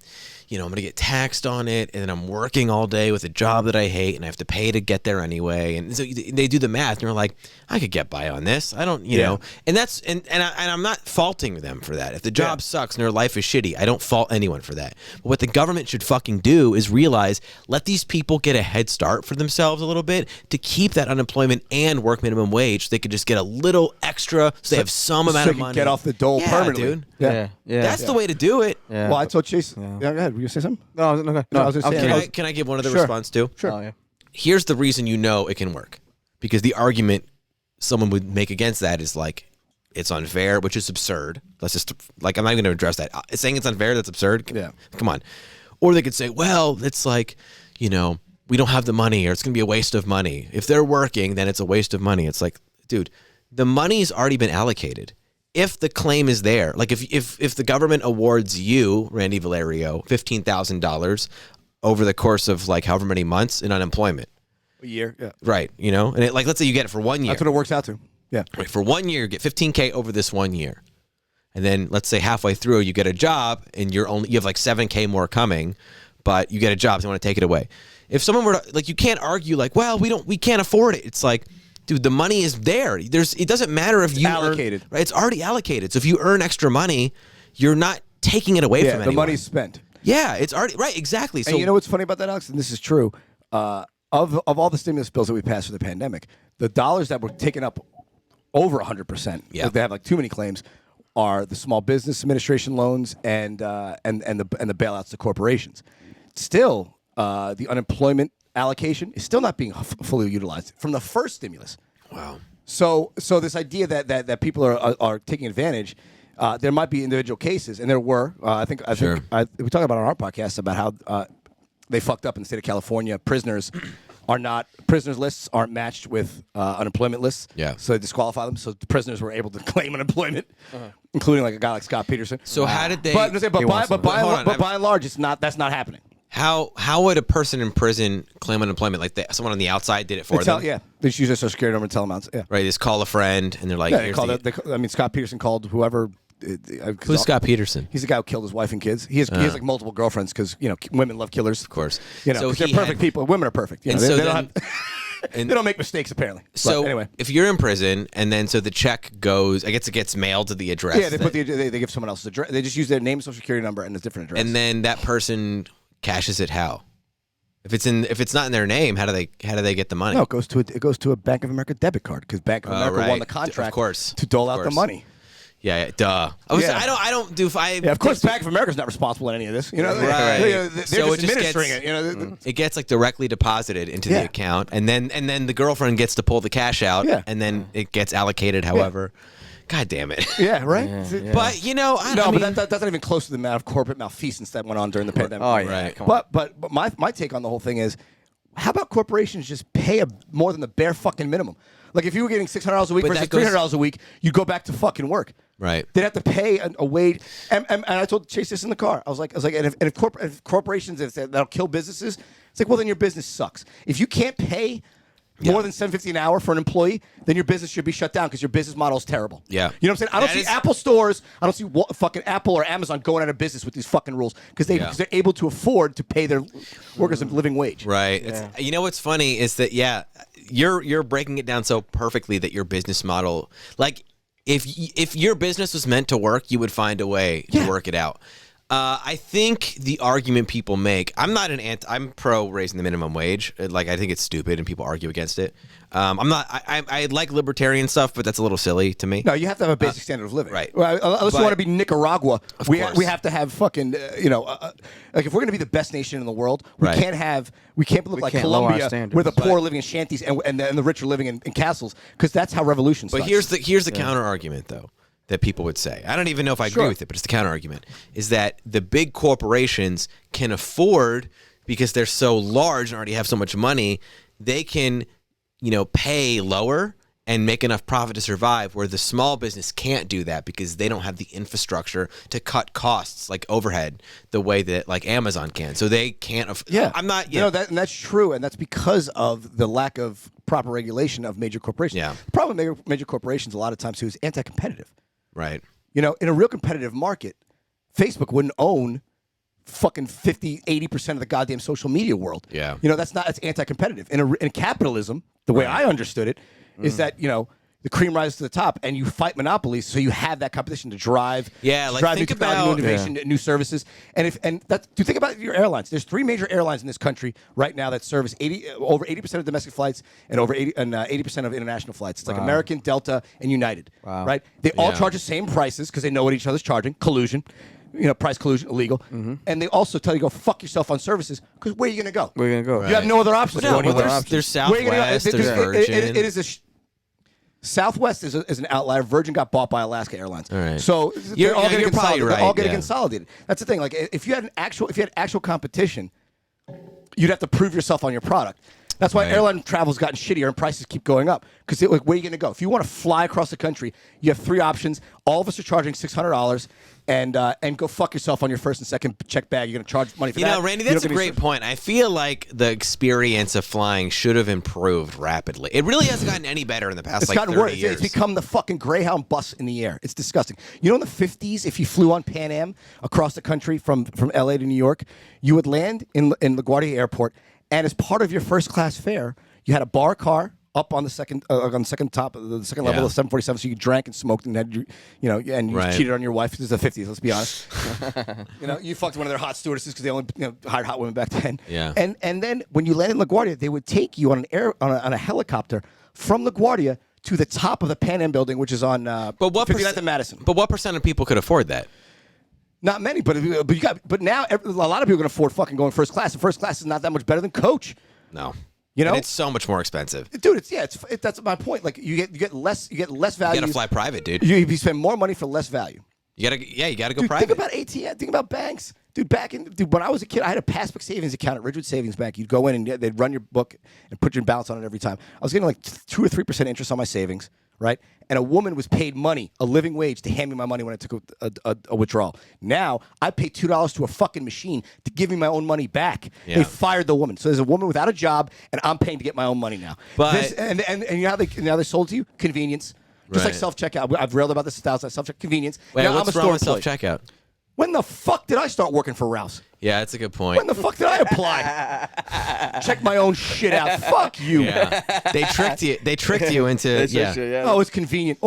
I'm going to get taxed on it, and then I'm working all day with a job that I hate, and I have to pay to get there anyway. And so they do the math, and they're like, I could get by on this. I don't, you know. And that's and I'm not faulting them for that. If the job sucks and their life is shitty, I don't fault anyone for that. But what the government should fucking do is realize, let these people get a head start for themselves a little bit to keep that unemployment and work minimum wage, so they could just get a little extra, so they have some amount of money. Get off the dole permanently. Dude. Yeah. That's the way to do it. Yeah. Well, I told Chase. Yeah, go ahead. Were you gonna say something? No, I was gonna say. Can I give one other Sure. response too? Sure. Oh, yeah. Here's the reason it can work. Because the argument someone would make against that is like, it's unfair, which is absurd. Let's just, like, I'm not even going to address that. Saying it's unfair, that's absurd? Yeah. Come on. Or they could say, well, it's like, we don't have the money, or it's going to be a waste of money. If they're working, then it's a waste of money. It's like, dude, the money's already been allocated. If the claim is there, like if the government awards you, Randy Valerio, $15,000 over the course of like however many months in unemployment. A year. Yeah. Right. And it, like, let's say you get it for 1 year. That's what it works out to. Yeah. Right, for 1 year, you get $15K over this 1 year. And then let's say halfway through you get a job and you have like $7K more coming, but you get a job, so you want to take it away. If someone were to, like, you can't argue like, well, we can't afford it. It's like, dude, the money is there. It doesn't matter if you allocated. Right? It's already allocated. So if you earn extra money, you're not taking it away from anyone. The money's spent. Yeah, it's already right, exactly. So And you know what's funny about that, Alex? And this is true. Of all the stimulus bills that we passed for the pandemic, the dollars that were taken up over 100%, like they have like too many claims, are the Small Business Administration loans and the bailouts to corporations. Still, the unemployment allocation is still not being fully utilized from the first stimulus. Wow. So this idea that people are taking advantage, there might be individual cases, and there were. I think we talked about on our podcast about how they fucked up in the state of California. Prisoners lists aren't matched with unemployment lists. Yeah. So they disqualify them. So the prisoners were able to claim unemployment, including like a guy like Scott Peterson. So how did they? But by and large, that's not happening. How would a person in prison claim unemployment? Like someone on the outside did it for them? Yeah, they just use their social security number and tell them. Yeah. Right, they just call a friend and they're like, Scott Peterson called whoever. Who's Scott Peterson? He's the guy who killed his wife and kids. He has like multiple girlfriends because women love killers. Of course, so they're perfect people. Women are perfect. They don't make mistakes apparently. So but anyway, if you're in prison and then so the check goes, I guess it gets mailed to the address. Yeah, they give someone else's address. They just use their name, social security number, and a different address. And then that person cashes it how? If it's not in their name, how do they get the money? No, it goes to a Bank of America debit card because Bank of America won the contract, of course, to dole out the money. Yeah, duh. I don't do. Of course, Bank of America's not responsible in any of this. Right. They're just administering it. It gets like directly deposited into the account, and then the girlfriend gets to pull the cash out, and then it gets allocated. However, God damn it. Yeah, right. Yeah. But but that's not even close to the amount of corporate malfeasance that went on during the pandemic. Oh yeah, right. Come on. But my take on the whole thing is, how about corporations just pay more than the bare fucking minimum? Like if you were getting $600 a week versus $300 a week, you go back to fucking work. Right. They'd have to pay a wage. And I told Chase this in the car. I was like, and if corporations that'll kill businesses, it's like, well, then your business sucks. If you can't pay more than $7.50 an hour for an employee, then your business should be shut down because your business model is terrible. Yeah. You know what I'm saying? I don't see Apple stores. I don't see fucking Apple or Amazon going out of business with these fucking rules because they're able to afford to pay their workers a living wage. Right. Yeah. You know what's funny is that you're breaking it down so perfectly that your business model, like if your business was meant to work, you would find a way to work it out. I think the argument people make, I'm pro raising the minimum wage. Like, I think it's stupid and people argue against it. I like libertarian stuff, but that's a little silly to me. No, you have to have a basic standard of living. Right. Well, unless you want to be Nicaragua, we have to have fucking, like if we're going to be the best nation in the world, we can't look like Colombia where the poor are living in shanties and the rich are living in castles because that's how revolution starts. But here's the counter argument though. That people would say. I don't even know if I agree with it, but it's the counter argument, is that the big corporations can afford, because they're so large and already have so much money, they can, pay lower and make enough profit to survive, where the small business can't do that because they don't have the infrastructure to cut costs like overhead the way that like Amazon can. So they can't. I'm not. Yeah. And that's true, and that's because of the lack of proper regulation of major corporations. Yeah. The problem with major corporations a lot of times too is anti-competitive. Right. In a real competitive market, Facebook wouldn't own fucking 50-80% of the goddamn social media world. Yeah. That's anti-competitive. In capitalism, the way I understood it is that, the cream rises to the top and you fight monopolies, so you have that competition to drive think new technology, new innovation, new services. To think about your airlines. There's 3 major airlines in this country right now that service over 80% of domestic flights and over 80% of international flights. It's like American, Delta, and United. Wow. Right? They all charge the same prices because they know what each other's charging. Collusion. Price collusion, illegal. And they also tell you to go fuck yourself on services because where are you going to go? Where are you going to go? Right. You have no other options. There's Southwest, there's Virgin. Southwest is an outlier. Virgin got bought by Alaska Airlines. All right. So they're all getting consolidated. Right, they're all getting consolidated. That's the thing. Like if you had actual competition, you'd have to prove yourself on your product. That's why airline travel's gotten shittier and prices keep going up. Because where are you going to go? If you want to fly across the country, you have 3 options. All of us are charging $600, and go fuck yourself on your first and second check bag. You're going to charge money for that. Randy, that's a great point. I feel like the experience of flying should have improved rapidly. It really hasn't gotten any better in the past It's gotten 30 worse. years. It's become the fucking Greyhound bus in the air. It's disgusting. In the 50s, if you flew on Pan Am across the country from LA to New York, you would land in LaGuardia Airport, and as part of your first class fare, you had a bar car up on the second level of 747, so you drank and smoked and had you cheated on your wife. This is the 50s. Let's be honest. You fucked one of their hot stewardesses because they only hired hot women back then. Yeah. And then when you land in LaGuardia, they would take you on a helicopter from LaGuardia to the top of the Pan Am building, which is on 59th and Madison. But what percent of people could afford that? Not many, but now a lot of people can afford fucking going first class. And first class is not that much better than coach. No. And it's so much more expensive, dude. That's my point. Like you get less value. You gotta fly private, dude. You spend more money for less value. You gotta go Dude, private. Think about ATM. Think about banks, dude. When I was a kid, I had a passbook savings account at Ridgewood Savings Bank. You'd go in and they'd run your book and put your balance on it every time. I was getting like 2 or 3% interest on my savings, right? And a woman was paid money, a living wage, to hand me my money when I took a withdrawal. Now I pay $2 to a fucking machine to give me my own money back. Yeah. They fired the woman, so there's a woman without a job, and I'm paying to get my own money now. But and you know how they sold to you? Convenience. Just like self-checkout. I've railed about this 1,000 times. Self-checkout convenience. wait, I'm what's a wrong store with employee. self-checkout? When the fuck did I start working for Ralph's? Yeah, that's a good point. When the fuck did I apply? Check my own shit out. Fuck you. Yeah. They tricked you. They tricked you into Oh, it's convenient.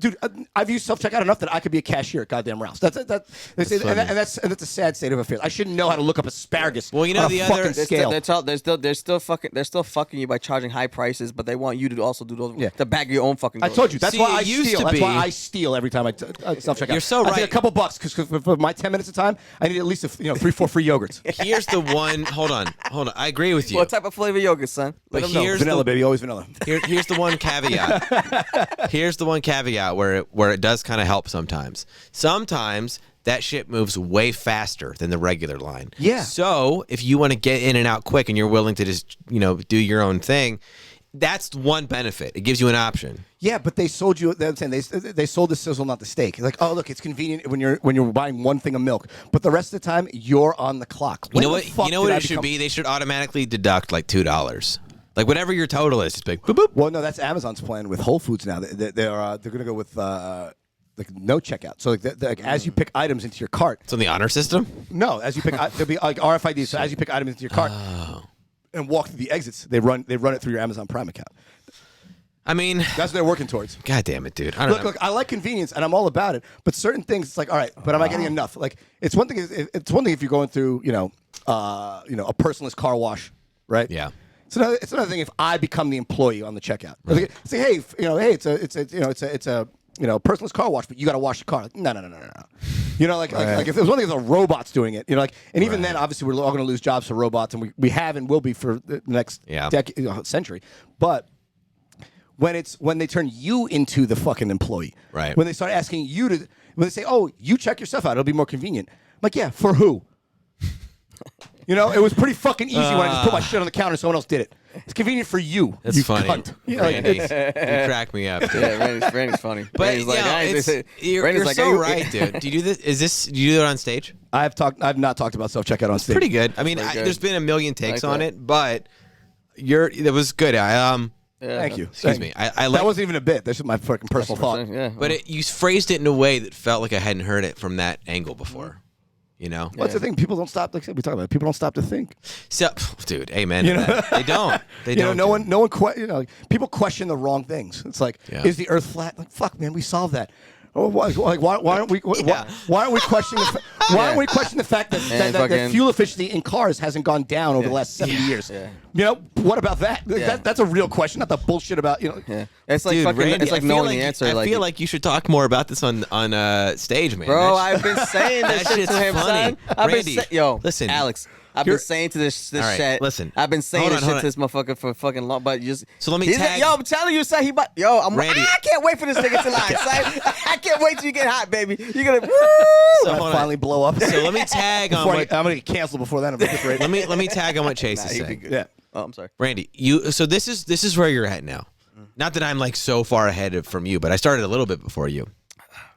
Dude, I've used self-checkout enough that I could be a cashier at goddamn Ralph's. That's a sad state of affairs. I shouldn't know how to look up asparagus. Well, on a fucking scale. They're still fucking you by charging high prices, but they want you to also do those to bag your own fucking. I told you. That's why I used steal. to That's be- why I steal every time I self-checkout. You're so I right. take a couple bucks because for my 10 minutes of time, I need at least 3-4 free yogurts. Here's the one. Hold on. I agree with you. What type of flavor yogurt, son? But Let 'em know. here's Vanilla, baby, always vanilla. Here's the one caveat. Here's the one caveat where it does kind of help sometimes. Sometimes that shit moves way faster than the regular line. Yeah. So if you want to get in and out quick and you're willing to just do your own thing, that's one benefit. It gives you an option. Yeah, but they sold you. I'm saying they sold the sizzle, not the steak. Like, oh, look, it's convenient when you're buying one thing of milk, but the rest of the time you're on the clock. You know what it should be? They should automatically deduct like $2. Like whatever your total is, just boop boop. Well, no, that's Amazon's plan with Whole Foods now. They're going to go with like no checkout. So as you pick items into your cart. It's on the honor system. No, as you pick, there'll be like RFID. So as you pick items into your cart and walk through the exits, they run it through your Amazon Prime account. I mean, that's what they're working towards. God damn it, dude! I don't know. Look, I like convenience and I'm all about it. But certain things, it's like, all right, but am I getting enough? Like, it's one thing. It's one thing if you're going through, a personalist car wash, right? Yeah. It's another thing if I become the employee on the checkout. Right. Like, say, hey, it's a personalist car wash, but you got to wash the car. Like, no. Like if there's one thing, it's robots doing it. And even then, obviously, we're all going to lose jobs for robots, and we have and will be for the next decade, century. But when they turn you into the fucking employee, right? When they start asking you when they say, "Oh, you check yourself out, it'll be more convenient." I'm like, yeah, for who? You know, it was pretty fucking easy when I just put my shit on the counter and someone else did it. It's convenient for you. That's you funny. Cunt. Randy, you crack me up, dude. Yeah, Randy's funny. But Randy's like, you're like, so right, dude. Do you do this? Do you do it on stage? I've not talked about self checkout on stage. Pretty good. I mean, there's been a million takes on it, but that was good. Thank you. Excuse me. I like, that wasn't even a bit. That's just my fucking personal thought. Yeah. But you phrased it in a way that felt like I hadn't heard it from that angle before. You know? What's the thing? People don't stop. Like we talk about, people don't stop to think. So, dude, amen. To that. They don't. They don't. No one. Like, people question the wrong things. It's like, is the Earth flat? Like, fuck, man, we solved that. Oh, why aren't we? Why aren't we questioning? Why aren't we questioning the fact that fuel efficiency in cars hasn't gone down over the last 70 years? Yeah. You know, what about that? That's a real question, not the bullshit about Yeah. It's like dude, fucking. Randy, it's like knowing the answer. I feel like you should talk more about this on stage, man. Bro, I've been saying this shit to him, funny. son. Randy, listen, Alex. I've been saying to this right, shit. listen. I've been saying Hold this on, shit to this motherfucker for fucking long. But you just so let me tag. I'm telling you, son. Randy. I can't wait for this nigga to lie, son. I can't wait till you get hot, baby. You're gonna So finally blow up. So let me tag on. I'm gonna get canceled before then. Let me tag on what Chase is saying. Yeah. Oh, I'm sorry, Randy. So this is where you're at now. Not that I'm like so far ahead from you, but I started a little bit before you.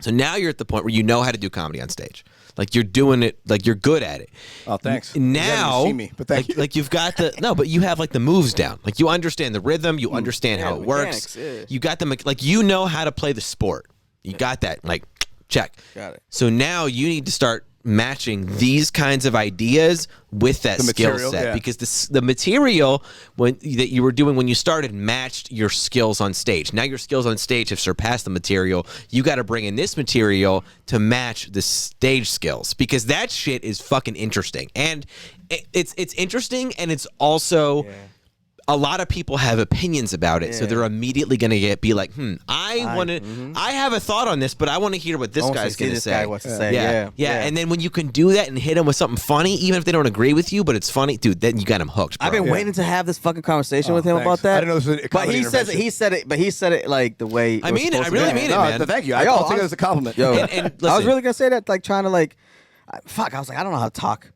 So now you're at the point where you know how to do comedy on stage. Like you're doing it, like you're good at it. Oh, thanks. Now, you see me, but thank you. Like you've got but you have like the moves down. Like you understand the rhythm, you understand how it mechanics, works. You got like you know how to play the sport. You got that. Like check. Got it. So now you need to start matching these kinds of ideas with that skill material, set because the material that you were doing when you started matched your skills on stage. Now your skills on stage have surpassed the material. You got to bring in this material to match the stage skills because that shit is fucking interesting. And it's interesting and it's also a lot of people have opinions about it, so they're immediately going to be like, I have a thought on this, but I want to hear what this guy's going to say. Guy wants to say. Yeah. And then when you can do that and hit them with something funny, even if they don't agree with you, but it's funny, dude, then you got them hooked, bro. I've been waiting to have this fucking conversation with him about that. I didn't know this was a comedy intervention. He said it like the way I mean it. I really mean it, man. Thank you. I'll take it as a compliment. Yo, and listen, I was really gonna say that, like trying to like, fuck. I was like, I don't know how to talk.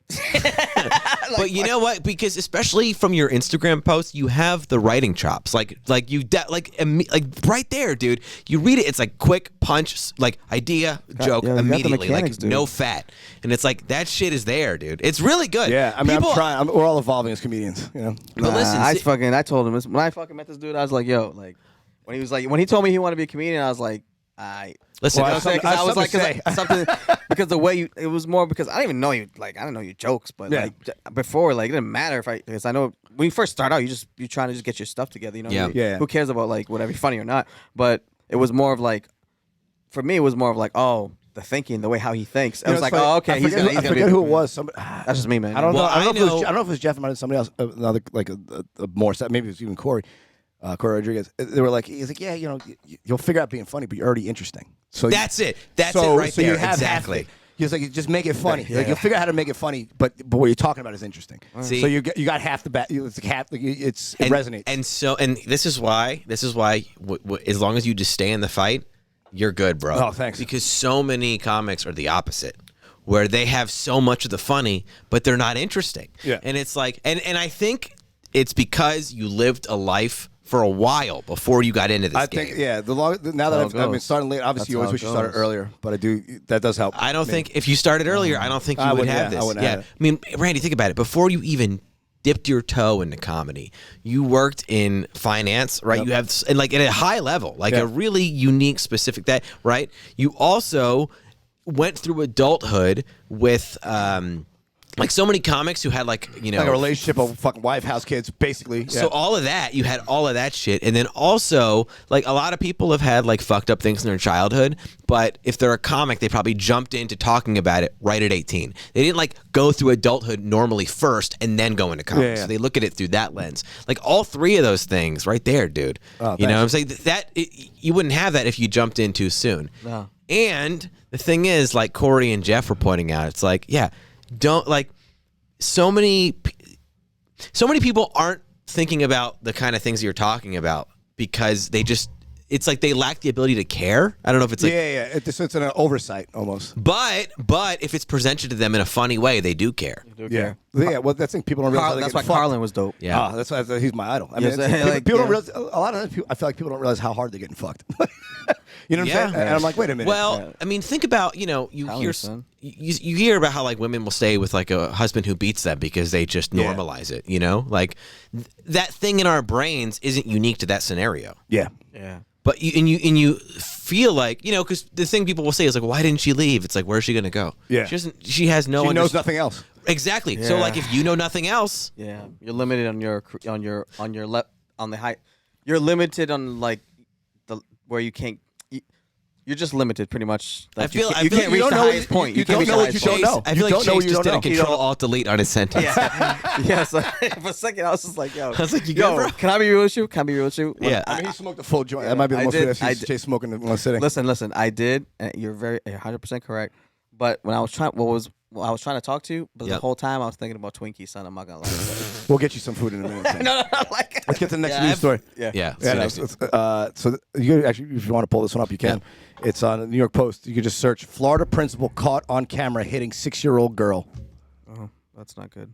But you know what? Because especially from your Instagram posts, you have the writing chops. Like right there, dude. You read it, it's like quick punch, like idea, joke, immediately, like dude. no fat, and it's like that shit is there, dude. It's really good. Yeah, I mean, I'm trying. We're all evolving as comedians, you know. But listen, I told him this when I fucking met this dude. I was like, yo, like when he told me he wanted to be a comedian, I was like, listen, well, I was like, something because the way it was more because I didn't even know you. Like I didn't know your jokes, but like before, like it didn't matter because I know when you first start out, you're trying to just get your stuff together. You know, who cares about like whatever funny or not? But it was more of like, for me, it was more of like, oh, the thinking, the way how he thinks. I was like, oh, okay, he's gonna forget who it was. That's just me, man. I don't know. I don't know if it was Jeff. It might have been somebody else. Another like a more. Maybe it was even Corey. Corey Rodriguez. They were like, he's like, yeah, you know, you'll figure out being funny, but you're already interesting. So that's it. That's it right there. You have exactly. He's like, just make it funny. Like, you'll figure out how to make it funny, but what you're talking about is interesting. See? So you got half the bat. It's like half. It resonates. And this is why. As long as you just stay in the fight, you're good, bro. Oh, thanks. Because so many comics are the opposite, where they have so much of the funny, but they're not interesting. Yeah. And it's like, and I think it's because you lived a life for a while before you got into this game. I think, now that I've been starting late, obviously you always wish you started earlier, but that does help. I don't think, if you started earlier, I don't think you would have this. I mean, Randy, think about it. Before you even dipped your toe into comedy, you worked in finance, right? Yep. You have, and like at a high level, like a really unique, specific right? You also went through adulthood with, like so many comics who had like a relationship, a fucking wife, house, kids, basically. So all of that, you had all of that shit, and then also like a lot of people have had like fucked up things in their childhood, but if they're a comic, they probably jumped into talking about it right at 18. They didn't like go through adulthood normally first and then go into comics. So they look at it through that lens. Like all three of those things right there, dude. Oh, you know what I'm saying? You wouldn't have that if you jumped in too soon. No. And the thing is, like Corey and Jeff were pointing out, it's like, don't like so many people aren't thinking about the kind of things you're talking about because they just it's like they lack the ability to care. I don't know if it's like It's an oversight almost. but if it's presented to them in a funny way, they do care. Yeah. Well, that's the thing. People don't realize. That's why Carlin was dope. Yeah. That's why he's my idol. I mean, Yes, people don't realize. A lot of times, I feel like people don't realize how hard they're getting fucked. You know what I'm saying? And I'm like, wait a minute. Well, I mean, think about you hear son. you hear about how like women will stay with like a husband who beats them because they just normalize it. Like that thing in our brains isn't unique to that scenario. Yeah. But you feel like because the thing people will say is like, why didn't she leave? It's like, where's she gonna go? Yeah. She has no. She knows nothing else. Exactly. Yeah. So like, if you know nothing else, Yeah, you're limited on the height. You're limited on like where you can't. You're just limited, pretty much. Like, I feel you can't reach the highest point. You don't know what you don't know. I feel like don't know what Chase you just don't did a know. Control-Alt-Delete on his sentence. Yeah, so for a second, I was just like, yo. I was like, you yo, good, bro? can I be real with you? Can I be real with you? Yeah. I mean, he smoked a full joint. That might be the I most did. I've seen Chase smoking in one sitting. Listen. I did. And you're 100% correct. But when I was trying, I was trying to talk to you, but the whole time I was thinking about Twinkies, son. I'm not gonna lie. We'll get you some food in a minute. no, like. Let's get to the next news story. Yeah. So you actually, if you want to pull this one up, you can. It's on the New York Post. You can just search Florida principal caught on camera hitting 6-year-old girl. Oh, that's not good.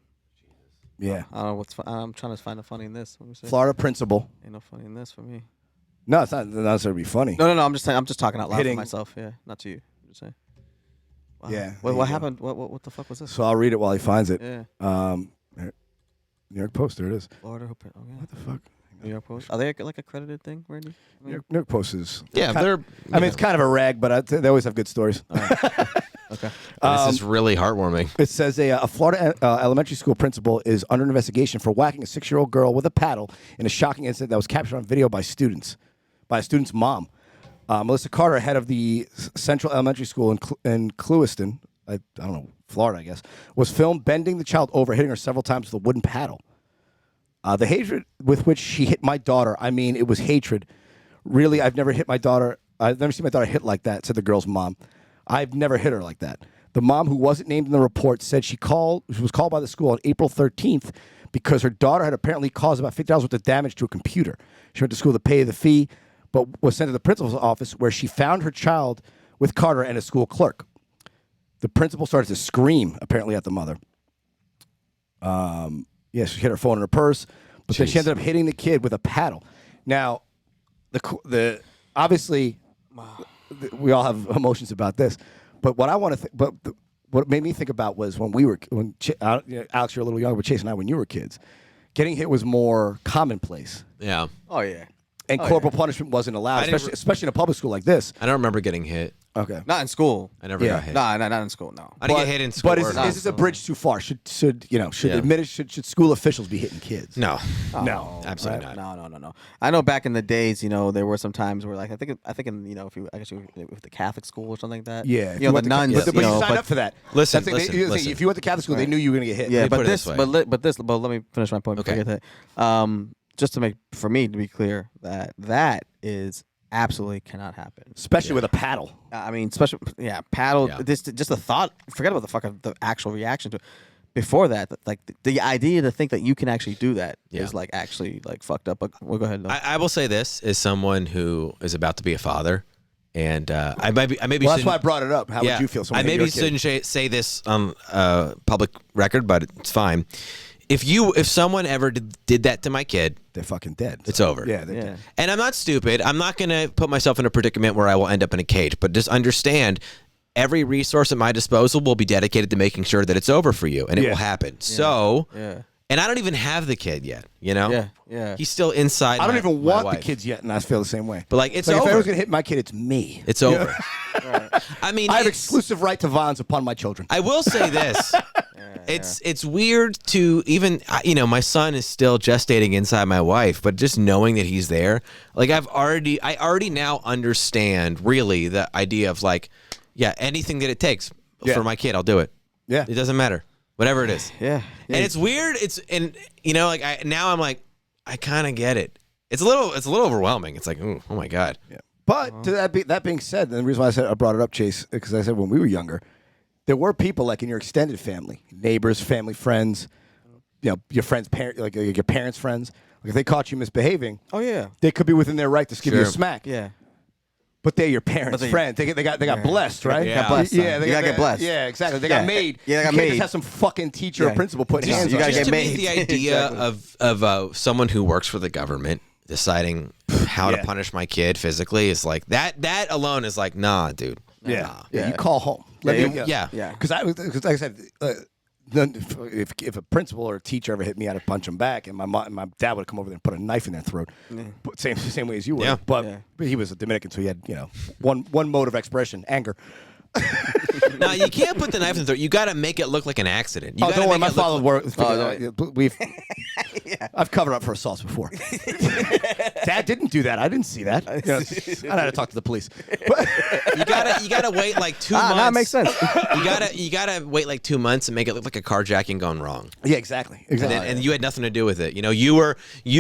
Yeah. I don't know what's. I'm trying to find the funny in this. Let me see. Florida principal. Ain't no funny in this for me. No, it's not necessarily be funny. No. I'm just talking out loud Hitting- for myself. Yeah, not to you. I'm just saying. Wow. Yeah, What there you go. happened? What the fuck was this? So I'll read it while he finds it. Yeah. New York Post. There it is. Florida. Okay. What the fuck? New York Post. Are they like accredited thing, Randy? New York Post is. Yeah, kind I mean, it's kind of a rag, but they always have good stories. Okay. This is really heartwarming. It says a Florida elementary school principal is under investigation for whacking a 6-year-old girl with a paddle in a shocking incident that was captured on video by a student's mom. Melissa Carter, head of the Central Elementary School in Clewiston, I don't know, Florida, I guess, was filmed bending the child over, hitting her several times with a wooden paddle. The hatred with which she hit my daughter, I mean, it was hatred. Really, I've never seen my daughter hit like that, said the girl's mom. I've never hit her like that. The mom, who wasn't named in the report, said she was called by the school on April 13th because her daughter had apparently caused about $50 worth of damage to a computer. She went to school to pay the fee, but was sent to the principal's office where she found her child with Carter and a school clerk. The principal started to scream, apparently, at the mother. She hit her phone in her purse, but then she ended up hitting the kid with a paddle. Now, the obviously, we all have emotions about this, but what I want to what made me think about was Alex, you're a little younger, but Chase and I, when you were kids, getting hit was more commonplace. Yeah. Oh yeah. And corporal punishment wasn't allowed, especially in a public school like this. I don't remember getting hit. Okay. Not in school. I never got hit. Nah, not in school. No. I didn't get hit in school. But is this a bridge too far? Should school officials be hitting kids? No. No, Absolutely not. No. I know back in the days, there were some times where, like, I think if you with the Catholic school or something like that. Yeah, if the went to nuns. But you signed up for that. Listen, That's the thing. listen. If you went to Catholic school, they knew you were going to get hit. Yeah, put but it this way. but let me finish my point. Okay. Before I get that. Just for me to be clear, that is absolutely cannot happen. Especially with a paddle. I mean, paddle. Yeah. This just the thought. Forget about the actual reaction to it. Before that, like the idea to think that you can actually do that is like actually like fucked up. But we'll go ahead. I will say this as someone who is about to be a father, and I maybe Well, that's why I brought it up. How would you feel? I maybe shouldn't say this on public record, but it's fine. If someone ever did that to my kid, they're fucking dead. It's over. Yeah, they're dead. And I'm not stupid. I'm not going to put myself in a predicament where I will end up in a cage. But just understand, every resource at my disposal will be dedicated to making sure that it's over for you, and it will happen. Yeah. So, and I don't even have the kid yet. Yeah. He's still inside. I don't even want wife. the kids yet, and I feel the same way. But like, it's like over. If anyone's gonna hit my kid, it's me. It's over. Right. I mean, I have exclusive right to violence upon my children. I will say this. It's weird to even my son is still gestating inside my wife, but just knowing that he's there, like I already now understand really the idea of like, anything that it takes for my kid, I'll do it. Yeah, it doesn't matter, whatever it is. Yeah. And it's weird. I'm like I kind of get it. It's a little overwhelming. It's like, oh my god. Yeah. But to that being said, and the reason why I brought it up, Chase, because I said when we were younger, there were people like in your extended family, neighbors, family, friends, your friends' parents, like your parents' friends. Like if they caught you misbehaving, Oh yeah. they could be within their right to give you a Sure. smack. Yeah. But they're your parents' friend. They got blessed, right? They got blessed, son. Yeah, You gotta get blessed. Yeah, exactly. They got made. Yeah, they got you can't made. just have some fucking teacher or Yeah. principal putting Just- hands you on gotta you. get to made. me, the idea of someone who works for the government deciding how to Yeah. punish my kid physically is like that. That alone is like, nah, dude. Yeah. Nah. Yeah, you call home. Let me, Yeah. Yeah. Because like I said, if a principal or a teacher ever hit me, I'd punch him back, and my dad would come over there and put a knife in their throat, but same way as you would. Yeah. But, Yeah. but he was a Dominican, so he had one mode of expression, anger. No, you can't put the knife in the throat. You got to make it look like an accident. You Oh, gotta don't worry, make my it look father like- worked. We've I've covered up for assaults before. Dad didn't do that. I didn't see that. I had to talk to the police. You gotta wait like 2 months. That makes sense. You gotta wait like 2 months and make it look like a carjacking gone wrong. Yeah, exactly. And you had nothing to do with it. You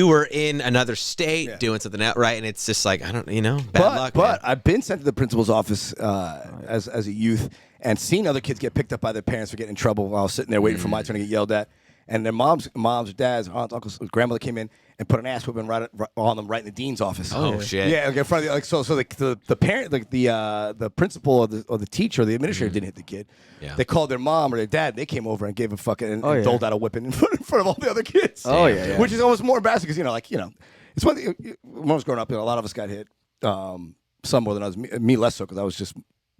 were in another state doing something right, and it's just like bad luck. But man. I've been sent to the principal's office as a youth and seen other kids get picked up by their parents for getting in trouble while I was sitting there waiting for my turn to get yelled at. And their moms, or dads, aunts, uncles, grandmother came in and put an ass whipping right on them right in the dean's office. Oh, shit. Yeah, like in front of so the parent, like the principal or the teacher or the administrator didn't hit the kid. Yeah. They called their mom or their dad. They came over and gave a fucking and yeah. doled out a whipping in front of all the other kids. Oh, yeah. Which is almost more embarrassing because it's one thing, when I was growing up, a lot of us got hit. Some more than others. Me less so because I was just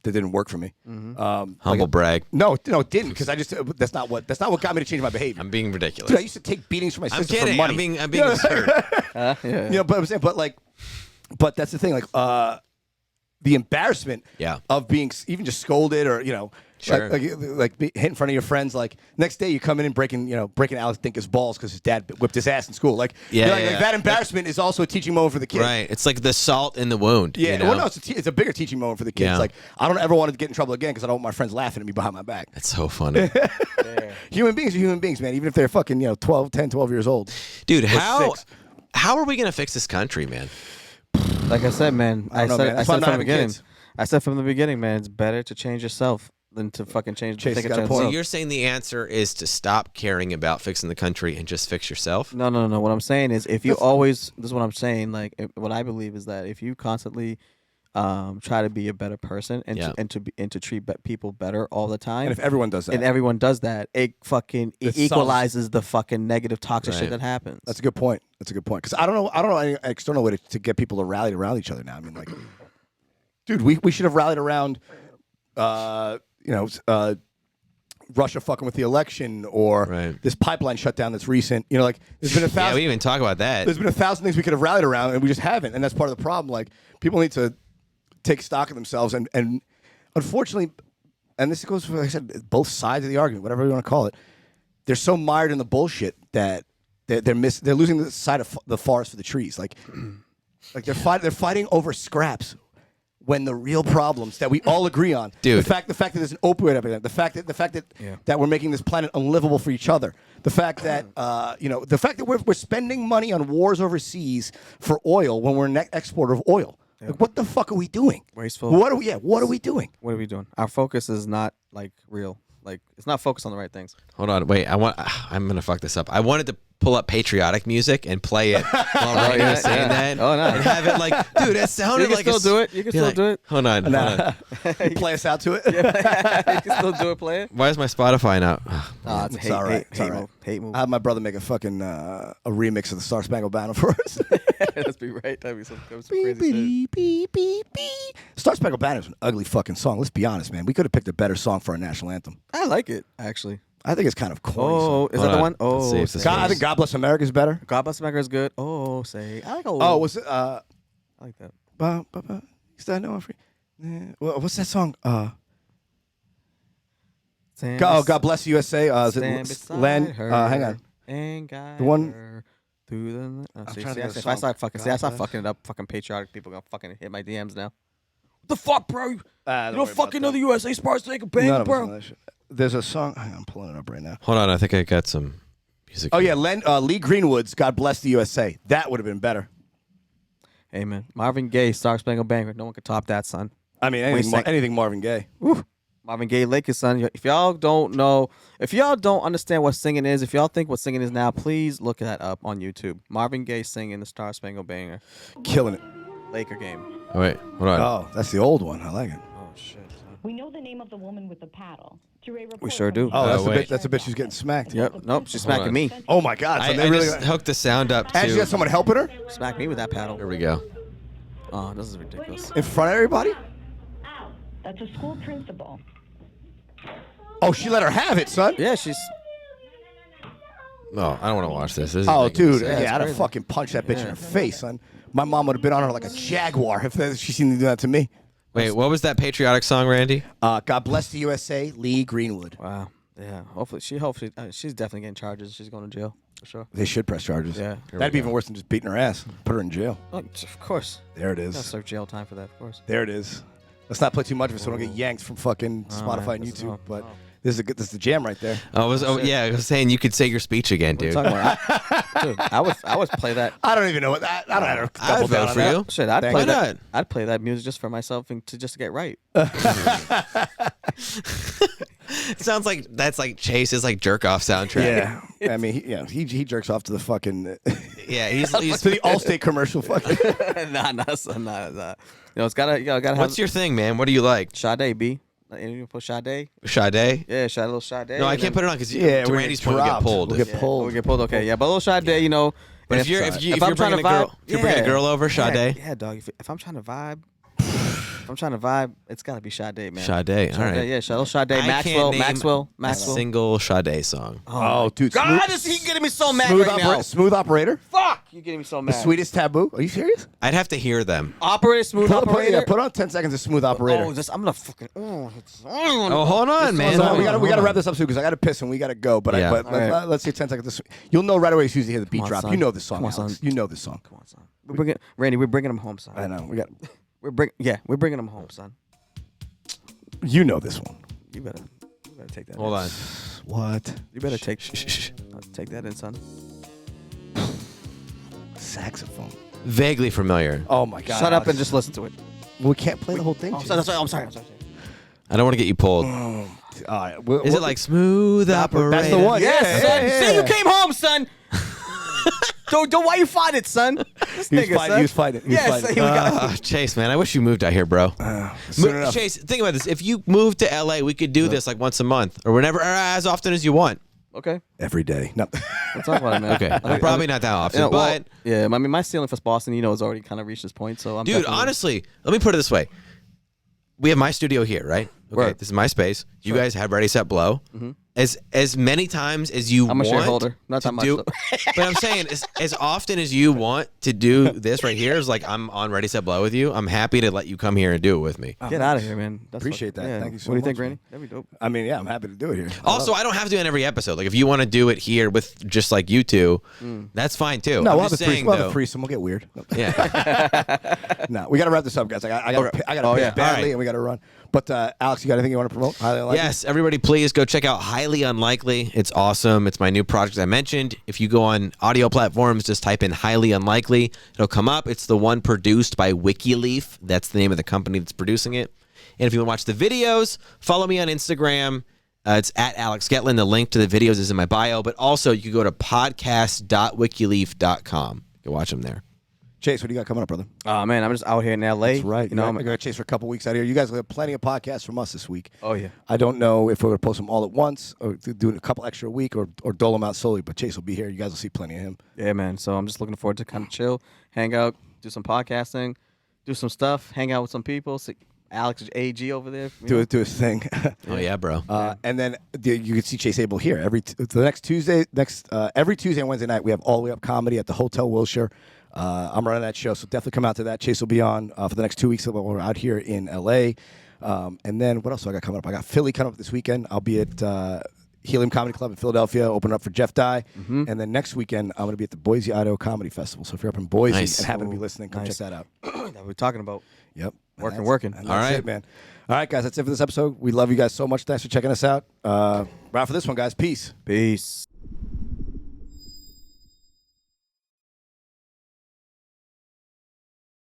that didn't work for me. Humble brag. No, it didn't because I just that's not what got me to change my behavior. I'm being ridiculous. Dude, I used to take beatings from my I'm sister kidding. for money. I'm being absurd. But I'm saying, but that's the thing. Like, the embarrassment of being even just scolded or Sure. like hit in front of your friends. Like next day you come in and breaking Alex Dinka's balls because his dad whipped his ass in school. Like, Yeah, like yeah. that embarrassment is also a teaching moment for the kid. Right. It's like the salt in the wound. Yeah, You know? well, no, it's a bigger teaching moment for the kids. Yeah. Like, I don't ever want to get in trouble again because I don't want my friends laughing at me behind my back. That's so funny. Human beings are human beings, man. Even if they're fucking 10, 12 years old. Dude, Or how 6. are we going to fix this country, man? Like I said, man. I don't know, man. I That's why I'm said not from the having beginning. kids. I said from the beginning, man. It's better to change yourself than to fucking change. Chase think got a of point. So yourself. you're saying the answer is to stop caring about fixing the country and just fix yourself? No. What I'm saying is, if you always, this is what I'm saying. Like, what I believe is that if you constantly try to be a better person and to treat people better all the time, And if everyone does that. and everyone does that, it solves- equalizes the fucking negative toxic Right. shit that happens. That's a good point. Because I don't know any external way to get people to rally around each other now. I mean, like, dude, we should have rallied around, Russia fucking with the election or Right. this pipeline shutdown that's recent. Like, there's been a Yeah, thousand. we didn't even talk about that. There's been 1,000 things we could have rallied around, and we just haven't. And that's part of the problem. Like, people need to take stock of themselves, and unfortunately, and this goes for, like I said, both sides of the argument, whatever you want to call it. They're so mired in the bullshit that they're losing the sight of the forest for the trees. Like they're fighting over scraps when the real problems that we all agree on, Dude. the fact that there's an opioid epidemic, the fact that we're making this planet unlivable for each other, the fact that we're spending money on wars overseas for oil when we're a net exporter of oil. Like, what the fuck are we doing? Wasteful. What are we doing? What are we doing? Our focus is not like real. Like, it's not focused on the right things. Hold on, wait. I'm gonna fuck this up. I wanted to pull up patriotic music and play it while Ryan yeah, was saying yeah. that. Oh, no. And have it like, dude, it sounded You can like still a, do it. You can be still like, do it. Hold on. Play us out to it. You can still do it. Play it. Why is my Spotify not? Oh, it's It's all right. It's all right. Hate move. I had my brother make a fucking a remix of the Star Spangled Banner for us. Let's be right. That'd be some Beep, crazy shit. beep, beep, beep, beep. Star Spangled Banner is an ugly fucking song. Let's be honest, man. We could have picked a better song for our national anthem. I like it, actually. I think it's kind of corny. Oh, is Hold that the on. one? Let's see Oh, if this say. I think God Bless America is better. God Bless America is good. Oh, say. I like Oh, was it? I like that. Still know I'm free. What's that song? Stand God Bless the USA. Is stand it beside Land? her Hang on. and guide The one- her through the. trying to See, think of the if I song. start fucking, see, I start fucking it up. Fucking patriotic people gonna fucking hit my DMs now. What the fuck, bro? You don't fucking know the USA Star Spangled Banner, None of us bro. know that shit. There's a song. Hang on, I'm pulling it up right now. Hold on, I think I got some music. Oh here. yeah, Lee Greenwood's "God Bless the USA." That would have been better. Hey man, Marvin Gaye, Star Spangled Banner. No one could top that, son. I mean, Wait a sec. anything Marvin Gaye. Woo. Marvin Gaye Lakers, son. If y'all don't understand what singing is, if y'all think what singing is now, please look that up on YouTube. Marvin Gaye singing the Star Spangled Banner. Killing it. Laker game. Oh, wait, hold on. Oh, that's the old one. I like it. Oh shit. We know the name of the woman with the paddle. We sure do. Oh, that's the wait. bitch. That's the bitch who's getting smacked. Yep. Nope. She's Hold smacking on. me. Oh my God. So I they really just hooked the sound up and she too. has someone helping her Smack me with that paddle. Here we go. Oh, this is ridiculous. in front of everybody. Ow, that's a school principal. Oh, she let her have it, son. Yeah, she's. No, I don't want to watch this. This is Oh, ridiculous. dude. Yeah, it's Yeah, I'd have crazy. fucking punched that bitch in her face, son. My mom would have been on her like a jaguar if she seen me do that to me. Wait, what was that patriotic song, Randy? God bless the USA, Lee Greenwood. Wow. Yeah. Hopefully, she's definitely getting charges. She's going to jail for sure. They should press charges. Yeah. That'd be even worse than just beating her ass. Put her in jail. Oh, of course. There it Gotta is. serve jail time for that, of course. There it is. Let's not play too much of it so we don't get yanked from fucking Spotify man, and this is- YouTube. oh, But oh. this is the jam right there. I was saying you could say your speech again, dude. Talking about, dude, I would play that. I don't even know what that. I don't have to I'd double down vote on for that. you. Shit, I'd Thank play you. Why that. not? I'd play that music just for myself and just to get right. It sounds like that's like Chase's like jerk off soundtrack. Yeah, I mean, he jerks off to the fucking Yeah, he's to the Allstate commercial. Fucking. nah, son, nah. You know, it's gotta have. What's your thing, man? What do you like? Sade, B? You put Sade? Sade? Yeah, a little Sade. No, I can't put it on because Yeah, we Randy's get point will get dropped. pulled. We'll get Yeah, pulled. we get pulled. Okay, yeah, but a little Sade, you know. But and if you're I'm trying to bringing a girl, vibe, if you're bringing a yeah. girl over, Sade. Yeah, dog. If I'm trying to vibe, it's gotta be Sade, man. Sade, all right. Yeah, little Sade. I Maxwell, can't name Maxwell. a single Sade song. Oh, dude, God, is he getting me so mad smooth, right now? smooth operator. Fuck, you getting me so The mad. sweetest taboo. Are you serious? I'd have to hear them. Operator, smooth operator. Put on 10 seconds of smooth operator. Oh, I'm gonna fucking. Oh, hold on, man. So Hold we on, gotta hold wrap on. this up soon because I gotta piss and we gotta go. But Yeah. but All right. let's say 10 seconds. You'll know right away as soon as you hear the beat on, drop. son. You know this song, Come on, Alex. son. You know this song. Come on, son. Randy, we're bringing him home, son. I know. We got. We're bringing him home, son. You know this one. You better take that. Hold in. on. What? You better take take that in, son. Saxophone. Vaguely familiar. Oh my God. Shut up Alex. and just listen to it. We can't play the whole thing. Oh, Jay. sorry, I'm sorry. I don't want to get you pulled. All right. Is it like smooth operator? That's the one. Yes, Yeah, son. yeah, yeah. See, you came home, son. don't why you fight it, son? This He was nigga, fighting, son. he was fighting, he was Yes, fighting. he got Chase, man, I wish you moved out here, bro. Soon enough. Chase, think about this. If you moved to LA, we could do this like once a month or whenever, or as often as you want. Okay, Every day. No. let's talk about it, man. Okay, probably not that often, Yeah, well, but yeah, I mean, my ceiling for Boston, has already kind of reached this point. So I'm dude, definitely- honestly, let me put it this way: we have my studio here, right? Okay, Right. this is my space. You guys have Ready Set Blow. As many times as you I'm a want shareholder. Not to that much, do, though. but I'm saying as often as you want to do this right here is like I'm on Ready Set Blow with you. I'm happy to let you come here and do it with me. Get out of here, man. That's Appreciate that. Yeah. Thank you so What do you think, much, Randy? That'd be dope. I mean, yeah, I'm happy to do it here. Also, I don't have to do it in every episode. Like if you want to do it here with just like you two, that's fine too. No, I'm we'll have, just a saying, threesome. We'll have though- a threesome. We'll get weird. Yeah. No, we got to wrap this up, guys. I got to Oh, piss yeah. badly, All right. and we got to run. But Alex, you got anything you want to promote? Highly Unlikely? Yes, everybody, please go check out Highly Unlikely. It's awesome. It's my new project I mentioned. If you go on audio platforms, just type in Highly Unlikely. It'll come up. It's the one produced by WikiLeaf. That's the name of the company that's producing it. And if you want to watch the videos, follow me on Instagram. It's at Alex Gettlin. The link to the videos is in my bio. But also, you can go to podcast.wikileaf.com. You can watch them there. Chase, what do you got coming up, brother? Oh man, I'm just out here in LA. That's right. You know, I'm I'm, going to Chase for a couple weeks out here. You guys will have plenty of podcasts from us this week. oh yeah. I don't know if we're going to post them all at once or do a couple extra a week or dole them out slowly, but Chase will be here. You guys will see plenty of him. Yeah, man. So I'm just looking forward to kind of chill, hang out, do some podcasting, do some stuff, hang out with some people. See Alex AG over there. Do his thing. Oh, yeah, bro. And then you can see Chase Abel here every Tuesday and Wednesday night. We have All the Way Up Comedy at the Hotel Wilshire. I'm running that show, so definitely come out to that. Chase will be on for the next 2 weeks while we're out here in LA. And then what else do I got coming up? I got Philly coming up this weekend. I'll be at Helium Comedy Club in Philadelphia, opening up for Jeff Dye. And then next weekend, I'm going to be at the Boise, Idaho Comedy Festival. So if you're up in Boise Nice. and happen to be listening, come Nice. check that out. that we're talking about. Yep. Working. And All that's right. it, man. All right, guys, that's it for this episode. We love you guys so much. Thanks for checking us out. Right for this one, guys. Peace. Peace.